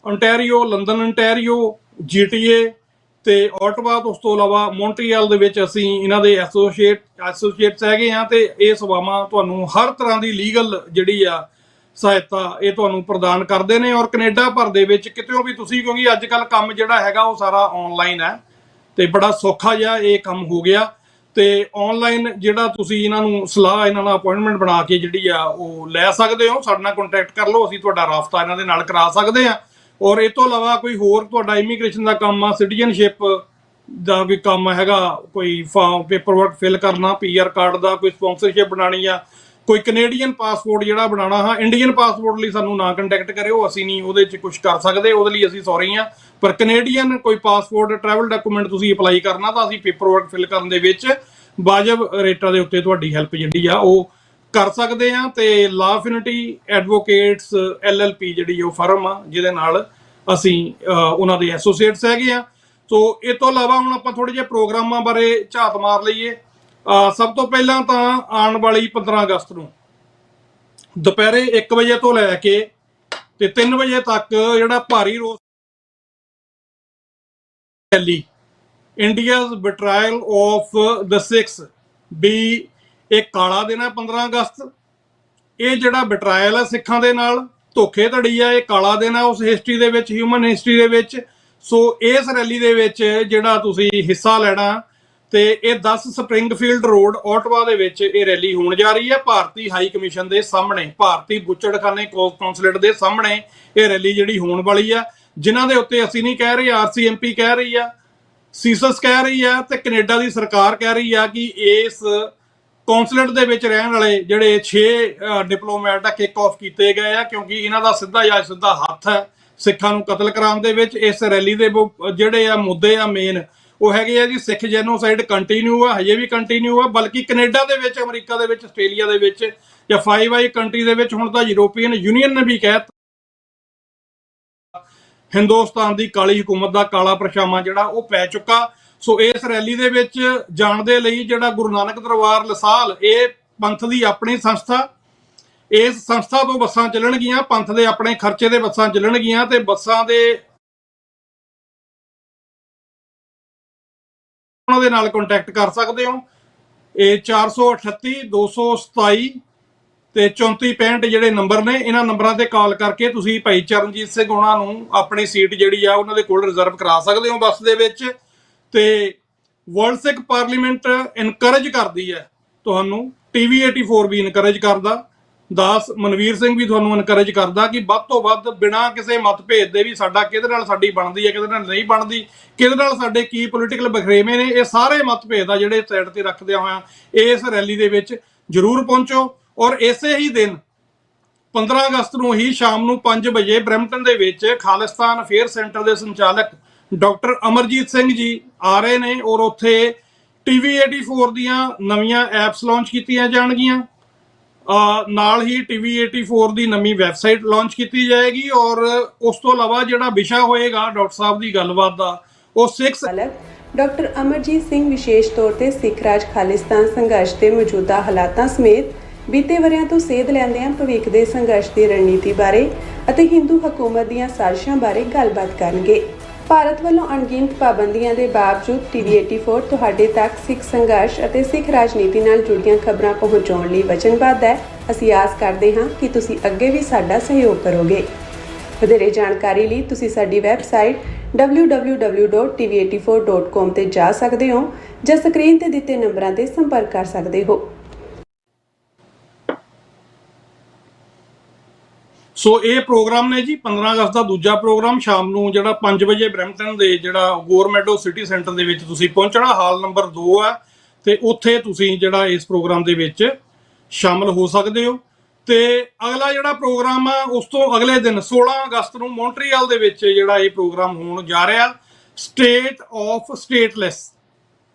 ontario, ਲੰਡਨ ontario, GTA ਤੇ ਆਟਵਾ, ਉਸ ਤੋਂ ਇਲਾਵਾ ਮੌਂਟਰੀਅਲ ਦੇ ਵਿੱਚ ਅਸੀਂ ਇਹਨਾਂ ਦੇ ਐਸੋਸੀਏਟਸ ਹੈਗੇ ਆ। ਤੇ ਇਹ ਸੇਵਾਵਾਂ ਤੁਹਾਨੂੰ ਹਰ ਤਰ੍ਹਾਂ ਦੀ ਲੀਗਲ ਜਿਹੜੀ ਆ ਸਹਾਇਤਾ ਇਹ ਤੁਹਾਨੂੰ ਪ੍ਰਦਾਨ ਕਰਦੇ ਨੇ। ਔਰ ਕੈਨੇਡਾ ਭਰ ਦੇ ਵਿੱਚ ਕਿਤੇ ਵੀ ਤੁਸੀਂ, ਕਿਉਂਕਿ ਅੱਜ ਕੱਲ ਕੰਮ ਜਿਹੜਾ ਹੈਗਾ ਉਹ ਸਾਰਾ ਆਨਲਾਈਨ ਹੈ ਤੇ ਬੜਾ ਸੌਖਾ ਜਿਹਾ ਇਹ ਕੰਮ ਹੋ ਗਿਆ। ਤੇ ਆਨਲਾਈਨ ਜਿਹੜਾ ਤੁਸੀਂ ਇਹਨਾਂ ਨੂੰ ਸਲਾਹ, ਇਹਨਾਂ ਨਾਲ ਅਪਾਇੰਟਮੈਂਟ ਬਣਾ ਕੇ ਜਿਹੜੀ ਆ ਉਹ ਲੈ ਸਕਦੇ ਹੋ। ਸਾਡੇ ਨਾਲ ਕੰਟੈਕਟ ਕਰ ਲਓ, ਅਸੀਂ ਤੁਹਾਡਾ ਰਾਬਤਾ ਇਹਨਾਂ ਦੇ ਨਾਲ ਕਰਾ ਸਕਦੇ ਹਾਂ। ਔਰ ਇਹ ਤੋਂ ਇਲਾਵਾ ਕੋਈ ਹੋਰ ਤੁਹਾਡਾ ਇਮੀਗ੍ਰੇਸ਼ਨ ਦਾ ਕੰਮ ਆ, ਸਿਟੀਜ਼ਨਸ਼ਿਪ ਦਾ ਕੋਈ ਕੰਮ ਹੈਗਾ, ਕੋਈ ਫਾਰਮ ਪੇਪਰ ਵਰਕ ਫਿਲ ਕਰਨਾ, PR ਕਾਰਡ ਦਾ ਕੋਈ ਸਪਾਂਸਰਸ਼ਿਪ ਬਣਾਉਣੀ ਆ, ਕੋਈ ਕੈਨੇਡੀਅਨ ਪਾਸਪੋਰਟ ਜਿਹੜਾ ਬਣਾਉਣਾ, ਹਾਂ ਇੰਡੀਅਨ ਪਾਸਪੋਰਟ ਲਈ ਸਾਨੂੰ ਨਾ ਕੰਟੈਕਟ ਕਰਿਓ, ਅਸੀਂ ਨਹੀਂ ਉਹਦੇ 'ਚ ਕੁਝ ਕਰ ਸਕਦੇ, ਉਹਦੇ ਲਈ ਅਸੀਂ ਸੌਰੀ ਹਾਂ। ਪਰ ਕੈਨੇਡੀਅਨ ਕੋਈ ਪਾਸਪੋਰਟ ਟਰੈਵਲ ਡਾਕੂਮੈਂਟ ਤੁਸੀਂ ਅਪਲਾਈ ਕਰਨਾ ਤਾਂ ਅਸੀਂ ਪੇਪਰ ਵਰਕ ਫਿਲ ਕਰਨ ਦੇ ਵਿੱਚ ਵਾਜਬ ਰੇਟਾਂ ਦੇ ਉੱਤੇ ਤੁਹਾਡੀ ਹੈਲਪ ਜਿਹੜੀ ਆ ਉਹ ਕਰ ਸਕਦੇ ਆ। ਤੇ ਲਾ ਇਨਫਿਨਿਟੀ ਐਡਵੋਕੇਟਸ LLP ਜਿਹੜੀ ਉਹ ਫਰਮ ਆ ਜਿਹਦੇ ਨਾਲ ਅਸੀਂ ਉਹਨਾਂ ਦੇ ਐਸੋਸੀਏਟਸ ਹੈਗੇ ਆ। ਸੋ ਇਹ ਤੋਂ ਇਲਾਵਾ ਹੁਣ ਆਪਾਂ ਥੋੜੇ ਜਿਹੇ ਪ੍ਰੋਗਰਾਮਾਂ ਬਾਰੇ ਝਾਤ ਮਾਰ ਲਈਏ। ਸਭ ਤੋਂ ਪਹਿਲਾਂ ਤਾਂ ਆਉਣ ਵਾਲੀ 15 ਅਗਸਤ ਨੂੰ ਦੁਪਹਿਰੇ 1 ਵਜੇ ਤੋਂ ਲੈ ਕੇ ਤੇ 3 ਵਜੇ ਤੱਕ ਜਿਹੜਾ ਭਾਰੀ ਰੋਸ rally, India's betrayal of the Sikhs, ਵੀ ਇਹ ਕਾਲਾ ਦਿਨ ਹੈ 15 ਅਗਸਤ। ਇਹ ਜਿਹੜਾ ਬਿਟਰਾਇਲ ਹੈ ਸਿੱਖਾਂ ਦੇ ਨਾਲ, ਧੋਖੇ ਧੜੀ ਆ, ਇਹ ਕਾਲਾ ਦਿਨ ਹੈ ਉਸ ਹਿਸਟਰੀ ਦੇ ਵਿੱਚ, ਹਿਊਮਨ ਹਿਸਟਰੀ ਦੇ ਵਿੱਚ। ਸੋ ਇਸ ਰੈਲੀ ਦੇ ਵਿੱਚ ਜਿਹੜਾ ਤੁਸੀਂ ਹਿੱਸਾ ਲੈਣਾ, ਤੇ ਇਹ 10 ਸਪਰਿੰਗਫੀਲਡ ਰੋਡ ਆਟਵਾ ਦੇ ਵਿੱਚ ਇਹ ਰੈਲੀ ਹੋਣ ਜਾ ਰਹੀ ਹੈ। ਭਾਰਤੀ ਹਾਈ ਕਮਿਸ਼ਨ ਦੇ ਸਾਹਮਣੇ, ਭਾਰਤੀ ਬੁੱਚੜਖਾਨੇ ਕੌਂਸੂਲੇਟ ਦੇ ਸਾਹਮਣੇ ਇਹ ਰੈਲੀ ਜਿਹੜੀ ਹੋਣ ਵਾਲੀ ਆ, ਜਿਨ੍ਹਾਂ ਦੇ ਉੱਤੇ ਅਸੀਂ ਨਹੀਂ ਕਹਿ ਰਹੇ, RCMP ਕਹਿ ਰਹੀ ਆ, ਸੀਸਸ ਕਹਿ ਰਹੀ ਆ, ਤੇ ਕੈਨੇਡਾ ਦੀ ਸਰਕਾਰ ਕਹਿ ਰਹੀ ਆ ਕਿ ਇਸ ਕੌਂਸੂਲੇਟ ਦੇ ਵਿੱਚ ਰਹਿਣ ਵਾਲੇ ਜਿਹੜੇ 6 ਡਿਪਲੋਮੈਟ ਆ ਕਿਕ ਆਫ ਕੀਤੇ ਗਏ ਆ, ਕਿਉਂਕਿ ਇਹਨਾਂ ਦਾ ਸਿੱਧਾ ਹੱਥ ਹੈ ਸਿੱਖਾਂ ਨੂੰ ਕਤਲ ਕਰਾਉਣ ਦੇ ਵਿੱਚ। ਇਸ ਰੈਲੀ ਦੇ ਜਿਹੜੇ ਆ ਮੁੱਦੇ ਆ ਮੇਨ ਉਹ ਹੈਗੇ ਆ ਜੀ, ਸਿੱਖ ਜੈਨੋਸਾਈਡ ਕੰਟੀਨਿਊ ਆ, ਹਜੇ ਵੀ ਕੰਟੀਨਿਊ ਆ, ਬਲਕਿ ਕੈਨੇਡਾ ਦੇ ਵਿੱਚ, ਅਮਰੀਕਾ ਦੇ ਵਿੱਚ, ਆਸਟ੍ਰੇਲੀਆ ਦੇ ਵਿੱਚ ਜਾਂ 5 ਆਈ ਕੰਟਰੀ ਦੇ ਵਿੱਚ, ਹੁਣ ਤਾਂ ਯੂਰੋਪੀਅਨ ਯੂਨੀਅਨ ਨੇ ਵੀ ਕਹਿ ਹਿੰਦੁਸਤਾਨ ਦੀ ਕਾਲੀ ਹਕੂਮਤ ਦਾ ਕਾਲਾ ਪਰਛਾਵਾਂ ਜਿਹੜਾ ਉਹ ਪੈ ਚੁੱਕਾ। ਸੋ ਇਸ ਰੈਲੀ ਦੇ ਵਿੱਚ ਜਾਣ ਦੇ ਲਈ ਜਿਹੜਾ ਗੁਰੂ ਨਾਨਕ ਦਰਬਾਰ ਲਸਾਲ, ਇਹ ਪੰਥ ਦੀ ਆਪਣੀ ਸੰਸਥਾ, ਇਸ ਸੰਸਥਾ ਤੋਂ ਬੱਸਾਂ ਚੱਲਣਗੀਆਂ, ਪੰਥ ਦੇ ਆਪਣੇ ਖਰਚੇ ਦੇ ਬੱਸਾਂ ਚੱਲਣਗੀਆਂ। ਤੇ ਬੱਸਾਂ ਦੇ ਉਹਨਾਂ ਦੇ ਨਾਲ ਕੰਟੈਕਟ ਕਰ ਸਕਦੇ ਹੋ। ਇਹ 438 227 ਤੇ 3465 ਜਿਹੜੇ ਨੰਬਰ ਨੇ, ਇਹਨਾਂ ਨੰਬਰਾਂ ਤੇ ਕਾਲ ਕਰਕੇ ਤੁਸੀਂ ਭਾਈ ਚਰਨਜੀਤ ਸਿੰਘ ਉਹਨਾਂ ਨੂੰ ਆਪਣੀ ਸੀਟ ਜਿਹੜੀ ਆ ਉਹਨਾਂ ਦੇ ਕੋਲ ਰਿਜ਼ਰਵ ਕਰਾ ਸਕਦੇ ਹੋ ਬੱਸ ਦੇ ਵਿੱਚ। ਤੇ ਵਰਲਡ ਸਿੱਖ ਪਾਰਲੀਮੈਂਟ ਇਨਕਰੇਜ ਕਰਦੀ ਹੈ ਤੁਹਾਨੂੰ, TV84 ਵੀ ਇਨਕਰੇਜ ਕਰਦਾ, ਦਾਸ ਮਨਵੀਰ ਸਿੰਘ ਵੀ ਤੁਹਾਨੂੰ ਇਨਕਰੇਜ ਕਰਦਾ ਕਿ ਵੱਧ ਤੋਂ ਵੱਧ ਬਿਨਾਂ ਕਿਸੇ ਮਤਭੇਦ ਦੇ ਵੀ ਸਾਡਾ ਕਿਹਦੇ ਨਾਲ ਸਾਡੀ ਬਣਦੀ ਹੈ, ਕਿਹਦੇ ਨਾਲ ਨਹੀਂ ਬਣਦੀ, ਕਿਹਦੇ ਨਾਲ ਸਾਡੇ ਕੀ ਪੋਲੀਟੀਕਲ ਬਖਰੇਵੇਂ ਨੇ, ਇਹ ਸਾਰੇ ਮਤਭੇਦ ਆ ਜਿਹੜੇ ਸਾਈਡ ਤੇ ਰੱਖਦਿਆਂ ਹੋਇਆਂ ਇਸ ਰੈਲੀ ਦੇ ਵਿੱਚ ਜ਼ਰੂਰ ਪਹੁੰਚੋ। ਔਰ ਇਸੇ ਹੀ ਦਿਨ 15 ਅਗਸਤ ਨੂੰ ਹੀ ਸ਼ਾਮ ਨੂੰ 5 ਵਜੇ ਬਰੈਂਪਟਨ ਦੇ ਵਿੱਚ ਖਾਲਿਸਤਾਨ ਅਫੇਅਰ ਸੈਂਟਰ ਦੇ ਸੰਚਾਲਕ ਡਾਕਟਰ ਅਮਰਜੀਤ ਸਿੰਘ ਜੀ ਆ ਰਹੇ ਨੇ, ਔਰ ਉੱਥੇ TV84 ਦੀਆਂ ਨਵੀਆਂ ਐਪਸ ਲਾਂਚ ਕੀਤੀਆਂ ਜਾਣਗੀਆਂ। ਨਾਲ ਹੀ TV84 ਦੀ ਨਵੀਂ ਵੈਬਸਾਈਟ ਲਾਂਚ ਕੀਤੀ ਜਾਏਗੀ। ਔਰ ਉਸ ਤੋਂ ਇਲਾਵਾ ਜਿਹੜਾ ਵਿਸ਼ਾ ਹੋਏਗਾ ਡਾਕਟਰ ਸਾਹਿਬ ਦੀ ਗੱਲਬਾਤ ਦਾ, ਉਹ ਸਿੱਖ ਡਾਕਟਰ ਅਮਰਜੀਤ ਸਿੰਘ ਵਿਸ਼ੇਸ਼ ਤੌਰ ਤੇ ਸਿੱਖ ਰਾਜ ਖਾਲਿਸਤਾਨ ਸੰਘਰਸ਼ ਦੇ ਮੌਜੂਦਾ ਹਾਲਾਤਾਂ ਸਮੇਤ ਬੀਤੇ ਵਰ੍ਹਿਆਂ ਤੋਂ ਸੇਧ ਲੈਂਦਿਆਂ ਭਵਿੱਖ ਦੇ ਸੰਘਰਸ਼ ਦੀ ਰਣਨੀਤੀ ਬਾਰੇ ਅਤੇ ਹਿੰਦੂ ਹਕੂਮਤ ਦੀਆਂ ਸਾਜ਼ਿਸ਼ਾਂ ਬਾਰੇ ਗੱਲਬਾਤ ਕਰਨਗੇ। ਭਾਰਤ ਵੱਲੋਂ ਅਣਗਿਣਤ ਪਾਬੰਦੀਆਂ ਦੇ ਬਾਵਜੂਦ TV84 ਤੁਹਾਡੇ ਤੱਕ ਸਿੱਖ ਸੰਘਰਸ਼ ਅਤੇ ਸਿੱਖ ਰਾਜਨੀਤੀ ਨਾਲ ਜੁੜੀਆਂ ਖਬਰਾਂ ਪਹੁੰਚਾਉਣ ਲਈ ਵਚਨਬੱਧ ਹੈ। ਅਸੀਂ ਆਸ ਕਰਦੇ ਹਾਂ ਕਿ ਤੁਸੀਂ ਅੱਗੇ ਵੀ ਸਾਡਾ ਸਹਿਯੋਗ ਕਰੋਗੇ। ਵਧੇਰੇ ਜਾਣਕਾਰੀ ਲਈ ਤੁਸੀਂ ਸਾਡੀ ਵੈਬਸਾਈਟ www.tv84.com ਤੇ ਜਾ ਸਕਦੇ ਹੋ ਜਾਂ ਸਕਰੀਨ ਤੇ ਦਿੱਤੇ ਨੰਬਰਾਂ ਤੇ ਸੰਪਰਕ ਕਰ ਸਕਦੇ ਹੋ। ਸੋ ਇਹ ਪ੍ਰੋਗਰਾਮ ਨੇ ਜੀ 15 ਅਗਸਤ ਦਾ ਦੂਜਾ ਪ੍ਰੋਗਰਾਮ ਸ਼ਾਮ ਨੂੰ ਜਿਹੜਾ 5 ਵਜੇ ਬਰੈਂਪਟਨ ਦੇ ਜਿਹੜਾ ਗੋਰਮੈਡੋ ਸਿਟੀ ਸੈਂਟਰ ਦੇ ਵਿੱਚ ਤੁਸੀਂ ਪਹੁੰਚਣਾ। ਹਾਲ ਨੰਬਰ 2 ਹੈ ਤੇ ਉੱਥੇ ਤੁਸੀਂ ਜਿਹੜਾ ਇਸ ਪ੍ਰੋਗਰਾਮ ਦੇ ਵਿੱਚ ਸ਼ਾਮਲ ਹੋ ਸਕਦੇ ਹੋ। ਤੇ ਅਗਲਾ ਜਿਹੜਾ ਪ੍ਰੋਗਰਾਮ ਆ ਉਸ ਤੋਂ ਅਗਲੇ ਦਿਨ 16 ਅਗਸਤ ਨੂੰ ਮੌਂਟਰੀਅਲ ਦੇ ਵਿੱਚ ਜਿਹੜਾ ਇਹ ਪ੍ਰੋਗਰਾਮ ਹੋਣ ਜਾ ਰਿਹਾ, ਸਟੇਟ ਆਫ ਸਟੇਟਲੈਸ।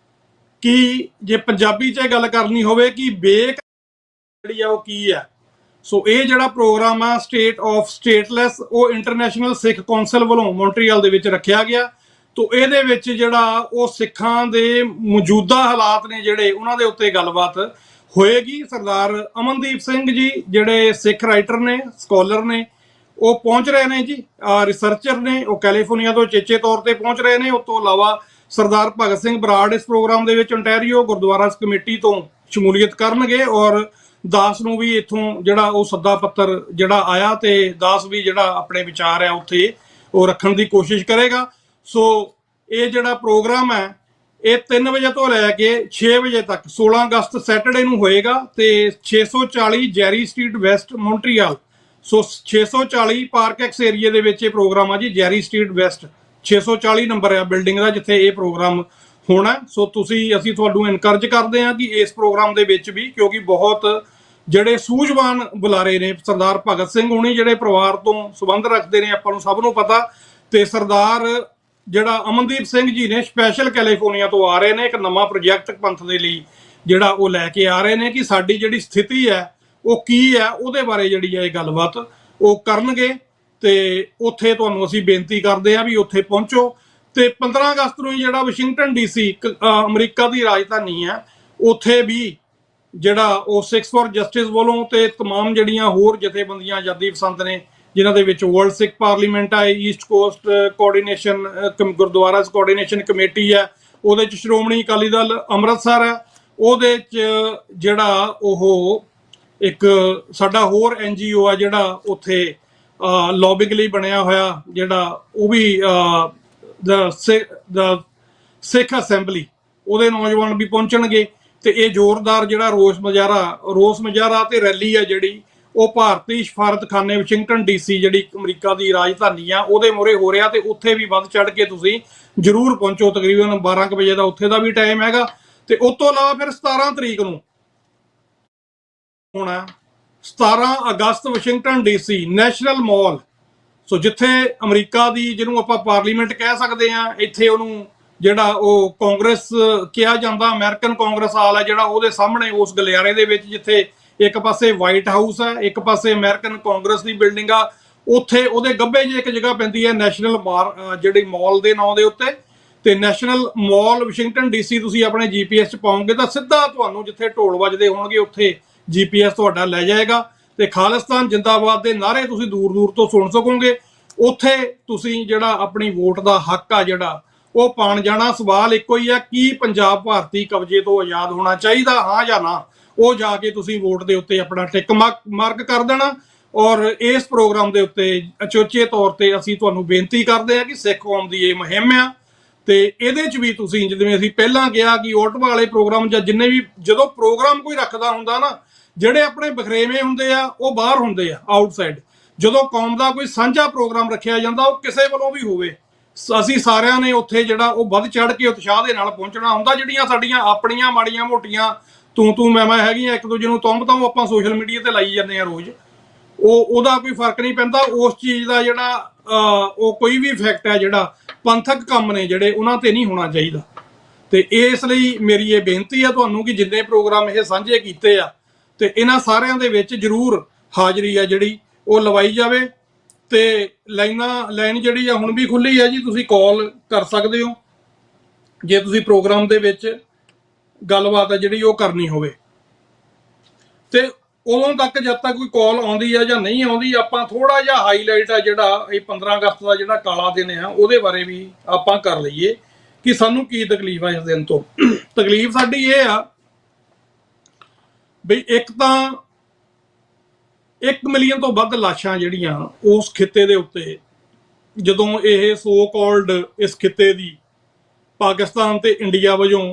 ਕਿ ਜੇ ਪੰਜਾਬੀ 'ਚ ਗੱਲ ਕਰਨੀ ਹੋਵੇ ਕਿ ਬੇਕ ਜਿਹੜੀ ਆ ਉਹ ਕੀ ਹੈ। ਸੋ ਇਹ ਜਿਹੜਾ ਪ੍ਰੋਗਰਾਮ ਆ ਸਟੇਟ ਆਫ ਸਟੇਟਲੈਸ ਉਹ ਇੰਟਰਨੈਸ਼ਨਲ ਸਿੱਖ ਕੌਂਸਲ ਵੱਲੋਂ ਮੌਂਟਰੀਅਲ ਦੇ ਵਿੱਚ ਰੱਖਿਆ ਗਿਆ। ਤੋ ਇਹਦੇ ਵਿੱਚ ਜਿਹੜਾ ਉਹ ਸਿੱਖਾਂ ਦੇ ਮੌਜੂਦਾ ਹਾਲਾਤ ਨੇ ਜਿਹੜੇ ਉਹਨਾਂ ਦੇ ਉੱਤੇ ਗੱਲਬਾਤ ਹੋਏਗੀ। ਸਰਦਾਰ ਅਮਨਦੀਪ ਸਿੰਘ ਜੀ ਜਿਹੜੇ ਸਿੱਖ ਰਾਈਟਰ ਨੇ, ਸਕਾਲਰ ਨੇ, ਉਹ ਪਹੁੰਚ ਰਹੇ ਨੇ ਜੀ, ਰਿਸਰਚਰ ਨੇ, ਉਹ ਕੈਲੀਫੋਰਨੀਆ ਤੋਂ ਚੇਚੇ ਤੌਰ ਤੇ ਪਹੁੰਚ ਰਹੇ ਨੇ। ਉਸ ਤੋਂ ਇਲਾਵਾ ਸਰਦਾਰ ਭਗਤ ਸਿੰਘ ਬਰਾੜ ਇਸ ਪ੍ਰੋਗਰਾਮ ਦੇ ਵਿੱਚ ontario ਗੁਰਦੁਆਰਾ ਕਮੇਟੀ ਤੋਂ ਸ਼ਮੂਲੀਅਤ ਕਰਨਗੇ ਔਰ ਦਾਸ ਨੂੰ ਵੀ ਇੱਥੋਂ ਜਿਹੜਾ ਉਹ ਸੱਦਾ ਪੱਤਰ ਜਿਹੜਾ ਆਇਆ ਤੇ ਦਾਸ ਵੀ ਜਿਹੜਾ ਆਪਣੇ ਵਿਚਾਰ ਆ ਉੱਥੇ ਉਹ ਰੱਖਣ ਦੀ ਕੋਸ਼ਿਸ਼ ਕਰੇਗਾ। ਸੋ ਇਹ ਜਿਹੜਾ ਪ੍ਰੋਗਰਾਮ ਹੈ ਇਹ 3 ਵਜੇ ਤੋਂ ਲੈ ਕੇ 6 ਵਜੇ ਤੱਕ 16 ਅਗਸਤ ਸੈਟਰਡੇ ਨੂੰ ਹੋਏਗਾ ਤੇ 640 ਜੈਰੀ ਸਟਰੀਟ ਵੈਸਟ ਮੌਂਟਰੀਅਲ। ਸੋ 640 ਪਾਰਕੈਕਸ ਏਰੀਏ ਦੇ ਵਿੱਚ ਇਹ ਪ੍ਰੋਗਰਾਮ ਆ ਜੀ, ਜੈਰੀ ਸਟਰੀਟ ਵੈਸਟ 640 ਨੰਬਰ ਆ ਬਿਲਡਿੰਗ ਦਾ ਜਿੱਥੇ ਇਹ ਪ੍ਰੋਗਰਾਮ ਹੋਣਾ। ਸੋ ਅਸੀਂ ਤੁਹਾਨੂੰ ਇਨਕਰੇਜ ਕਰਦੇ ਹਾਂ ਕਿ ਇਸ ਪ੍ਰੋਗਰਾਮ ਦੇ ਵਿੱਚ ਵੀ, ਕਿਉਂਕਿ ਬਹੁਤ ਜਿਹੜੇ ਸੂਝਵਾਨ ਬੁਲਾਰੇ ਨੇ, ਸਰਦਾਰ ਭਗਤ ਸਿੰਘ ਹੋਣੀ ਜਿਹੜੇ ਪਰਿਵਾਰ ਤੋਂ ਸੰਬੰਧ ਰੱਖਦੇ ਨੇ, ਆਪਾਂ ਨੂੰ ਸਭ ਨੂੰ ਪਤਾ, ਤੇ ਸਰਦਾਰ ਜਿਹੜਾ ਅਮਨਦੀਪ ਸਿੰਘ ਜੀ ਨੇ ਸਪੈਸ਼ਲ ਕੈਲੀਫੋਰਨੀਆ ਤੋਂ ਆ ਰਹੇ ਨੇ ਇੱਕ ਨਵਾਂ ਪ੍ਰੋਜੈਕਟ ਪੰਥ ਦੇ ਲਈ ਜਿਹੜਾ ਉਹ ਲੈ ਕੇ ਆ ਰਹੇ ਨੇ ਕਿ ਸਾਡੀ ਜਿਹੜੀ ਸਥਿਤੀ ਹੈ ਉਹ ਕੀ ਹੈ, ਉਹਦੇ ਬਾਰੇ ਜਿਹੜੀ ਹੈ ਇਹ ਗੱਲਬਾਤ ਉਹ ਕਰਨਗੇ। ਤੇ ਉੱਥੇ ਤੁਹਾਨੂੰ ਅਸੀਂ ਬੇਨਤੀ ਕਰਦੇ ਹਾਂ ਵੀ ਉੱਥੇ ਪਹੁੰਚੋ। ਤੇ 15 ਅਗਸਤ ਨੂੰ ਜਿਹੜਾ ਵਾਸ਼ਿੰਗਟਨ DC ਅਮਰੀਕਾ ਦੀ ਰਾਜਧਾਨੀ ਹੈ, ਉੱਥੇ ਵੀ ਜਿਹੜਾ ਉਹ ਸਿੱਖਸ ਫॉर ਜਸਟਿਸ ਵੱਲੋਂ ਤੇ तमाम ਜਿਹੜੀਆਂ ਹੋਰ ਜਥੇਬੰਦੀਆਂ ਆਜ਼ਾਦੀ ਪਸੰਦ ਨੇ ਜਿਨ੍ਹਾਂ ਦੇ ਵਿੱਚ ਵਰਲਡ ਸਿੱਖ ਪਾਰਲੀਮੈਂਟ ਹੈ, East cost coordination Gurdwara coordination committee ਹੈ, ਉਹਦੇ 'ਚ ਸ਼੍ਰੋਮਣੀ ਅਕਾਲੀ ਦਲ ਅੰਮ੍ਰਿਤਸਰ ਹੈ, ਉਹਦੇ 'ਚ ਜਿਹੜਾ ਉਹ ਇੱਕ ਸਾਡਾ ਹੋਰ NGO ਆ ਜਿਹੜਾ ਉੱਥੇ ਲੌਬਿੰਗ ਲਈ ਬਣਿਆ ਹੋਇਆ, ਜਿਹੜਾ ਉਹ ਵੀ ਸਿੱਖ ਅਸੈਂਬਲੀ, ਉਹਦੇ ਨੌਜਵਾਨ ਵੀ ਪਹੁੰਚਣਗੇ। ਤੇ ਇਹ ਜ਼ੋਰਦਾਰ ਜਿਹੜਾ ਰੋਸ ਮੁਜ਼ਾਹਰਾ ਤੇ ਰੈਲੀ ਆ ਜਿਹੜੀ ਉਹ ਭਾਰਤੀ ਸਫਾਰਤਖਾਨੇ ਵਾਸ਼ਿੰਗਟਨ DC ਜਿਹੜੀ ਅਮਰੀਕਾ ਦੀ ਰਾਜਧਾਨੀ ਆ ਉਹਦੇ ਮੂਹਰੇ ਹੋ ਰਿਹਾ। ਤੇ ਉੱਥੇ ਵੀ ਵੱਧ ਚੜ ਕੇ ਤੁਸੀਂ ਜ਼ਰੂਰ ਪਹੁੰਚੋ। ਤਕਰੀਬਨ 12 ਵਜੇ ਦਾ ਉੱਥੇ ਦਾ ਵੀ ਟਾਈਮ ਹੈਗਾ। ਤੇ ਉਸ ਤੋਂ ਇਲਾਵਾ ਫਿਰ 17 ਤਰੀਕ ਨੂੰ ਹੋਣਾ 17 ਅਗਸਤ ਵਾਸ਼ਿੰਗਟਨ DC ਨੈਸ਼ਨਲ ਮਾਲ। ਸੋ ਜਿੱਥੇ ਅਮਰੀਕਾ ਦੀ ਜਿਹਨੂੰ ਆਪਾਂ ਪਾਰਲੀਮੈਂਟ ਕਹਿ ਸਕਦੇ ਆ, ਇੱਥੇ ਉਹਨੂੰ ਜਿਹੜਾ ਉਹ ਕਾਂਗਰਸ ਕਿਹਾ ਜਾਂਦਾ, ਅਮਰੀਕਨ ਕਾਂਗਰਸ ਹਾਲ ਹੈ ਜਿਹੜਾ, ਉਹਦੇ ਸਾਹਮਣੇ ਉਸ ਗਲਿਆਰੇ ਦੇ ਵਿੱਚ ਜਿੱਥੇ ਇੱਕ ਪਾਸੇ ਵਾਈਟ ਹਾਊਸ ਹੈ, ਇੱਕ ਪਾਸੇ ਅਮਰੀਕਨ ਕਾਂਗਰਸ ਦੀ ਬਿਲਡਿੰਗ ਆ, ਉੱਥੇ ਉਹਦੇ ਗੱਭੇ 'ਚ ਇੱਕ ਜਗ੍ਹਾ ਪੈਂਦੀ ਹੈ ਨੈਸ਼ਨਲ ਜਿਹੜੀ ਮਾਲ ਦੇ ਨਾਂ ਦੇ ਉੱਤੇ। ਤੇ ਨੈਸ਼ਨਲ ਮਾਲ ਵਾਸ਼ਿੰਗਟਨ DC ਤੁਸੀਂ ਆਪਣੇ GPS 'ਚ ਪਾਓਗੇ ਤਾਂ ਸਿੱਧਾ ਤੁਹਾਨੂੰ ਜਿੱਥੇ ਢੋਲ ਵੱਜਦੇ ਹੋਣਗੇ ਉੱਥੇ GPS ਤੁਹਾਡਾ ਲੈ ਜਾਏਗਾ। ਤੇ ਖਾਲਿਸਤਾਨ ਜਿੰਦਾਬਾਦ ਦੇ ਨਾਅਰੇ ਤੁਸੀਂ ਦੂਰ ਦੂਰ ਤੋਂ ਸੁਣ ਸਕੋਗੇ। ਉੱਥੇ ਤੁਸੀਂ ਜਿਹੜਾ ਆਪਣੀ ਵੋਟ ਦਾ ਹੱਕ ਆ ਜਿਹੜਾ ਉਹ ਪਾਣ ਜਾਣਾ। ਸਵਾਲ ਇੱਕੋ ਹੀ ਆ, ਕੀ ਪੰਜਾਬ ਭਾਰਤੀ ਕਬਜ਼ੇ ਤੋਂ ਆਜ਼ਾਦ ਹੋਣਾ ਚਾਹੀਦਾ, ਹਾਂ ਜਾਂ ਨਾ? ਉਹ ਜਾ ਕੇ ਤੁਸੀਂ ਵੋਟ ਦੇ ਉੱਤੇ ਆਪਣਾ ਟਿਕ ਮਾਰਕ ਕਰ ਦੇਣਾ। ਔਰ ਇਸ ਪ੍ਰੋਗਰਾਮ ਦੇ ਉੱਤੇ ਅਚੋਚੇ ਤੌਰ ਤੇ ਅਸੀਂ ਤੁਹਾਨੂੰ ਬੇਨਤੀ ਕਰਦੇ ਹਾਂ ਕਿ ਸਿੱਖ ਕੌਮ ਦੀ ਇਹ ਮੁਹਿੰਮ ਆ ਤੇ ਇਹਦੇ 'ਚ ਵੀ ਤੁਸੀਂ ਜਿਵੇਂ ਅਸੀਂ ਪਹਿਲਾਂ ਕਿਹਾ ਕਿ ਓਟਵਾ ਵਾਲੇ ਪ੍ਰੋਗਰਾਮ ਜਾਂ ਜਿੰਨੇ ਵੀ ਜਦੋਂ ਪ੍ਰੋਗਰਾਮ ਕੋਈ ਰੱਖਦਾ ਹੁੰਦਾ ਨਾ, ਜਿਹੜੇ ਆਪਣੇ ਬਖਰੇਵੇਂ ਹੁੰਦੇ ਆ ਉਹ ਬਾਹਰ ਹੁੰਦੇ ਆ ਆਊਟਸਾਈਡ। ਜਦੋਂ ਕੌਮ ਦਾ ਕੋਈ ਸਾਂਝਾ ਪ੍ਰੋਗਰਾਮ ਰੱਖਿਆ ਜਾਂਦਾ ਉਹ ਕਿਸੇ ਵੱਲੋਂ ਵੀ ਹੋਵੇ, ਅਸੀਂ ਸਾਰਿਆਂ ਨੇ ਉੱਥੇ ਜਿਹੜਾ ਉਹ ਵੱਧ ਚੜ ਕੇ ਉਤਸ਼ਾਹ ਦੇ ਨਾਲ ਪਹੁੰਚਣਾ ਹੁੰਦਾ। ਜਿਹੜੀਆਂ ਸਾਡੀਆਂ ਆਪਣੀਆਂ ਮਾੜੀਆਂ ਮੋਟੀਆਂ ਤੂੰ ਮੈਂ ਹੈਗੀਆਂ ਇੱਕ ਦੂਜੇ ਨੂੰ ਤੋਂਬਤਾਂ ਉਹ ਆਪਾਂ ਸੋਸ਼ਲ ਮੀਡੀਆ ਤੇ ਲਾਈ ਜਾਂਦੇ ਆ ਰੋਜ਼, ਉਹਦਾ ਕੋਈ ਫਰਕ ਨਹੀਂ ਪੈਂਦਾ। ਉਸ ਚੀਜ਼ ਦਾ ਜਿਹੜਾ ਉਹ ਕੋਈ ਵੀ ਇਫੈਕਟ ਹੈ ਜਿਹੜਾ ਪੰਥਕ ਕੰਮ ਨੇ ਜਿਹੜੇ ਉਹਨਾਂ ਤੇ ਨਹੀਂ ਹੋਣਾ ਚਾਹੀਦਾ। ਤੇ ਇਸ ਲਈ ਮੇਰੀ ਇਹ ਬੇਨਤੀ ਆ ਤੁਹਾਨੂੰ ਕਿ ਜਿੰਨੇ ਪ੍ਰੋਗਰਾਮ ਇਹ ਸਾਂਝੇ ਕੀਤੇ ਆ ਤੇ ਇਹਨਾਂ ਸਾਰਿਆਂ ਦੇ ਵਿੱਚ ਜ਼ਰੂਰ ਹਾਜ਼ਰੀ ਆ ਜਿਹੜੀ ਉਹ ਲਵਾਈ ਜਾਵੇ। ਤੇ ਲਾਈਨ ਜਿਹੜੀ ਆ ਹੁਣ ਵੀ ਖੁੱਲੀ ਹੈ ਜੀ, ਤੁਸੀਂ ਕਾਲ ਕਰ ਸਕਦੇ ਹੋ ਜੇ ਤੁਸੀਂ ਪ੍ਰੋਗਰਾਮ ਦੇ ਵਿੱਚ ਗੱਲਬਾਤ ਆ ਜਿਹੜੀ ਉਹ ਕਰਨੀ ਹੋਵੇ। ਤੇ ਉਦੋਂ ਤੱਕ ਜਦ ਤੱਕ ਕੋਈ ਕਾਲ ਆਉਂਦੀ ਆ ਜਾਂ ਨਹੀਂ ਆਉਂਦੀ, ਆਪਾਂ ਥੋੜਾ ਜਿਹਾ ਹਾਈਲਾਈਟ ਆ ਜਿਹੜਾ ਇਹ 15 ਅਗਸਤ ਦਾ ਜਿਹੜਾ ਕਾਲਾ ਦਿਨ ਆ ਉਹਦੇ ਬਾਰੇ ਵੀ ਆਪਾਂ ਕਰ ਲਈਏ ਕਿ ਸਾਨੂੰ ਕੀ ਤਕਲੀਫ ਆ ਇਸ ਦਿਨ ਤੋਂ। ਤਕਲੀਫ ਸਾਡੀ ਇਹ ਆ ਬਈ ਇੱਕ ਤਾਂ 1 ਮਿਲੀਅਨ ਤੋਂ ਵੱਧ ਲਾਸ਼ਾਂ ਜਿਹੜੀਆਂ ਉਸ ਖਿੱਤੇ ਦੇ ਉੱਤੇ, ਜਦੋਂ ਇਹ ਸੋ ਕਾਲਡ ਇਸ ਖਿੱਤੇ ਦੀ ਪਾਕਿਸਤਾਨ ਤੇ ਇੰਡੀਆ ਵਜੋਂ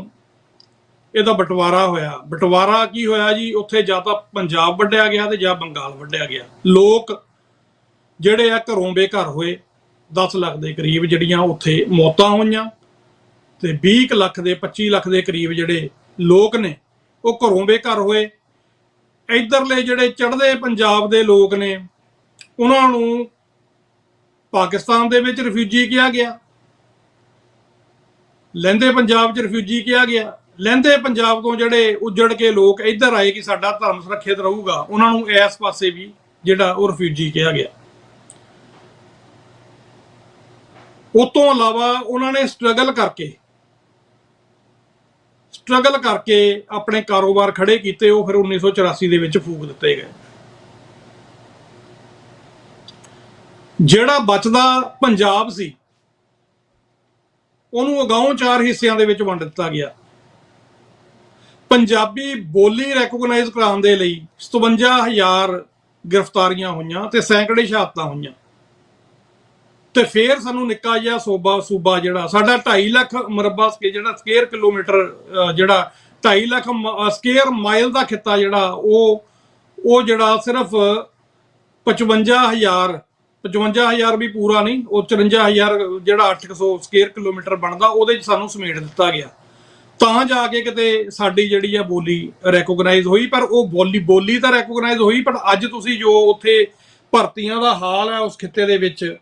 ਇਹਦਾ ਬਟਵਾਰਾ ਹੋਇਆ। ਬਟਵਾਰਾ ਕੀ ਹੋਇਆ ਜੀ, ਉੱਥੇ ਜਾਂ ਤਾਂ ਪੰਜਾਬ ਵੰਡਿਆ ਗਿਆ ਤੇ ਜਾਂ ਬੰਗਾਲ ਵੰਡਿਆ ਗਿਆ। ਲੋਕ ਜਿਹੜੇ ਆ ਘਰੋਂ ਬੇਘਰ ਹੋਏ, 10 ਲੱਖ ਦੇ ਕਰੀਬ ਜਿਹੜੀਆਂ ਉੱਥੇ ਮੌਤਾਂ ਹੋਈਆਂ ਤੇ 20 ਲੱਖ ਦੇ 25 ਲੱਖ ਦੇ ਕਰੀਬ ਜਿਹੜੇ ਲੋਕ ਨੇ ਉਹ ਘਰੋਂ ਬੇਘਰ ਹੋਏ। ਇੱਧਰਲੇ ਜਿਹੜੇ ਚੜ੍ਹਦੇ ਪੰਜਾਬ ਦੇ ਲੋਕ ਨੇ ਉਹਨਾਂ ਨੂੰ ਪਾਕਿਸਤਾਨ ਦੇ ਵਿੱਚ ਰਿਫਿਊਜੀ ਕਿਹਾ ਗਿਆ, ਲਹਿੰਦੇ ਪੰਜਾਬ 'ਚ ਰਿਫਿਊਜੀ ਕਿਹਾ ਗਿਆ। ਲਹਿੰਦੇ ਪੰਜਾਬ ਤੋਂ ਜਿਹੜੇ ਉੱਜੜ ਕੇ ਲੋਕ ਇੱਧਰ ਆਏ ਕਿ ਸਾਡਾ ਧਰਮ ਸੁਰੱਖਿਅਤ ਰਹੂਗਾ, ਉਹਨਾਂ ਨੂੰ ਇਸ ਪਾਸੇ ਵੀ ਜਿਹੜਾ ਉਹ ਰਿਫਿਊਜੀ ਕਿਹਾ ਗਿਆ। ਉਸ ਤੋਂ ਇਲਾਵਾ ਉਹਨਾਂ ਨੇ ਸਟਰਗਲ ਕਰਕੇ ਆਪਣੇ ਕਾਰੋਬਾਰ ਖੜੇ ਕੀਤੇ, ਉਹ ਫਿਰ 1984 ਦੇ ਵਿੱਚ ਫੂਕ ਦਿੱਤੇ ਗਏ। ਜਿਹੜਾ ਬਚਦਾ ਪੰਜਾਬ ਸੀ ਉਹਨੂੰ ਅਗਾਊਂ 4 ਹਿੱਸਿਆਂ ਦੇ ਵਿੱਚ ਵੰਡ ਦਿੱਤਾ ਗਿਆ। ਪੰਜਾਬੀ ਬੋਲੀ ਰੈਕੋਗਨਾਈਜ਼ ਕਰਾਉਣ ਦੇ ਲਈ 57,000 ਗ੍ਰਿਫਤਾਰੀਆਂ ਹੋਈਆਂ ਤੇ ਸੈਂਕੜੇ ਸ਼ਹਾਦਤਾਂ ਹੋਈਆਂ। ਤੇ ਫਿਰ ਸਾਨੂੰ ਨਿੱਕਾ ਜਿਹਾ ਸੂਬਾ ਜਿਹੜਾ ਸਾਡਾ 2.5 ਲੱਖ ਮੁਰੱਬਾ ਜਿਹੜਾ ਸਕੁਅਰ ਕਿਲੋਮੀਟਰ, ਜਿਹੜਾ 2.5 ਲੱਖ ਸਕੁਅਰ ਮਾਈਲ ਦਾ ਖਿੱਤਾ ਜਿਹੜਾ ਉਹ ਜਿਹੜਾ ਸਿਰਫ 55,000 ਵੀ ਪੂਰਾ ਨਹੀਂ, ਉਹ 54,000 ਜਿਹੜਾ 800 ਸਕੁਅਰ ਕਿਲੋਮੀਟਰ ਬਣਦਾ, ਉਹਦੇ 'ਚ ਸਾਨੂੰ ਸਮੇਟ ਦਿੱਤਾ ਗਿਆ। ਤਾਂ ਜਾ ਕੇ ਕਿਤੇ ਸਾਡੀ ਜਿਹੜੀ ਆ ਬੋਲੀ ਰੈਕੋਗਨਾਈਜ਼ ਹੋਈ। ਪਰ ਉਹ ਬੋਲੀ ਤਾਂ ਰੈਕੋਗਨਾਈਜ਼ ਹੋਈ, ਪਰ ਅੱਜ ਤੁਸੀਂ ਜੋ ਉੱਥੇ ਭਰਤੀਆਂ ਦਾ ਹਾਲ ਹੈ ਉਸ ਖਿੱਤੇ ਦੇ ਵਿੱਚ,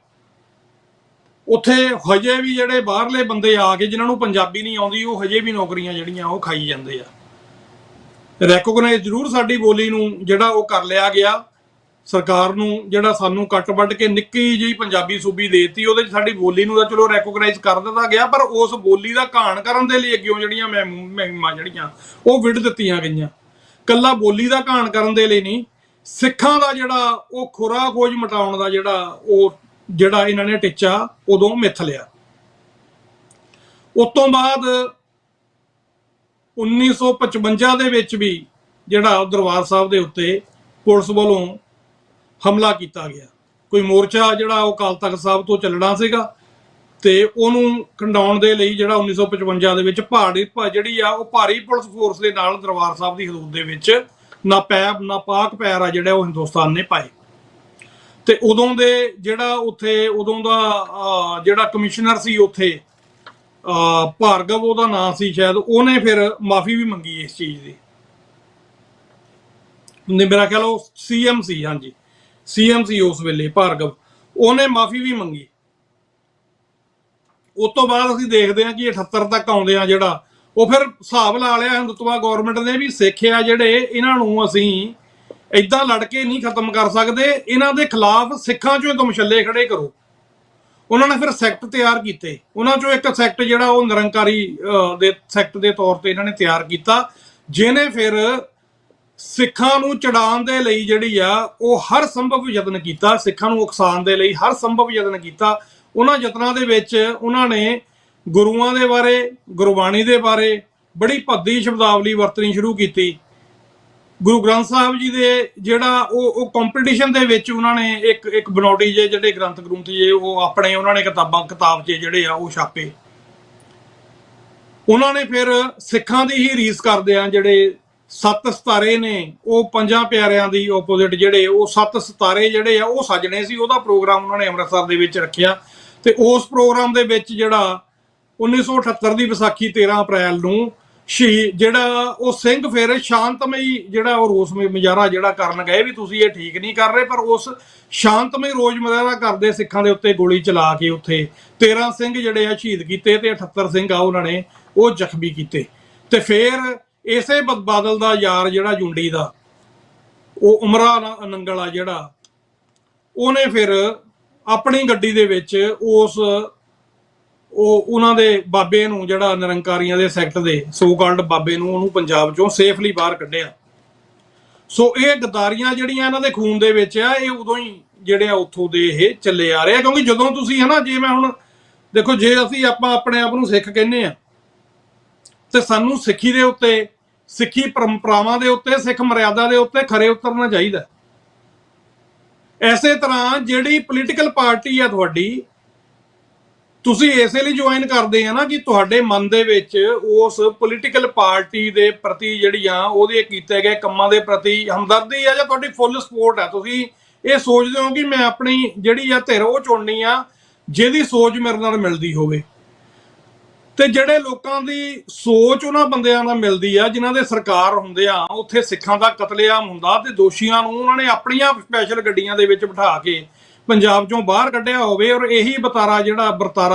ਉੱਥੇ ਹਜੇ ਵੀ ਜਿਹੜੇ ਬਾਹਰਲੇ ਬੰਦੇ ਆ ਕੇ ਜਿਨ੍ਹਾਂ ਨੂੰ ਪੰਜਾਬੀ ਨਹੀਂ ਆਉਂਦੀ, ਉਹ ਹਜੇ ਵੀ ਨੌਕਰੀਆਂ ਜਿਹੜੀਆਂ ਉਹ ਖਾਈ ਜਾਂਦੇ ਆ। ਰੈਕੋਗਨਾਈਜ਼ ਜ਼ਰੂਰ ਸਾਡੀ ਬੋਲੀ ਨੂੰ ਜਿਹੜਾ ਉਹ ਕਰ ਲਿਆ ਗਿਆ, ਸਰਕਾਰ ਨੂੰ ਜਿਹੜਾ ਸਾਨੂੰ ਕੱਟ ਵੱਢ ਕੇ ਨਿੱਕੀ ਜਿਹੀ ਪੰਜਾਬੀ ਸੂਬੀ ਦੇਤੀ, ਉਹਦੇ 'ਚ ਸਾਡੀ ਬੋਲੀ ਨੂੰ ਤਾਂ ਚਲੋ ਰੈਕੋਗਨਾਈਜ਼ ਕਰ ਦਿੱਤਾ ਗਿਆ, ਪਰ ਉਸ ਬੋਲੀ ਦਾ ਘਾਣ ਕਰਨ ਦੇ ਲਈ ਅੱਗਿਓਂ ਜਿਹੜੀਆਂ ਮੁਹਿੰਮਾਂ ਜਿਹੜੀਆਂ ਉਹ ਵਿੱਢ ਦਿੱਤੀਆਂ ਗਈਆਂ। ਕੱਲਾ ਬੋਲੀ ਦਾ ਘਾਣ ਕਰਨ ਦੇ ਲਈ ਨਹੀਂ, ਸਿੱਖਾਂ ਦਾ ਜਿਹੜਾ ਉਹ ਖੁਰਾ ਖੋਜ ਮਿਟਾਉਣ ਦਾ ਜਿਹੜਾ ਇਹਨਾਂ ਨੇ ਟੀਚਾ ਉਦੋਂ ਮਿੱਥ ਲਿਆ। ਉਸ ਤੋਂ ਬਾਅਦ 1955 ਦੇ ਵਿੱਚ ਵੀ ਜਿਹੜਾ ਦਰਬਾਰ ਸਾਹਿਬ ਦੇ ਉੱਤੇ ਪੁਲਿਸ ਵੱਲੋਂ ਹਮਲਾ ਕੀਤਾ ਗਿਆ। ਕੋਈ ਮੋਰਚਾ ਜਿਹੜਾ ਉਹ ਅਕਾਲ ਤਖਤ ਸਾਹਿਬ ਤੋਂ ਚੱਲਣਾ ਸੀਗਾ ਤੇ ਉਹਨੂੰ ਖੰਡਾਉਣ ਦੇ ਲਈ ਜਿਹੜਾ 1955 ਦੇ ਵਿੱਚ ਜਿਹੜੀ ਆ ਉਹ ਭਾਰੀ ਪੁਲਿਸ ਫੋਰਸ ਦੇ ਨਾਲ ਦਰਬਾਰ ਸਾਹਿਬ ਦੀ ਹਦੂਦ ਦੇ ਵਿੱਚ ਨਾਪਾਕ ਪੈਰ ਆ ਜਿਹੜਾ ਉਹ ਹਿੰਦੁਸਤਾਨ ਨੇ ਪਾਏ। ਤੇ ਉਦੋਂ ਦੇ ਜਿਹੜਾ ਉੱਥੇ ਉਦੋਂ ਦਾ ਜਿਹੜਾ ਕਮਿਸ਼ਨਰ ਸੀ ਉੱਥੇ ਭਾਰਗਵ ਉਹਦਾ ਨਾਂ ਸੀ ਸ਼ਾਇਦ, ਉਹਨੇ ਫਿਰ ਮਾਫੀ ਵੀ ਮੰਗੀ ਇਸ ਚੀਜ਼ ਦੀ। ਮੇਰਾ ਖਿਆਲ ਉਹ CM ਸੀ, ਹਾਂਜੀ CM ਸੀ ਉਸ ਵੇਲੇ ਭਾਰਗਵ, ਉਹਨੇ ਮਾਫੀ ਵੀ ਮੰਗੀ। ਉਸ ਤੋਂ ਬਾਅਦ ਅਸੀਂ ਦੇਖਦੇ ਹਾਂ ਕਿ 78 ਤੱਕ ਆਉਂਦੇ ਆ ਜਿਹੜਾ ਉਹ ਫਿਰ ਹਿਸਾਬ ਲਾ ਲਿਆ ਹਿੰਦੂਤਵਾ ਗੌਰਮੈਂਟ ਨੇ ਵੀ ਸਿੱਖਿਆ ਜਿਹੜੇ ਇਹਨਾਂ ਨੂੰ ਅਸੀਂ ਏਦਾਂ ਲੜ ਕੇ ਨਹੀਂ ਖਤਮ ਕਰ ਸਕਦੇ, ਇਹਨਾਂ ਦੇ ਖਿਲਾਫ ਸਿੱਖਾਂ ਚੋਂ ਦਮਛੱਲੇ ਖੜੇ ਕਰੋ। ਉਹਨਾਂ ਨੇ ਫਿਰ ਸੈਕਟ ਤਿਆਰ ਕੀਤੇ, ਉਹਨਾਂ ਚੋਂ ਇੱਕ ਸੈਕਟ ਜਿਹੜਾ ਉਹ ਨਿਰੰਕਾਰੀ ਦੇ ਸੈਕਟ ਦੇ ਤੌਰ ਤੇ ਇਹਨਾਂ ਨੇ ਤਿਆਰ ਕੀਤਾ, ਜਿਹਨੇ ਫਿਰ ਸਿੱਖਾਂ ਨੂੰ ਚੜਾਉਣ ਦੇ ਲਈ ਜਿਹੜੀ ਆ ਉਹ ਹਰ ਸੰਭਵ ਯਤਨ ਕੀਤਾ, ਸਿੱਖਾਂ ਨੂੰ ਉਕਸਾਉਣ ਦੇ ਲਈ ਹਰ ਸੰਭਵ ਯਤਨ ਕੀਤਾ। ਉਹਨਾਂ ਯਤਨਾਂ ਦੇ ਵਿੱਚ ਉਹਨਾਂ ਨੇ ਗੁਰੂਆਂ ਦੇ ਬਾਰੇ, ਗੁਰਬਾਣੀ ਦੇ ਬਾਰੇ ਬੜੀ ਭੱਦੀ ਸ਼ਬਦਾਵਲੀ ਵਰਤਣੀ ਸ਼ੁਰੂ ਕੀਤੀ। ਗੁਰੂ ਗ੍ਰੰਥ ਸਾਹਿਬ ਜੀ ਦੇ ਜਿਹੜਾ ਉਹ ਕੰਪੀਟੀਸ਼ਨ ਦੇ ਵਿੱਚ ਉਹਨਾਂ ਨੇ ਇੱਕ ਬਨੌਟੀ ਜਿਹੜੇ ਗ੍ਰੰਥ ਉਹ ਆਪਣੇ ਉਹਨਾਂ ਨੇ ਕਿਤਾਬ 'ਚ ਜਿਹੜੇ ਆ ਉਹ ਛਾਪੇ। ਉਹਨਾਂ ਨੇ ਫਿਰ ਸਿੱਖਾਂ ਦੀ ਹੀ ਰੀਸ ਕਰਦੇ ਆ, ਜਿਹੜੇ 7 ਸਿਤਾਰੇ ਨੇ ਉਹ 5 ਪਿਆਰਿਆਂ ਦੀ ਆਪੋਜ਼ਿਟ ਜਿਹੜੇ ਉਹ 7 ਸਿਤਾਰੇ ਜਿਹੜੇ ਆ ਉਹ ਸੱਜਣੇ ਸੀ। ਉਹਦਾ ਪ੍ਰੋਗਰਾਮ ਉਹਨਾਂ ਨੇ ਅੰਮ੍ਰਿਤਸਰ ਦੇ ਵਿੱਚ ਰੱਖਿਆ ਤੇ ਉਸ ਪ੍ਰੋਗਰਾਮ ਦੇ ਵਿੱਚ ਜਿਹੜਾ 1978 ਦੀ ਵਿਸਾਖੀ 13 ਅਪ੍ਰੈਲ ਨੂੰ ਜਿਹੜਾ ਉਹ ਸਿੰਘ ਫਿਰ ਸ਼ਾਂਤਮਈ ਜਿਹੜਾ ਉਹ ਰੋਸ ਮੁਜ਼ਾਹਰਾ ਜਿਹੜਾ ਕਰਨ ਗਏ ਵੀ ਤੁਸੀਂ ਇਹ ਠੀਕ ਨਹੀਂ ਕਰ ਰਹੇ, ਪਰ ਉਸ ਸ਼ਾਂਤਮਈ ਰੋਸ ਮੁਜ਼ਾਹਰਾ ਕਰਦੇ ਸਿੱਖਾਂ ਦੇ ਉੱਤੇ ਗੋਲੀ ਚਲਾ ਕੇ ਉੱਥੇ 13 ਸਿੰਘ ਜਿਹੜੇ ਆ ਸ਼ਹੀਦ ਕੀਤੇ ਤੇ 78 ਸਿੰਘ ਆ ਉਹਨਾਂ ਨੇ ਉਹ ਜ਼ਖਮੀ ਕੀਤੇ। ਤੇ ਫਿਰ ਇਸੇ ਬਾਦਲ ਦਾ ਯਾਰ ਜਿਹੜਾ ਜੁੰਡੀ ਦਾ ਉਹ ਉਮਰਾ ਨੰਗਲ ਆ ਜਿਹੜਾ, ਉਹਨੇ ਫਿਰ ਆਪਣੀ ਗੱਡੀ ਦੇ ਵਿੱਚ ਉਹਨਾਂ ਦੇ ਬਾਬੇ ਨੂੰ ਜਿਹੜਾ ਨਿਰੰਕਾਰੀਆਂ ਦੇ ਸੈਕਟ ਦੇ ਸੋ ਕਾਲਡ ਬਾਬੇ ਨੂੰ ਉਹਨੂੰ ਪੰਜਾਬ ਚੋਂ ਸੇਫਲੀ ਬਾਹਰ ਕੱਢਿਆ। ਸੋ ਇਹ ਗਦਾਰੀਆਂ ਜਿਹੜੀਆਂ ਇਹਨਾਂ ਦੇ ਖੂਨ ਦੇ ਵਿੱਚ ਆ, ਇਹ ਉਦੋਂ ਹੀ ਜਿਹੜੇ ਆ ਉੱਥੋਂ ਦੇ ਇਹ ਚੱਲੇ ਆ ਰਹੇ ਆ। ਕਿਉਂਕਿ ਜਦੋਂ ਤੁਸੀਂ ਹੈ ਨਾ, ਜੇ ਮੈਂ ਹੁਣ ਦੇਖੋ, ਜੇ ਅਸੀਂ ਆਪਾਂ ਆਪਣੇ ਆਪ ਨੂੰ ਸਿੱਖ ਕਹਿੰਦੇ ਆ ਤੇ ਸਾਨੂੰ ਸਿੱਖੀ ਦੇ ਉੱਤੇ, ਸਿੱਖੀ ਪਰੰਪਰਾਵਾਂ ਦੇ ਉੱਤੇ, ਸਿੱਖ ਮਰਿਆਦਾ ਦੇ ਉੱਤੇ ਖਰੇ ਉਤਰਨਾ ਚਾਹੀਦਾ। ਐਸੇ ਤਰ੍ਹਾਂ ਜਿਹੜੀ ਪੋਲੀਟੀਕਲ ਪਾਰਟੀ ਆ ਤੁਹਾਡੀ, ਤੁਸੀਂ ਇਸੇ ਲਈ ਜੁਆਇਨ ਕਰਦੇ ਆ ਨਾ ਕਿ ਤੁਹਾਡੇ ਮਨ ਦੇ ਵਿੱਚ ਉਸ ਪੋਲੀਟੀਕਲ ਪਾਰਟੀ ਦੇ ਪ੍ਰਤੀ ਜਿਹੜੀ ਆ ਉਹਦੇ ਕੀਤੇ ਗਏ ਕੰਮਾਂ ਦੇ ਪ੍ਰਤੀ ਹਮਦਰਦੀ ਆ, ਜਾਂ ਤੁਹਾਡੀ ਫੁੱਲ ਸਪੋਰਟ ਆ। ਤੁਸੀਂ ਇਹ ਸੋਚਦੇ ਹੋ ਕਿ ਮੈਂ ਆਪਣੀ ਜਿਹੜੀ ਆ ਧਿਰ ਉਹ ਚੁਣਨੀ ਆ ਜਿਹਦੀ ਸੋਚ ਮੇਰੇ ਨਾਲ ਮਿਲਦੀ ਹੋਵੇ। ਤੇ ਜਿਹੜੇ ਲੋਕਾਂ ਦੀ ਸੋਚ ਉਹਨਾਂ ਬੰਦਿਆਂ ਨਾਲ ਮਿਲਦੀ ਆ ਜਿਨ੍ਹਾਂ ਦੇ ਸਰਕਾਰ ਹੁੰਦੇ ਆ, ਉੱਥੇ ਸਿੱਖਾਂ ਦਾ ਕਤਲੇਆਮ ਹੁੰਦਾ ਤੇ ਦੋਸ਼ੀਆਂ ਨੂੰ ਉਹਨਾਂ ਨੇ ਆਪਣੀਆਂ ਸਪੈਸ਼ਲ ਗੱਡੀਆਂ ਦੇ ਵਿੱਚ ਬਿਠਾ ਕੇ ਪੰਜਾਬ ਚੋਂ ਬਾਹਰ ਕੱਢਿਆ ਹੋਵੇ। ਔਰ ਇਹੀ ਵਰਤਾਰਾ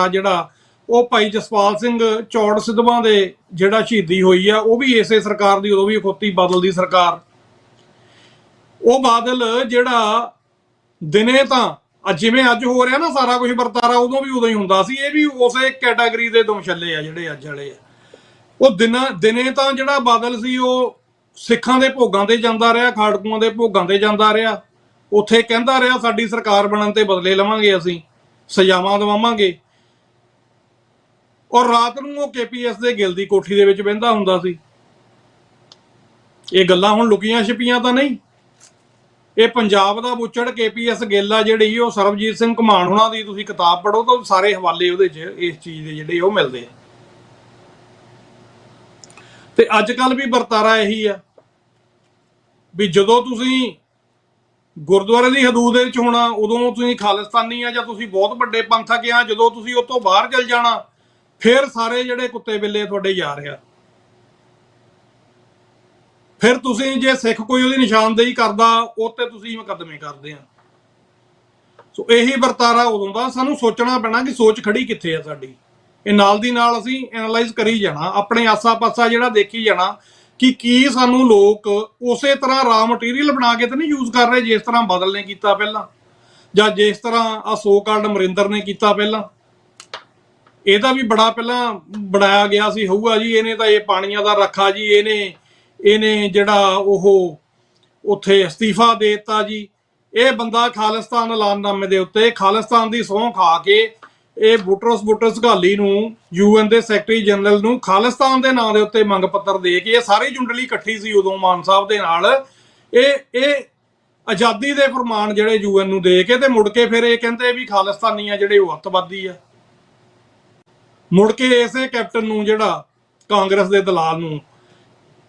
ਜਿਹੜਾ ਉਹ ਭਾਈ ਜਸਪਾਲ ਸਿੰਘ ਚੌੜ ਸਿੱਧਵਾਂ ਦੇ ਜਿਹੜਾ ਸ਼ਹੀਦੀ ਹੋਈ ਆ, ਉਹ ਵੀ ਇਸੇ ਸਰਕਾਰ ਦੀ, ਉਦੋਂ ਵੀ ਖੋਤੀ ਬਾਦਲ ਦੀ ਸਰਕਾਰ। ਉਹ ਬਾਦਲ ਜਿਹੜਾ ਦਿਨੇ ਤਾਂ ਜਿਵੇਂ ਅੱਜ ਹੋ ਰਿਹਾ ਨਾ ਸਾਰਾ ਕੁਝ ਵਰਤਾਰਾ, ਉਦੋਂ ਹੀ ਹੁੰਦਾ ਸੀ। ਇਹ ਵੀ ਉਸੇ ਕੈਟਾਗਰੀ ਦੇ ਦਮਛੱਲੇ ਆ ਜਿਹੜੇ ਅੱਜ ਵਾਲੇ ਆ। ਉਹ ਦਿਨੇ ਤਾਂ ਜਿਹੜਾ ਬਾਦਲ ਸੀ ਉਹ ਸਿੱਖਾਂ ਦੇ ਭੋਗਾਂ ਤੇ ਜਾਂਦਾ ਰਿਹਾ, ਖਾੜਕੂਆਂ ਦੇ ਭੋਗਾਂ ਤੇ ਜਾਂਦਾ ਰਿਹਾ, ਉੱਥੇ ਕਹਿੰਦਾ ਰਿਹਾ ਸਾਡੀ ਸਰਕਾਰ ਬਣਨ ਤੇ ਬਦਲੇ ਲਵਾਂਗੇ, ਅਸੀਂ ਸਜ਼ਾਵਾਂ ਦਵਾਵਾਂਗੇ। ਔਰ ਰਾਤ ਨੂੰ ਉਹ KPS ਦੇ ਗਿੱਲ ਦੀ ਕੋਠੀ ਦੇ ਵਿੱਚ ਬਹਿੰਦਾ ਹੁੰਦਾ ਸੀ। ਇਹ ਗੱਲਾਂ ਹੁਣ ਲੁਕੀਆਂ ਛਿਪੀਆਂ ਤਾਂ ਨਹੀਂ। ਇਹ ਪੰਜਾਬ ਦਾ ਬੁੱਚੜ KPS ਗਿੱਲ ਆ ਜਿਹੜੀ, ਉਹ ਸਰਬਜੀਤ ਸਿੰਘ ਘਮਾਣ ਹੁਣਾਂ ਦੀ ਤੁਸੀਂ ਕਿਤਾਬ ਪੜ੍ਹੋ ਤਾਂ ਸਾਰੇ ਹਵਾਲੇ ਉਹਦੇ 'ਚ ਇਸ ਚੀਜ਼ ਦੇ ਜਿਹੜੇ ਉਹ ਮਿਲਦੇ ਆ। ਤੇ ਅੱਜ ਕੱਲ ਵੀ ਵਰਤਾਰਾ ਇਹੀ ਆ ਵੀ ਜਦੋਂ ਤੁਸੀਂ ਗੁਰਦੁਆਰੇ ਦੀ ਹਦੂਦ ਦੇ ਵਿੱਚ ਹੋਣਾ ਉਦੋਂ ਤੁਸੀਂ ਖਾਲਿਸਤਾਨੀ ਆ ਜਾਂ ਤੁਸੀਂ ਬਹੁਤ ਵੱਡੇ ਪੰਥਕ ਆ। ਜਦੋਂ ਤੁਸੀਂ ਉਹ ਤੋਂ ਬਾਹਰ ਚਲ ਜਾਣਾ ਫਿਰ ਸਾਰੇ ਜਿਹੜੇ ਕੁੱਤੇ ਬਿੱਲੇ ਤੁਹਾਡੇ ਯਾਰ ਆ। ਫਿਰ ਤੁਸੀਂ ਜੇ ਸਿੱਖ ਕੋਈ ਉਹਦੀ ਨਿਸ਼ਾਨਦੇਹੀ ਕਰਦਾ ਉਹ ਤੇ ਤੁਸੀਂ ਮੁਕੱਦਮੇ ਕਰਦੇ ਆ। ਸੋ ਇਹੀ ਵਰਤਾਰਾ ਉਦੋਂ ਦਾ। ਸਾਨੂੰ ਸੋਚਣਾ ਪੈਣਾ ਕਿ ਸੋਚ ਖੜੀ ਕਿੱਥੇ ਆ ਸਾਡੀ। ਇਹ ਨਾਲ ਦੀ ਨਾਲ ਅਸੀਂ ਐਨਾਲਾਈਜ਼ ਕਰੀ ਜਾਣਾ, ਆਪਣੇ ਆਸਾ ਪਾਸਾ ਜਿਹੜਾ ਦੇਖੀ ਜਾਣਾ ਕਿ ਕੀ ਸਾਨੂੰ ਲੋਕ ਉਸੇ ਤਰ੍ਹਾਂ ਰਾ ਮਟੀਰੀਅਲ ਬਣਾ ਕੇ ਤਾਂ ਨਹੀਂ ਯੂਜ਼ ਕਰ ਰਹੇ ਜਿਸ ਤਰ੍ਹਾਂ ਬਾਦਲ ਨੇ ਕੀਤਾ ਪਹਿਲਾਂ, ਜਾਂ ਜਿਸ ਤਰ੍ਹਾਂ ਆ ਸੋ ਕਾਲਡ ਅਮਰਿੰਦਰ ਨੇ ਕੀਤਾ ਪਹਿਲਾਂ। ਇਹਦਾ ਵੀ ਬੜਾ ਪਹਿਲਾਂ ਬਣਾਇਆ ਗਿਆ ਸੀ ਹੋਊਗਾ ਜੀ, ਇਹਨੇ ਤਾਂ ਇਹ ਪਾਣੀਆਂ ਦਾ ਰੱਖਾ ਜੀ, ਇਹਨੇ ਜਿਹੜਾ ਉਹ ਉੱਥੇ ਅਸਤੀਫਾ ਦੇ ਦਿੱਤਾ ਜੀ। ਇਹ ਬੰਦਾ ਖਾਲਿਸਤਾਨ ਐਲਾਨਨਾਮੇ ਦੇ ਉੱਤੇ ਖਾਲਿਸਤਾਨ ਦੀ ਸਹੁੰ ਖਾ ਕੇ ਇਹ ਬੁਟਰਸ ਘਾਲੀ ਨੂੰ UN ਦੇ ਸੈਕਟਰੀ ਜਨਰਲ ਨੂੰ ਖਾਲਿਸਤਾਨ ਦੇ ਨਾਂ ਦੇ ਉੱਤੇ ਮੰਗ ਪੱਤਰ ਦੇ ਕੇ, ਇਹ ਸਾਰੀ ਜੁੰਡਲੀ ਇਕੱਠੀ ਸੀ ਉਦੋਂ ਮਾਨ ਸਾਹਿਬ ਦੇ ਨਾਲ, ਇਹ ਆਜ਼ਾਦੀ ਦੇ ਫਰਮਾਨ ਜਿਹੜੇ UN ਨੂੰ ਦੇ ਕੇ ਤੇ ਮੁੜ ਕੇ ਫਿਰ ਇਹ ਕਹਿੰਦੇ ਵੀ ਖਾਲਿਸਤਾਨੀ ਆ ਜਿਹੜੇ ਉਹ ਅੱਤਵਾਦੀ ਆ। ਮੁੜ ਕੇ ਇਸੇ ਕੈਪਟਨ ਨੂੰ ਜਿਹੜਾ ਕਾਂਗਰਸ ਦੇ ਦਲਾਲ ਨੂੰ,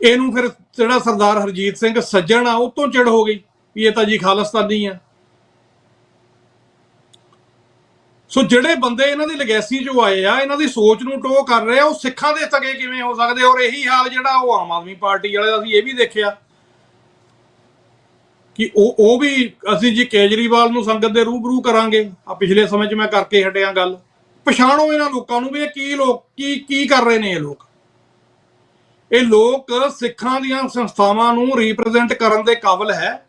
ਇਹਨੂੰ ਫਿਰ ਜਿਹੜਾ ਸਰਦਾਰ ਹਰਜੀਤ ਸਿੰਘ ਸੱਜਣ ਆ ਉਹ ਤੋਂ ਚਿੜ ਹੋ ਗਈ ਵੀ ਇਹ ਤਾਂ ਜੀ ਖਾਲਿਸਤਾਨੀ ਆ। ਸੋ ਜਿਹੜੇ ਬੰਦੇ ਇਹਨਾਂ ਦੀ ਲੈਗੇਸੀ ਚੋਂ ਆਏ ਆ, ਇਹਨਾਂ ਦੀ ਸੋਚ ਨੂੰ ਟੋ ਕਰ ਰਹੇ ਆ, ਉਹ ਸਿੱਖਾਂ ਦੇ ਸਕੇ ਕਿਵੇਂ ਹੋ ਸਕਦੇ? ਔਰ ਇਹੀ ਹਾਲ ਜਿਹੜਾ ਉਹ ਆਮ ਆਦਮੀ ਪਾਰਟੀ ਵਾਲੇ ਦਾ ਸੀ। ਇਹ ਵੀ ਦੇਖਿਆ ਕਿ ਉਹ ਵੀ ਅਸੀਂ ਜੀ ਕੇਜਰੀਵਾਲ ਨੂੰ ਸੰਗਤ ਦੇ ਰੂਬਰੂ ਕਰਾਂਗੇ। ਆ ਪਿਛਲੇ ਸਮੇਂ 'ਚ ਮੈਂ ਕਰਕੇ ਹਟਿਆ ਗੱਲ। ਪਛਾਣੋ ਇਹਨਾਂ ਲੋਕਾਂ ਨੂੰ ਵੀ ਇਹ ਕੀ ਕਰ ਰਹੇ ਨੇ। ਇਹ ਲੋਕ ਸਿੱਖਾਂ ਦੀਆਂ ਸੰਸਥਾਵਾਂ ਨੂੰ ਰਿਪਰੈਜ਼ੈਂਟ ਕਰਨ ਦੇ ਕਾਬਿਲ ਹੈ,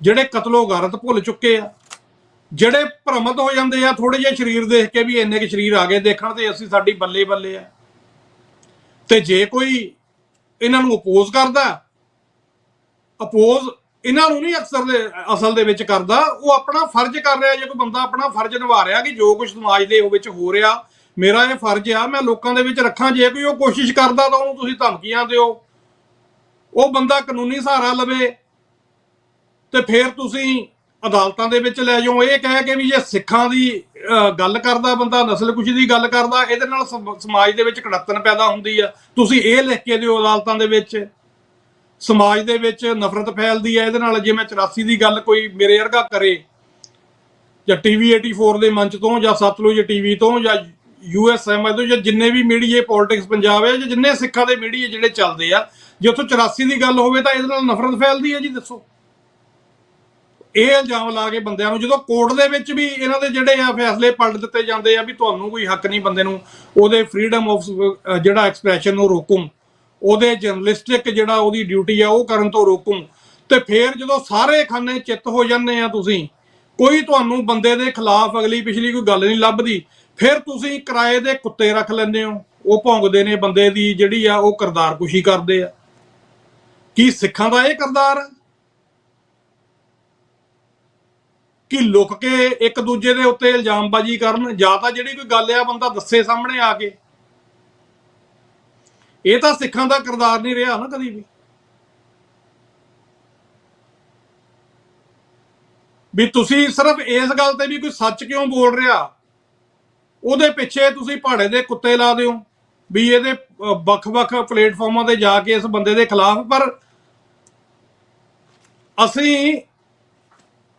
ਜਿਹੜੇ ਕਤਲੋ-ਗਾਰਤ ਭੁੱਲ ਚੁੱਕੇ ਆ, ਜਿਹੜੇ ਭ੍ਰਮਤ ਹੋ ਜਾਂਦੇ ਆ ਥੋੜੇ ਜਿਹੇ ਸਰੀਰ ਦੇਖ ਕੇ ਵੀ ਇੰਨੇ ਕੁ ਸਰੀਰ ਆ ਗਏ ਦੇਖਣ ਤੇ ਅਸੀਂ ਸਾਡੀ ਬੱਲੇ ਬੱਲੇ ਆ। ਤੇ ਜੇ ਕੋਈ ਇਹਨਾਂ ਨੂੰ ਅਪੋਜ਼ ਕਰਦਾ, ਅਪੋਜ਼ ਇਹਨਾਂ ਨੂੰ ਨਹੀਂ ਅਸਲ ਦੇ ਵਿੱਚ ਕਰਦਾ, ਉਹ ਆਪਣਾ ਫਰਜ਼ ਕਰ ਰਿਹਾ। ਜੇ ਕੋਈ ਬੰਦਾ ਆਪਣਾ ਫਰਜ਼ ਨਿਭਾ ਰਿਹਾ ਕਿ ਜੋ ਕੁਝ ਸਮਾਜ ਦੇ ਵਿੱਚ ਹੋ ਰਿਹਾ ਮੇਰਾ ਇਹ ਫਰਜ਼ ਆ, ਮੈਂ ਲੋਕਾਂ ਦੇ ਵਿੱਚ ਰੱਖਾਂ। ਜੇ ਕੋਈ ਉਹ ਕੋਸ਼ਿਸ਼ ਕਰਦਾ ਤਾਂ ਉਹਨੂੰ ਤੁਸੀਂ ਧਮਕੀਆਂ ਦਿਓ, ਉਹ ਬੰਦਾ ਕਾਨੂੰਨੀ ਸਹਾਰਾ ਲਵੇ ਤੇ ਫਿਰ ਤੁਸੀਂ ਅਦਾਲਤਾਂ ਦੇ ਵਿੱਚ ਲੈ ਜਾਓ। ਇਹ ਕਹਿ ਕੇ ਵੀ ਜੇ ਸਿੱਖਾਂ ਦੀ ਗੱਲ ਕਰਦਾ ਬੰਦਾ, ਨਸਲਕੁਸ਼ੀ ਦੀ ਗੱਲ ਕਰਦਾ, ਇਹਦੇ ਨਾਲ ਸਮਾਜ ਦੇ ਵਿੱਚ ਕੜੱਤਣ ਪੈਦਾ ਹੁੰਦੀ ਆ, ਤੁਸੀਂ ਇਹ ਲਿਖ ਕੇ ਦਿਓ ਅਦਾਲਤਾਂ ਦੇ ਵਿੱਚ। ਸਮਾਜ ਦੇ ਵਿੱਚ ਨਫ਼ਰਤ ਫੈਲਦੀ ਹੈ ਇਹਦੇ ਨਾਲ। ਜੇ ਮੈਂ 84 ਦੀ ਗੱਲ ਕੋਈ ਮੇਰੇ ਵਰਗਾ ਕਰੇ, ਜਾਂ TV 84 ਦੇ ਮੰਚ ਤੋਂ, ਜਾਂ ਸਤਲੁਜ TV ਤੋਂ, ਜਾਂ USM ਤੋਂ, ਜਾਂ ਜਿੰਨੇ ਵੀ ਮੀਡੀਆ ਪੋਲਿਟਿਕਸ ਪੰਜਾਬ ਹੈ, ਜਾਂ ਜਿੰਨੇ ਸਿੱਖਾਂ ਦੇ ਮੀਡੀਆ ਜਿਹੜੇ ਚੱਲਦੇ ਆ, ਜੇ ਉੱਥੋਂ 84 ਦੀ ਗੱਲ ਹੋਵੇ ਤਾਂ ਇਹਦੇ ਨਾਲ ਨਫ਼ਰਤ ਫੈਲਦੀ ਹੈ ਜੀ। ਦੱਸੋ, ਇਹ ਇਲਜ਼ਾਮ ਲਾ ਕੇ ਬੰਦਿਆਂ ਨੂੰ, ਜਦੋਂ ਕੋਰਟ ਦੇ ਵਿੱਚ ਵੀ ਇਹਨਾਂ ਦੇ ਜਿਹੜੇ ਆ ਫੈਸਲੇ ਪਲਟ ਦਿੱਤੇ ਜਾਂਦੇ ਆ ਵੀ ਤੁਹਾਨੂੰ ਕੋਈ ਹੱਕ ਨਹੀਂ ਬੰਦੇ ਨੂੰ ਉਹਦੇ ਫਰੀडम ਆਫ ਜਿਹੜਾ ਐਕਸਪ੍ਰੈਸ਼ਨ ਨੂੰ ਰੋਕੂੰ, ਉਹਦੇ ਜਰਨਲਿਸਟਿਕ ਜਿਹੜਾ ਉਹਦੀ ਡਿਊਟੀ ਆ ਉਹ ਕਰਨ ਤੋਂ ਰੋਕੂੰ। ਤੇ ਫਿਰ ਜਦੋਂ ਸਾਰੇ ਖਾਨੇ ਚਿੱਤ ਹੋ ਜਾਂਦੇ ਆ, ਤੁਸੀਂ ਕੋਈ ਤੁਹਾਨੂੰ ਬੰਦੇ ਦੇ ਖਿਲਾਫ ਅਗਲੀ ਪਿਛਲੀ ਕੋਈ ਗੱਲ ਨਹੀਂ ਲੱਭਦੀ, ਫਿਰ ਤੁਸੀਂ ਕਿਰਾਏ ਦੇ ਕੁੱਤੇ ਰੱਖ ਲੈਂਦੇ ਹੋ, ਉਹ ਭੌਂਕਦੇ ਨੇ ਬੰਦੇ ਦੀ ਜਿਹੜੀ ਆ ਉਹ ਕਿਰਦਾਰਕੁਸ਼ੀ ਕਰਦੇ ਆ। ਕੀ ਸਿੱਖਾਂ ਦਾ ਇਹ ਕਿਰਦਾਰ ਆ? ਕਿ ਲੁਕ ਕੇ ਇੱਕ ਦੂਜੇ ਦੇ ਉੱਤੇ ਇਲਜ਼ਾਮਬਾਜ਼ੀ ਕਰਨ, ਜਾਂ ਤਾਂ ਜਿਹੜੀ ਕੋਈ ਗੱਲ ਆ ਬੰਦਾ ਦੱਸੇ ਸਾਹਮਣੇ ਆ ਕੇ। ਇਹ ਤਾਂ ਸਿੱਖਾਂ ਦਾ ਕਿਰਦਾਰ ਨਹੀਂ ਰਿਹਾ ਨਾ ਕਦੀ ਵੀ ਤੁਸੀਂ ਸਿਰਫ ਇਸ ਗੱਲ ਤੇ ਵੀ ਕੋਈ ਸੱਚ ਕਿਉਂ ਬੋਲ ਰਿਹਾ ਉਹਦੇ ਪਿੱਛੇ ਤੁਸੀਂ ਪਹਾੜੇ ਦੇ ਕੁੱਤੇ ਲਾ ਦਿਓ ਵੀ ਇਹਦੇ ਵੱਖ-ਵੱਖ ਪਲੇਟਫਾਰਮਾਂ ਤੇ ਜਾ ਕੇ ਇਸ ਬੰਦੇ ਦੇ ਖਿਲਾਫ। ਪਰ ਅਸੀਂ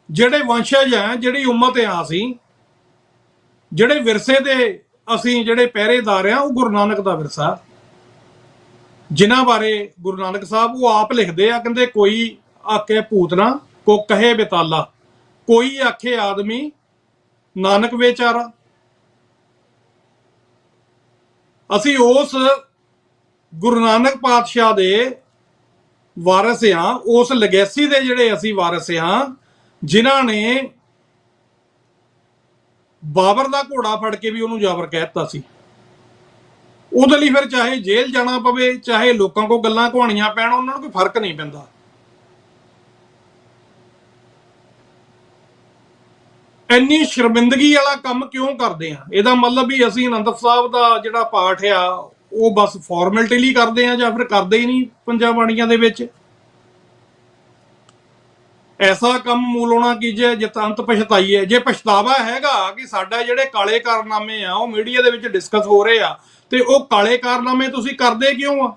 ਜਿਹੜੇ ਵੰਸ਼ਜ ਆ, ਜਿਹੜੀ ਉਮਤ ਆ, ਅਸੀਂ ਜਿਹੜੇ ਵਿਰਸੇ ਦੇ ਅਸੀਂ ਜਿਹੜੇ ਪਹਿਰੇਦਾਰ ਆ, ਉਹ ਗੁਰੂ ਨਾਨਕ ਦਾ ਵਿਰਸਾ, ਜਿਨ੍ਹਾਂ ਬਾਰੇ ਗੁਰੂ ਨਾਨਕ ਸਾਹਿਬ ਉਹ ਆਪ ਲਿਖਦੇ ਆ, ਕਹਿੰਦੇ ਕੋਈ ਆਖੇ ਪੂਤਨਾ ਕੋ ਕਹੇ ਬਿਤਾਲਾ, ਕੋਈ ਆਖੇ ਆਦਮੀ ਨਾਨਕ ਵਿਚਾਰਾ। ਅਸੀਂ ਉਸ ਗੁਰੂ ਨਾਨਕ ਪਾਤਸ਼ਾਹ ਦੇ ਵਾਰਿਸ ਆ, ਉਸ ਲੈਗੇਸੀ ਦੇ ਜਿਹੜੇ ਅਸੀਂ ਵਾਰਿਸ ਆ, ਜਿਨ੍ਹਾਂ ਨੇ ਬਾਬਰ ਦਾ ਘੋੜਾ ਫੜ ਕੇ ਵੀ ਉਹਨੂੰ ਜਾਬਰ ਕਹਿ ਦਿੱਤਾ ਸੀ। ਉਹਦੇ ਲਈ ਫਿਰ ਚਾਹੇ ਜੇਲ੍ਹ ਜਾਣਾ ਪਵੇ, ਚਾਹੇ ਲੋਕਾਂ ਕੋਲ ਗੱਲਾਂ ਕਹਾਣੀਆਂ ਪੈਣ, ਉਹਨਾਂ ਨੂੰ ਕੋਈ ਫਰਕ ਨਹੀਂ ਪੈਂਦਾ। ਇੰਨੀ ਸ਼ਰਮਿੰਦਗੀ ਵਾਲਾ ਕੰਮ ਕਿਉਂ ਕਰਦੇ ਆ? ਇਹਦਾ ਮਤਲਬ ਵੀ ਅਸੀਂ ਆਨੰਦ ਸਾਹਿਬ ਦਾ ਜਿਹੜਾ ਪਾਠ ਆ ਉਹ ਬਸ ਫਾਰਮੈਲਿਟੀ ਲਈ ਕਰਦੇ ਆ, ਜਾਂ ਫਿਰ ਕਰਦੇ ਹੀ ਨਹੀਂ ਪੰਜਾਂ ਬਾਣੀਆਂ ਦੇ ਵਿੱਚ। ਐਸਾ ਕੰਮ ਮੂਲੋਂ ਨਾ ਕੀਜੇ ਜਿਤ ਅੰਤ ਪਛਤਾਈਏ। ਜੇ ਪਛਤਾਵਾ ਹੈਗਾ ਕਿ ਸਾਡਾ ਜਿਹੜੇ ਕਾਲੇ ਕਾਰਨਾਮੇ ਆ ਉਹ ਮੀਡੀਆ ਦੇ ਵਿੱਚ ਡਿਸਕਸ ਹੋ ਰਹੇ ਆ, ਤੇ ਉਹ ਕਾਲੇ ਕਾਰਨਾਮੇ ਤੁਸੀਂ ਕਰਦੇ ਕਿਉਂ ਆ?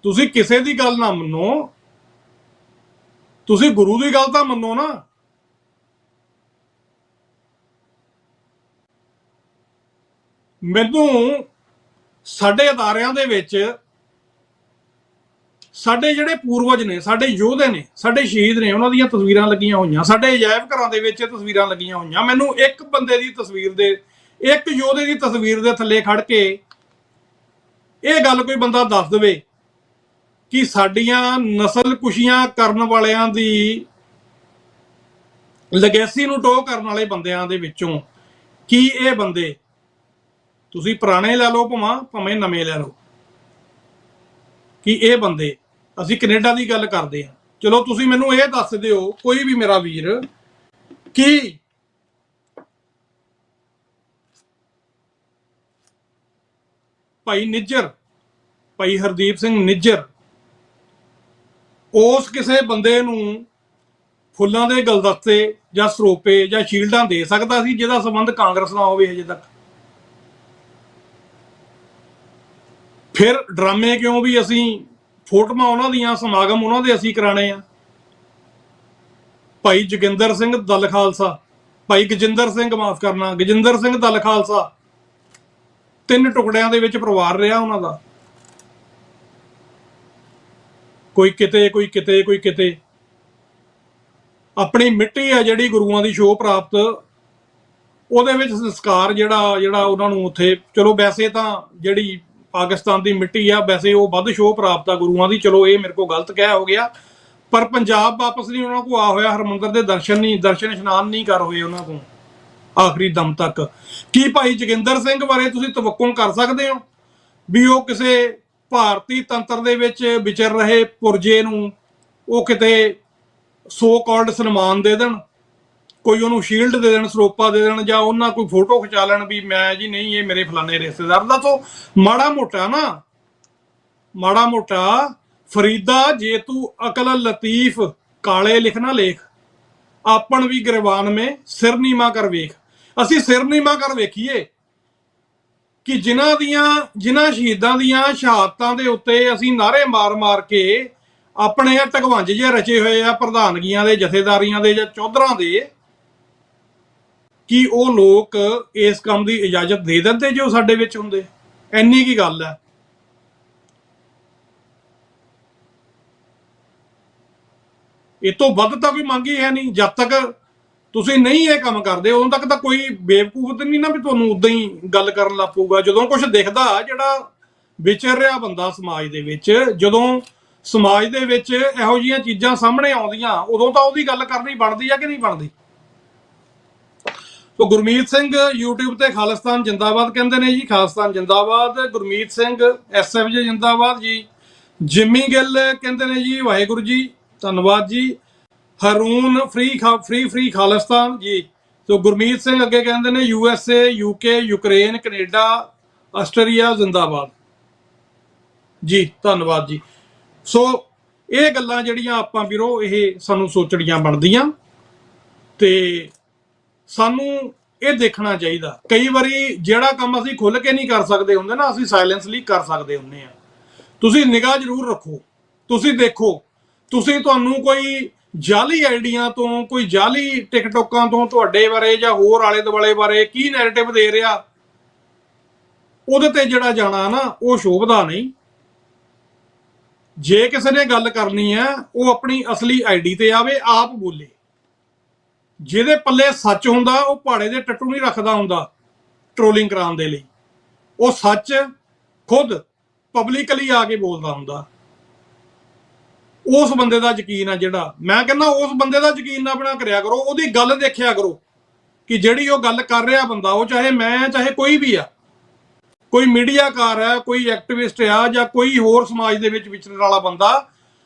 ਤੁਸੀਂ ਕਿਸੇ ਦੀ ਗੱਲ ਨਾ ਮੰਨੋ, ਤੁਸੀਂ ਗੁਰੂ ਦੀ ਗੱਲ ਤਾਂ ਮੰਨੋ ਨਾ। ਮੈਨੂੰ ਸਾਡੇ ਅਦਾਰਿਆਂ ਦੇ ਵਿੱਚ ਸਾਡੇ ਜਿਹੜੇ ਪੂਰਵਜ ਨੇ, ਸਾਡੇ ਯੋਧੇ ਨੇ, ਸਾਡੇ ਸ਼ਹੀਦ ਨੇ, ਉਹਨਾਂ ਦੀਆਂ ਤਸਵੀਰਾਂ ਲੱਗੀਆਂ ਹੋਈਆਂ। ਸਾਡੇ ਅਜਾਇਬ ਘਰਾਂ ਦੇ ਵਿੱਚ ਤਸਵੀਰਾਂ ਲੱਗੀਆਂ ਹੋਈਆਂ। ਮੈਨੂੰ ਇੱਕ ਬੰਦੇ ਦੀ ਤਸਵੀਰ ਦੇ, ਇੱਕ ਯੋਧੇ ਦੀ ਤਸਵੀਰ ਦੇ ਥੱਲੇ ਖੜ ਕੇ ਇਹ ਗੱਲ ਕੋਈ ਬੰਦਾ ਦੱਸ ਦੇਵੇ ਕਿ ਸਾਡੀਆਂ ਨਸਲ ਕੁਸ਼ੀਆਂ ਕਰਨ ਵਾਲਿਆਂ ਦੀ ਲੈਗੇਸੀ ਨੂੰ ਟੋਹ ਕਰਨ ਵਾਲੇ ਬੰਦਿਆਂ ਦੇ ਵਿੱਚੋਂ ਕੀ ਇਹ ਬੰਦੇ, ਤੁਸੀਂ ਪੁਰਾਣੇ ਲੈ ਲਓ ਭਾਵੇਂ ਨਵੇਂ ਲੈ ਲਓ, ਕਿ ਇਹ ਬੰਦੇ, ਅਸੀਂ ਕੈਨੇਡਾ ਦੀ ਗੱਲ ਕਰਦੇ ਹਾਂ, ਚਲੋ ਤੁਸੀਂ ਮੈਨੂੰ ਇਹ ਦੱਸ ਦਿਓ ਕੋਈ ਵੀ ਮੇਰਾ ਵੀਰ ਕਿ ਭਾਈ ਨਿੱਜਰ, ਭਾਈ ਹਰਦੀਪ ਸਿੰਘ ਨਿੱਜਰ ਉਸ ਕਿਸੇ ਬੰਦੇ ਨੂੰ ਫੁੱਲਾਂ ਦੇ ਗੁਲਦਸਤੇ ਜਾਂ ਸਰੋਪੇ ਜਾਂ ਸ਼ੀਲਡਾਂ ਦੇ ਸਕਦਾ ਸੀ ਜਿਹਦਾ ਸੰਬੰਧ ਕਾਂਗਰਸ ਨਾਲ ਹੋਵੇ ਅਜੇ ਤੱਕ? ਫਿਰ ਡਰਾਮੇ ਕਿਉਂ ਵੀ ਅਸੀਂ ਫੋਟੋਆਂ ਉਹਨਾਂ ਦੀਆਂ, ਸਮਾਗਮ ਉਹਨਾਂ ਦੇ ਅਸੀਂ ਕਰਾਣੇ ਆ? ਭਾਈ ਜੋਗਿੰਦਰ ਸਿੰਘ ਦਲ ਖਾਲਸਾ, ਭਾਈ ਗਜਿੰਦਰ ਸਿੰਘ, ਮਾਫ ਕਰਨਾ, ਗਜਿੰਦਰ ਸਿੰਘ ਦਲ ਖਾਲਸਾ, 3 ਟੁਕੜਿਆਂ ਦੇ ਵਿੱਚ ਪਰਿਵਾਰ ਰਿਹਾ ਉਹਨਾਂ ਦਾ। ਕੋਈ ਕਿਤੇ, ਕੋਈ ਕਿਤੇ, ਕੋਈ ਕਿਤੇ। ਆਪਣੀ ਮਿੱਟੀ ਆ ਜਿਹੜੀ ਗੁਰੂਆਂ ਦੀ ਸ਼ੋਅ ਪ੍ਰਾਪਤ, ਉਹਦੇ ਵਿੱਚ ਸੰਸਕਾਰ ਜਿਹੜਾ ਉਹਨਾਂ ਨੂੰ ਉੱਥੇ, ਚਲੋ ਵੈਸੇ ਤਾਂ ਜਿਹੜੀ ਪਾਕਿਸਤਾਨ ਦੀ ਮਿੱਟੀ ਆ ਵੈਸੇ ਉਹ ਵੱਧ ਸ਼ੋਅ ਪ੍ਰਾਪਤ ਆ ਗੁਰੂਆਂ ਦੀ, ਚਲੋ ਇਹ ਮੇਰੇ ਕੋਲ ਗਲਤ ਕਹਿ ਹੋ ਗਿਆ, ਪਰ ਪੰਜਾਬ ਵਾਪਸ ਨਹੀਂ ਉਹਨਾਂ ਕੋਲ ਆ ਹੋਇਆ। ਹਰਮੰਦਰ ਦੇ ਦਰਸ਼ਨ ਇਸ਼ਨਾਨ ਨਹੀਂ ਕਰ ਹੋਏ ਉਹਨਾਂ ਕੋਲ ਆਖਰੀ ਦਮ ਤੱਕ। ਕੀ ਭਾਈ ਜੋਗਿੰਦਰ ਸਿੰਘ ਬਾਰੇ ਤੁਸੀਂ ਤਵੱਕੁ ਕਰ ਸਕਦੇ ਹੋ ਵੀ ਉਹ ਕਿਸੇ ਭਾਰਤੀ ਤੰਤਰ ਦੇ ਵਿੱਚ ਵਿਚਰ ਰਹੇ ਪੁਰਜੇ ਨੂੰ ਉਹ ਕਿਤੇ ਸੋ ਕਾਲਡ ਸਨਮਾਨ ਦੇ ਦੇਣ, ਕੋਈ ਉਹਨੂੰ ਸ਼ੀਲਡ ਦੇ ਦੇਣ, ਸਰੋਪਾ ਦੇ ਦੇਣ, ਜਾਂ ਉਹਨਾਂ ਕੋਈ ਫੋਟੋ ਖਿਚਾ ਲੈਣ ਵੀ ਮੈਂ ਜੀ ਨਹੀਂ ਇਹ ਮੇਰੇ ਫਲਾਣੇ ਰਿਸ਼ਤੇਦਾਰ ਦਾ? ਤੋਂ ਮਾੜਾ ਮੋਟਾ ਨਾ, ਮਾੜਾ ਮੋਟਾ ਫਰੀਦਾ ਜੇ ਤੂੰ ਅਕਲ ਲਤੀਫ ਕਾਲੇ ਲਿਖਣਾ ਲੇਖ, ਆਪਣ ਵੀ ਗਰਵਾਨ ਮੇ ਸਿਰ ਨੀਮਾ ਕਰ ਵੇਖ। ਅਸੀਂ ਸਿਰ ਨੀਮਾ ਕਰ ਵੇਖੀਏ ਕਿ ਜਿਨ੍ਹਾਂ ਸ਼ਹੀਦਾਂ ਦੀਆਂ ਸ਼ਹਾਦਤਾਂ ਦੇ ਉੱਤੇ ਅਸੀਂ ਨਾਅਰੇ ਮਾਰ ਕੇ ਆਪਣੇ ਢਗਵੰਜ ਜਿਹੇ ਰਚੇ ਹੋਏ ਆ ਪ੍ਰਧਾਨਗੀਆਂ ਦੇ, ਜਥੇਦਾਰੀਆਂ ਦੇ ਜਾਂ ਚੌਧਰਾਂ ਦੇ, ਕੀ ਉਹ ਲੋਕ ਇਸ ਕੰਮ ਦੀ ਇਜਾਜ਼ਤ ਦੇ ਦਿੰਦੇ ਜੋ ਸਾਡੇ ਵਿੱਚ ਹੁੰਦੇ? ਇੰਨੀ ਕੀ ਗੱਲ ਹੈ। ਇਹ ਤੋਂ ਵੱਧ ਤਾਂ ਕੋਈ ਮੰਗ ਹੀ ਹੈ ਨਹੀਂ। ਜਦ ਤੱਕ ਤੁਸੀਂ ਨਹੀਂ ਇਹ ਕੰਮ ਕਰਦੇ ਉਦੋਂ ਤੱਕ ਤਾਂ ਕੋਈ ਬੇਵਕੂਫ ਨਹੀਂ ਨਾ ਵੀ ਤੁਹਾਨੂੰ ਉਦਾਂ ਹੀ ਗੱਲ ਕਰਨ ਲੱਗ ਪਊਗਾ। ਜਦੋਂ ਕੁਝ ਦਿਖਦਾ, ਜਿਹੜਾ ਵਿਚਰ ਰਿਹਾ ਬੰਦਾ ਸਮਾਜ ਦੇ ਵਿੱਚ, ਜਦੋਂ ਸਮਾਜ ਦੇ ਵਿੱਚ ਇਹੋ ਜਿਹੀਆਂ ਚੀਜ਼ਾਂ ਸਾਹਮਣੇ ਆਉਂਦੀਆਂ, ਉਦੋਂ ਤਾਂ ਉਹਦੀ ਗੱਲ ਕਰਨੀ ਬਣਦੀ ਆ ਕਿ ਨਹੀਂ ਬਣਦੀ? ਤੋ ਗੁਰਮੀਤ ਸਿੰਘ YouTube ਤੇ ਖਾਲਿਸਤਾਨ ਜਿੰਦਾਬਾਦ ਕਹਿੰਦੇ ਨੇ ਜੀ, ਖਾਲਿਸਤਾਨ ਜਿੰਦਾਬਾਦ। ਗੁਰਮੀਤ ਸਿੰਘ SF ਜੀ ਜਿੰਦਾਬਾਦ ਜੀ। ਜਿੰਮੀ ਗਿੱਲ ਕਹਿੰਦੇ ਨੇ ਜੀ ਵਾਹਿਗੁਰੂ ਜੀ, ਧੰਨਵਾਦ ਜੀ। ਹरून ਫ੍ਰੀ ਖਾਲਿਸਤਾਨ ਜੀ। ਸੋ ਗੁਰਮੀਤ ਸਿੰਘ ਅੱਗੇ ਕਹਿੰਦੇ ਨੇ USA UK Ukraine Canada Australia ਜ਼ਿੰਦਾਬਾਦ ਜੀ, ਧੰਨਵਾਦ ਜੀ। ਸੋ ਇਹ ਗੱਲਾਂ ਜਿਹੜੀਆਂ ਆਪਾਂ ਵੀਰੋ ਇਹ ਸਾਨੂੰ ਸੋਚਣੀਆਂ ਬਣਦੀਆਂ ਤੇ ਸਾਨੂੰ ਇਹ ਦੇਖਣਾ ਚਾਹੀਦਾ। ਕਈ ਵਾਰੀ ਜਿਹੜਾ ਕੰਮ ਅਸੀਂ ਖੁੱਲ ਕੇ ਨਹੀਂ ਕਰ ਸਕਦੇ ਹੁੰਦੇ ਨਾ, ਅਸੀਂ ਸਾਇਲੈਂਸਲੀ ਕਰ ਸਕਦੇ ਹੁੰਦੇ ਆ। ਤੁਸੀਂ ਨਿਗਾਹ ਜ਼ਰੂਰ ਰੱਖੋ, ਤੁਸੀਂ ਦੇਖੋ, ਤੁਹਾਨੂੰ ਕੋਈ ਜਾਲੀ ਆਈਡੀਆਂ ਤੋਂ, ਕੋਈ ਜਾਲੀ ਟਿਕਟੋਕਾਂ ਤੋਂ ਤੁਹਾਡੇ ਬਾਰੇ ਜਾਂ ਹੋਰ ਆਲੇ ਦੁਆਲੇ ਬਾਰੇ ਕੀ ਨੈਰੇਟਿਵ ਦੇ ਰਿਹਾ, ਉਹਦੇ ਤੇ ਜਿਹੜਾ ਜਾਣਾ ਨਾ ਉਹ ਸ਼ੋਭਦਾ ਨਹੀਂ। ਜੇ ਕਿਸੇ ਨੇ ਗੱਲ ਕਰਨੀ ਹੈ ਉਹ ਆਪਣੀ ਅਸਲੀ ਆਈਡੀ ਤੇ ਆਵੇ, ਆਪ ਬੋਲੇ। ਜਿਹਦੇ ਪੱਲੇ ਸੱਚ ਹੁੰਦਾ ਉਹ ਪਹਾੜੇ ਦੇ ਟੱਟੂ ਨਹੀਂ ਰੱਖਦਾ ਹੁੰਦਾ ਟ੍ਰੋਲਿੰਗ ਕਰਾਉਣ ਦੇ ਲਈ। ਉਹ ਸੱਚ ਖੁਦ ਪਬਲਿਕਲੀ ਆ ਕੇ ਬੋਲਦਾ ਹੁੰਦਾ। ਉਸ ਬੰਦੇ ਦਾ ਯਕੀਨ ਆ ਜਿਹੜਾ, ਮੈਂ ਕਹਿੰਦਾ ਉਸ ਬੰਦੇ ਦਾ ਯਕੀਨ ਨਾ ਬਣਾ ਕਰਿਆ ਕਰੋ, ਉਹਦੀ ਗੱਲ ਦੇਖਿਆ ਕਰੋ ਕਿ ਜਿਹੜੀ ਉਹ ਗੱਲ ਕਰ ਰਿਹਾ ਬੰਦਾ, ਉਹ ਚਾਹੇ ਮੈਂ ਚਾਹੇ ਕੋਈ ਵੀ ਆ, ਕੋਈ ਮੀਡੀਆਕਾਰ ਹੈ, ਕੋਈ ਐਕਟਿਵਿਸਟ ਆ ਜਾਂ ਕੋਈ ਹੋਰ ਸਮਾਜ ਦੇ ਵਿੱਚ ਵਿਚਰਨ ਵਾਲਾ ਬੰਦਾ,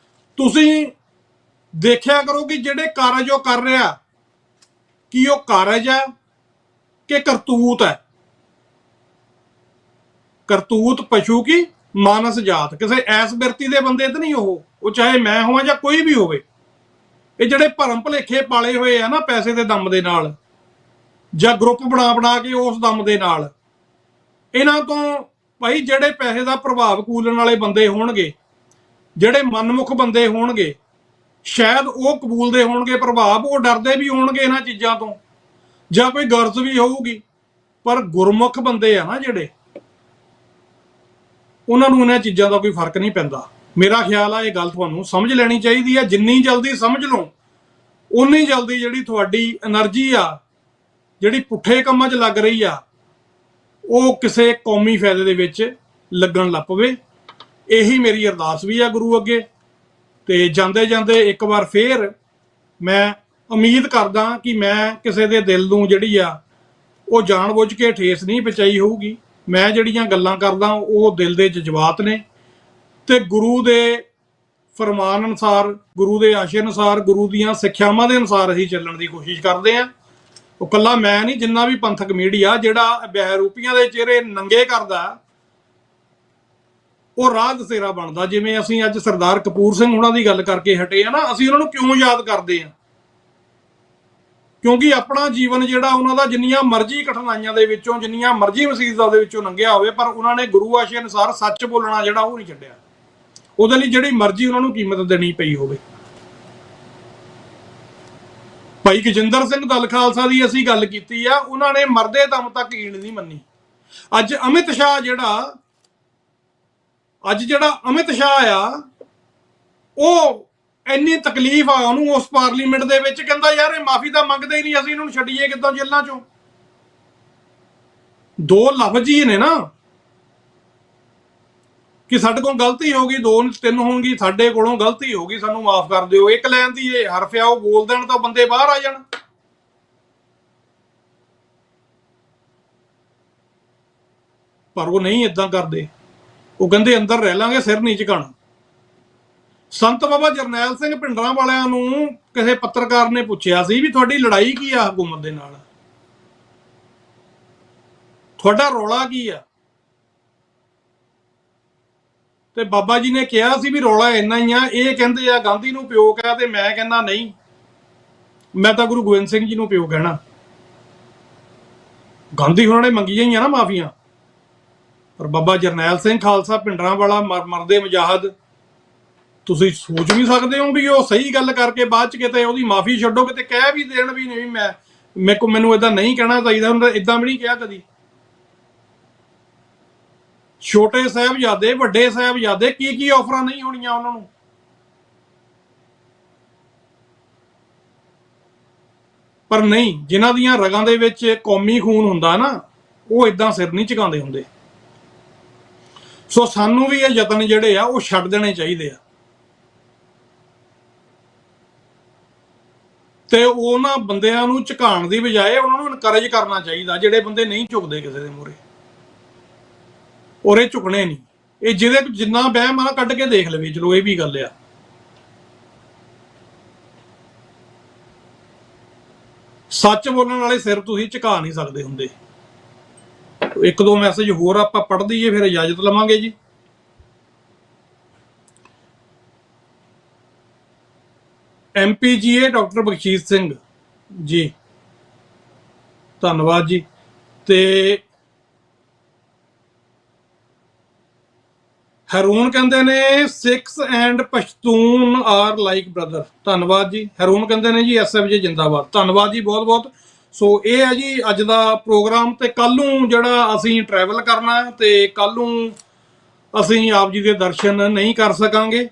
ਤੁਸੀਂ ਦੇਖਿਆ ਕਰੋ ਕਿ ਜਿਹੜੇ ਕਾਰਜ ਉਹ ਕਰ ਰਿਹਾ ਕੀ ਉਹ ਕਾਰਜ ਹੈ ਕਿ ਕਰਤੂਤ ਹੈ। ਕਰਤੂਤ ਪਸ਼ੂ ਕੀ ਮਾਨਸ ਜਾਤ, ਕਿਸੇ ਐਸ ਬਿਰਤੀ ਦੇ ਬੰਦੇ ਤੇ ਨਹੀਂ ਉਹ ਚਾਹੇ ਮੈਂ ਹੋਵਾਂ ਜਾਂ ਕੋਈ ਵੀ ਹੋਵੇ। ਇਹ ਜਿਹੜੇ ਭਰਮ ਭੁਲੇਖੇ ਪਾਲੇ ਹੋਏ ਆ ਨਾ ਪੈਸੇ ਦੇ ਦਮ ਦੇ ਨਾਲ ਜਾਂ ਗਰੁੱਪ ਬਣਾ ਕੇ ਉਸ ਦਮ ਦੇ ਨਾਲ, ਇਹਨਾਂ ਤੋਂ ਭਾਈ ਜਿਹੜੇ ਪੈਸੇ ਦਾ ਪ੍ਰਭਾਵ ਕੂਲਣ ਵਾਲੇ ਬੰਦੇ ਹੋਣਗੇ, ਜਿਹੜੇ ਮਨਮੁਖ ਬੰਦੇ ਹੋਣਗੇ, ਸ਼ਾਇਦ ਉਹ ਕਬੂਲਦੇ ਹੋਣਗੇ ਪ੍ਰਭਾਵ, ਉਹ ਡਰਦੇ ਵੀ ਹੋਣਗੇ ਇਹਨਾਂ ਚੀਜ਼ਾਂ ਤੋਂ ਜਾਂ ਕੋਈ ਗਰਜ਼ ਵੀ ਹੋਊਗੀ। ਪਰ ਗੁਰਮੁਖ ਬੰਦੇ ਆ ਨਾ ਜਿਹੜੇ, ਉਹਨਾਂ ਨੂੰ ਇਹਨਾਂ ਚੀਜ਼ਾਂ ਦਾ ਕੋਈ ਫਰਕ ਨਹੀਂ ਪੈਂਦਾ। ਮੇਰਾ ਖਿਆਲ ਆ ਇਹ ਗੱਲ ਤੁਹਾਨੂੰ ਸਮਝ ਲੈਣੀ ਚਾਹੀਦੀ ਹੈ। ਜਿੰਨੀ ਜਲਦੀ ਸਮਝ ਲਓ ਉਨੀ ਜਲਦੀ ਜਿਹੜੀ ਤੁਹਾਡੀ એનર્ਜੀ ਆ ਜਿਹੜੀ ਪੁੱਠੇ ਕੰਮਾਂ 'ਚ ਲੱਗ ਰਹੀ ਆ ਉਹ ਕਿਸੇ ਕੌਮੀ ਫਾਇਦੇ ਦੇ ਵਿੱਚ ਲੱਗਣ ਲੱਗ ਪਵੇ। ਇਹੀ ਮੇਰੀ ਅਰਦਾਸ ਵੀ ਆ ਗੁਰੂ ਅੱਗੇ। ਤੇ ਜਾਂਦੇ ਜਾਂਦੇ ਇੱਕ ਵਾਰ ਫੇਰ ਮੈਂ ਉਮੀਦ ਕਰਦਾ ਕਿ ਮੈਂ ਕਿਸੇ ਦੇ ਦਿਲ ਨੂੰ ਜਿਹੜੀ ਆ ਉਹ ਜਾਣਬੁੱਝ ਕੇ ਠੇਸ ਨਹੀਂ ਪਹੁੰਚਾਈ ਹੋਊਗੀ। ਮੈਂ ਜਿਹੜੀਆਂ ਗੱਲਾਂ ਕਰਦਾ ਉਹ ਦਿਲ ਦੇ ਜਜ਼ਬਾਤ ਨੇ ਤੇ ਗੁਰੂ ਦੇ ਫਰਮਾਨ ਅਨੁਸਾਰ, ਗੁਰੂ ਦੇ ਆਸ਼ੇ ਅਨੁਸਾਰ, ਗੁਰੂ ਦੀਆਂ ਸਿੱਖਿਆਵਾਂ ਦੇ ਅਨੁਸਾਰ ਅਸੀਂ ਚੱਲਣ ਦੀ ਕੋਸ਼ਿਸ਼ ਕਰਦੇ ਹਾਂ। ਉਹ ਕੱਲਾ ਮੈਂ ਨਹੀਂ, ਜਿੰਨਾ ਵੀ ਪੰਥਕ ਮੀਡੀਆ ਜਿਹੜਾ ਬਹਿਰੂਪੀਆਂ ਦੇ ਚਿਹਰੇ ਨੰਗੇ ਕਰਦਾ ਉਹ ਰਾਹ ਦਸੇਰਾ ਬਣਦਾ। ਜਿਵੇਂ ਅਸੀਂ ਅੱਜ ਸਰਦਾਰ ਕਪੂਰ ਸਿੰਘ ਉਹਨਾਂ ਦੀ ਗੱਲ ਕਰਕੇ ਹਟੇ ਆ ਨਾ, ਅਸੀਂ ਉਹਨਾਂ ਨੂੰ ਕਿਉਂ ਯਾਦ ਕਰਦੇ ਆ? ਕਿਉਂਕਿ ਆਪਣਾ ਜੀਵਨ ਜਿਹੜਾ ਉਹਨਾਂ ਦਾ ਜਿੰਨੀਆਂ ਮਰਜ਼ੀ ਕਠਿਨਾਈਆਂ ਦੇ ਵਿੱਚੋਂ, ਜਿੰਨੀਆਂ ਮਰਜ਼ੀ ਮੁਸੀਬਤਾਂ ਦੇ ਵਿੱਚੋਂ ਲੰਘਿਆ ਹੋਵੇ, ਪਰ ਉਹਨਾਂ ਨੇ ਗੁਰੂ ਆਸ਼ੇ ਅਨੁਸਾਰ ਸੱਚ ਬੋਲਣਾ ਜਿਹੜਾ ਉਹ ਨਹੀਂ ਛੱਡਿਆ। ਉਹਦੇ ਲਈ ਜਿਹੜੀ ਮਰਜ਼ੀ ਉਹਨਾਂ ਨੂੰ ਕੀਮਤ ਦੇਣੀ ਪਈ ਹੋਵੇ। ਭਾਈ ਗਜਿੰਦਰ ਸਿੰਘ ਦਲ ਖਾਲਸਾ ਦੀ ਅਸੀਂ ਗੱਲ ਕੀਤੀ ਆ, ਉਹਨਾਂ ਨੇ ਮਰਦੇ ਦਮ ਤੱਕ ਈਣ ਨਹੀਂ ਮੰਨੀ। ਅੱਜ ਅਮਿਤ ਸ਼ਾਹ ਆ ਉਹ ਇੰਨੀ ਤਕਲੀਫ ਆ ਉਹਨੂੰ ਉਸ ਪਾਰਲੀਮੈਂਟ ਦੇ ਵਿੱਚ, ਕਹਿੰਦਾ ਯਾਰ ਇਹ ਮਾਫੀ ਤਾਂ ਮੰਗਦੇ ਹੀ ਨਹੀਂ, ਅਸੀਂ ਇਹਨੂੰ ਛੱਡੀਏ ਕਿੱਦਾਂ ਜੇਲ੍ਹਾਂ ਚੋਂ? ਦੋ ਲਫ਼ਜ਼ ਹੀ ਨੇ ਨਾ ਕਿ ਸਾਡੇ ਕੋਲ ਗਲਤੀ ਹੋ ਗਈ, 2 3 ਹੋਣਗੀ, ਸਾਡੇ ਕੋਲੋਂ ਗਲਤੀ ਹੋ ਗਈ, ਸਾਨੂੰ ਮਾਫ ਕਰ ਦਿਓ। ਇੱਕ ਲਾਈਨ ਦੀ ਇਹ ਹਰਫ ਆ, ਉਹ ਬੋਲ ਦੇਣ ਤਾਂ ਬੰਦੇ ਬਾਹਰ ਆ ਜਾਣ। ਪਰ ਉਹ ਨਹੀਂ ਇਦਾਂ ਕਰਦੇ, ਉਹ ਕਹਿੰਦੇ ਅੰਦਰ ਰਹਿ ਲਾਂਗੇ, ਸਿਰ ਨਹੀਂ ਝੁਕਾਉਣਾ। ਸੰਤ ਬਾਬਾ ਜਰਨੈਲ ਸਿੰਘ ਭਿੰਡਰਾਂ ਵਾਲਿਆਂ ਨੂੰ ਕਿਸੇ ਪੱਤਰਕਾਰ ਨੇ ਪੁੱਛਿਆ ਸੀ ਵੀ ਤੁਹਾਡੀ ਲੜਾਈ ਕੀ ਆ ਹਕੂਮਤ ਦੇ ਨਾਲ, ਤੁਹਾਡਾ ਰੌਲਾ ਕੀ ਆ? ਤੇ ਬਾਬਾ ਜੀ ਨੇ ਕਿਹਾ ਸੀ ਵੀ ਰੌਲਾ ਇੰਨਾ ਹੀ ਆ, ਇਹ ਕਹਿੰਦੇ ਆ ਗਾਂਧੀ ਨੂੰ ਪਿਓ ਕਹਿ, ਤੇ ਮੈਂ ਕਹਿੰਦਾ ਨਹੀਂ, ਮੈਂ ਤਾਂ ਗੁਰੂ ਗੋਬਿੰਦ ਸਿੰਘ ਜੀ ਨੂੰ ਪਿਓ ਕਹਿਣਾ। ਗਾਂਧੀ ਉਹਨਾਂ ਨੇ ਮੰਗੀਆਂ ਹੀ ਆ ਨਾ ਮਾਫੀਆਂ, ਪਰ ਬਾਬਾ ਜਰਨੈਲ ਸਿੰਘ ਖਾਲਸਾ ਭਿੰਡਰਾਂ ਵਾਲਾ ਮਰਦੇ ਮੁਜਾਹਦ, ਤੁਸੀਂ ਸੋਚ ਵੀ ਸਕਦੇ ਹੋ ਵੀ ਉਹ ਸਹੀ ਗੱਲ ਕਰਕੇ ਬਾਅਦ ਚ ਕਿਤੇ ਉਹਦੀ ਮਾਫੀ ਛੱਡੋ, ਕਿਤੇ ਕਹਿ ਵੀ ਦੇਣ ਵੀ ਨਹੀਂ ਮੈਨੂੰ ਏਦਾਂ ਨਹੀਂ ਕਹਿਣਾ ਚਾਹੀਦਾ ਹੁੰਦਾ, ਏਦਾਂ ਵੀ ਨਹੀਂ ਕਿਹਾ ਕਦੀ। ਛੋਟੇ ਸਾਹਿਬਜ਼ਾਦੇ, ਵੱਡੇ ਸਾਹਿਬਜ਼ਾਦੇ, ਕੀ ਆਫਰਾਂ ਨਹੀਂ ਹੋਣੀਆਂ ਉਹਨਾਂ ਨੂੰ। ਪਰ ਨਹੀਂ, ਜਿਨ੍ਹਾਂ ਦੀਆਂ ਰਗਾਂ ਦੇ ਵਿੱਚ ਕੌਮੀ ਖੂਨ ਹੁੰਦਾ ਨਾ, ਉਹ ਏਦਾਂ ਸਿਰ ਨਹੀਂ ਝੁਕਾਉਂਦੇ ਹੁੰਦੇ। ਸੋ ਸਾਨੂੰ ਵੀ ਇਹ ਯਤਨ ਜਿਹੜੇ ਆ ਉਹ ਛੱਡ ਦੇਣੇ ਚਾਹੀਦੇ ਆ ਤੇ ਉਹਨਾਂ ਬੰਦਿਆਂ ਨੂੰ ਝੁਕਾਉਣ ਦੀ ਬਜਾਏ ਉਹਨਾਂ ਨੂੰ ਇਨਕਰੇਜ ਕਰਨਾ ਚਾਹੀਦਾ, ਜਿਹੜੇ ਬੰਦੇ ਨਹੀਂ ਝੁਕਦੇ ਕਿਸੇ ਦੇ ਮੂਹਰੇ। ਔਰ ਇਹ ਝੁਕਣੇ ਨਹੀਂ, ਇਹ ਜਿਹਦੇ ਜਿੰਨਾ ਵਹਿਮ ਆ ਕੱਢ ਕੇ ਦੇਖ ਲਵੇ। ਚਲੋ ਇਹ ਵੀ ਗੱਲ ਆ। ਸੱਚ ਬੋਲਣ ਵਾਲੇ ਸਿਰ ਤੁਸੀਂ ਝੁਕਾ ਨਹੀਂ ਸਕਦੇ ਹੁੰਦੇ। ਇੱਕ ਦੋ ਮੈਸੇਜ ਹੋਰ ਆਪਾਂ ਪੜ੍ਹ ਦਈਏ, ਫਿਰ ਇਜਾਜ਼ਤ ਲਵਾਂਗੇ ਜੀ। MPGA ਡਾਕਟਰ ਬਖਸ਼ੀਸ਼ ਸਿੰਘ ਜੀ, ਧੰਨਵਾਦ ਜੀ। ਤੇ ਹਰੂਨ ਕਹਿੰਦੇ ਨੇ Sikhs and Pashtun are like brother, ਧੰਨਵਾਦ ਜੀ। ਹਰੂਨ ਕਹਿੰਦੇ ਨੇ ਜੀ SFJ ਜਿੰਦਾਬਾਦ, ਧੰਨਵਾਦ ਜੀ ਬਹੁਤ ਬਹੁਤ। ਸੋ ਇਹ ਹੈ ਜੀ ਅੱਜ ਦਾ ਪ੍ਰੋਗਰਾਮ। ਤੇ ਕੱਲ ਨੂੰ ਜਿਹੜਾ ਅਸੀਂ ਟਰੈਵਲ ਕਰਨਾ ਹੈ, ਤੇ ਕੱਲ ਨੂੰ ਅਸੀਂ ਆਪ ਜੀ ਦੇ ਦਰਸ਼ਨ ਨਹੀਂ ਕਰ ਸਕਾਂਗੇ।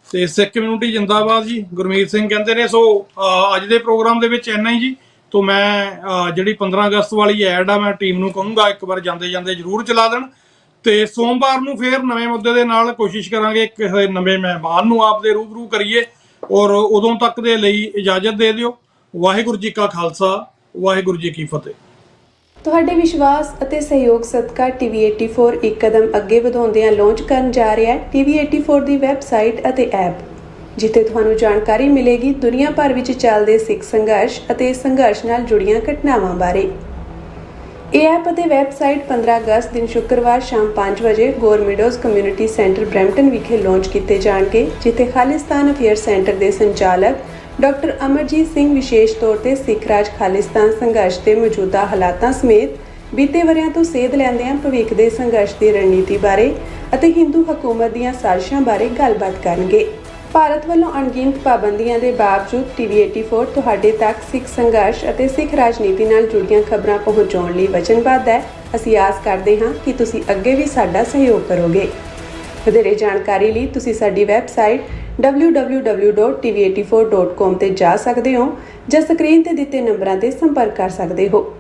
ਤੇ ਸਿੱਖ ਕਮਿਊਨਿਟੀ ਜਿੰਦਾਬਾਦ ਜੀ। ਗੁਰਮੀਤ ਸਿੰਘ ਕਹਿੰਦੇ ਨੇ ਸੋ ਅੱਜ ਦੇ ਪ੍ਰੋਗਰਾਮ ਦੇ ਵਿੱਚ ਇੰਨਾ ਹੀ ਜੀ। ਤੋਂ ਮੈਂ ਜਿਹੜੀ 15 ਅਗਸਤ ਵਾਲੀ ਐਡ ਆ, ਮੈਂ ਟੀਮ ਨੂੰ ਕਹੂੰਗਾ ਇੱਕ ਵਾਰ ਜਾਂਦੇ ਜਾਂਦੇ ਜ਼ਰੂਰ ਚਲਾ ਦੇਣ। ਤੇ ਸੋਮਵਾਰ ਨੂੰ ਫੇਰ ਨਵੇਂ ਮੁੱਦੇ ਦੇ ਨਾਲ ਕੋਸ਼ਿਸ਼ ਕਰਾਂਗੇ, ਕਿਸੇ ਨਵੇਂ ਮਹਿਮਾਨ ਨੂੰ ਆਪ ਦੇ ਰੂਬਰੂ ਕਰੀਏ। ਔਰ ਉਦੋਂ ਤੱਕ ਦੇ ਲਈ ਇਜਾਜ਼ਤ ਦੇ ਦਿਓ। ਵਾਹਿਗੁਰੂ ਜੀ ਕਾ ਖਾਲਸਾ, ਵਾਹਿਗੁਰੂ ਜੀ ਕੀ ਫਤਿਹ। ਤੁਹਾਡੇ ਵਿਸ਼ਵਾਸ ਅਤੇ ਸਹਿਯੋਗ ਸਦਕਾ TV84 ਇੱਕ ਕਦਮ ਅੱਗੇ ਵਧਾਉਂਦਿਆਂ ਲਾਂਚ ਕਰਨ ਜਾ ਰਿਹਾ ਹੈ TV84 ਦੀ ਵੈਬਸਾਈਟ ਅਤੇ ਐਪ, ਜਿੱਥੇ ਤੁਹਾਨੂੰ ਜਾਣਕਾਰੀ ਮਿਲੇਗੀ ਦੁਨੀਆ ਭਰ ਵਿੱਚ ਚੱਲਦੇ ਸਿੱਖ ਸੰਘਰਸ਼ ਅਤੇ ਇਸ ਸੰਘਰਸ਼ ਨਾਲ ਜੁੜੀਆਂ ਘਟਨਾਵਾਂ ਬਾਰੇ। ਇਹ ਐਪ ਅਤੇ ਵੈਬਸਾਈਟ 15 ਅਗਸਤ ਦਿਨ ਸ਼ੁੱਕਰਵਾਰ ਸ਼ਾਮ 5 ਵਜੇ ਗੌਰ ਮੀਡੋਜ਼ ਕਮਿਊਨਿਟੀ ਸੈਂਟਰ ਬਰੈਂਪਟਨ ਵਿਖੇ ਲਾਂਚ ਕੀਤੇ ਜਾਣਗੇ, ਜਿੱਥੇ ਖਾਲਿਸਤਾਨ ਅਫੇਅਰ ਸੈਂਟਰ ਦੇ ਸੰਚਾਲਕ ਡਾਕਟਰ ਅਮਰਜੀਤ ਸਿੰਘ ਵਿਸ਼ੇਸ਼ ਤੌਰ ਤੇ ਸਿੱਖ ਰਾਜ ਖਾਲਿਸਤਾਨ ਸੰਘਰਸ਼ ਦੇ ਮੌਜੂਦਾ ਹਾਲਾਤਾਂ ਸਮੇਤ ਬੀਤੇ ਵਰ੍ਹਿਆਂ ਤੋਂ ਸੇਧ ਲੈਂਦਿਆਂ ਭਵਿੱਖ ਦੇ ਸੰਘਰਸ਼ ਦੀ ਰਣਨੀਤੀ ਬਾਰੇ ਅਤੇ ਹਿੰਦੂ ਹਕੂਮਤ ਦੀਆਂ ਸਾਜ਼ਿਸ਼ਾਂ ਬਾਰੇ ਗੱਲਬਾਤ ਕਰਨਗੇ। ਭਾਰਤ ਵੱਲੋਂ ਅਣਗਿਣਤ ਪਾਬੰਦੀਆਂ ਦੇ ਬਾਵਜੂਦ TV84 ਤੁਹਾਡੇ ਤੱਕ ਸਿੱਖ ਸੰਘਰਸ਼ ਅਤੇ ਸਿੱਖ ਰਾਜਨੀਤੀ ਨਾਲ ਜੁੜੀਆਂ ਖਬਰਾਂ ਪਹੁੰਚਾਉਣ ਲਈ ਵਚਨਬੱਧ ਹੈ। ਅਸੀਂ ਆਸ ਕਰਦੇ ਹਾਂ ਕਿ ਤੁਸੀਂ ਅੱਗੇ ਵੀ ਸਾਡਾ ਸਹਿਯੋਗ ਕਰੋਗੇ। ਵਧੇਰੇ ਜਾਣਕਾਰੀ ਲਈ ਤੁਸੀਂ ਸਾਡੀ ਵੈਬਸਾਈਟ www.tv84.com ਤੇ ਜਾ ਸਕਦੇ ਹੋ ਜਾਂ ਸਕਰੀਨ ਤੇ ਦਿੱਤੇ ਨੰਬਰਾਂ ਤੇ ਸੰਪਰਕ ਕਰ ਸਕਦੇ ਹੋ।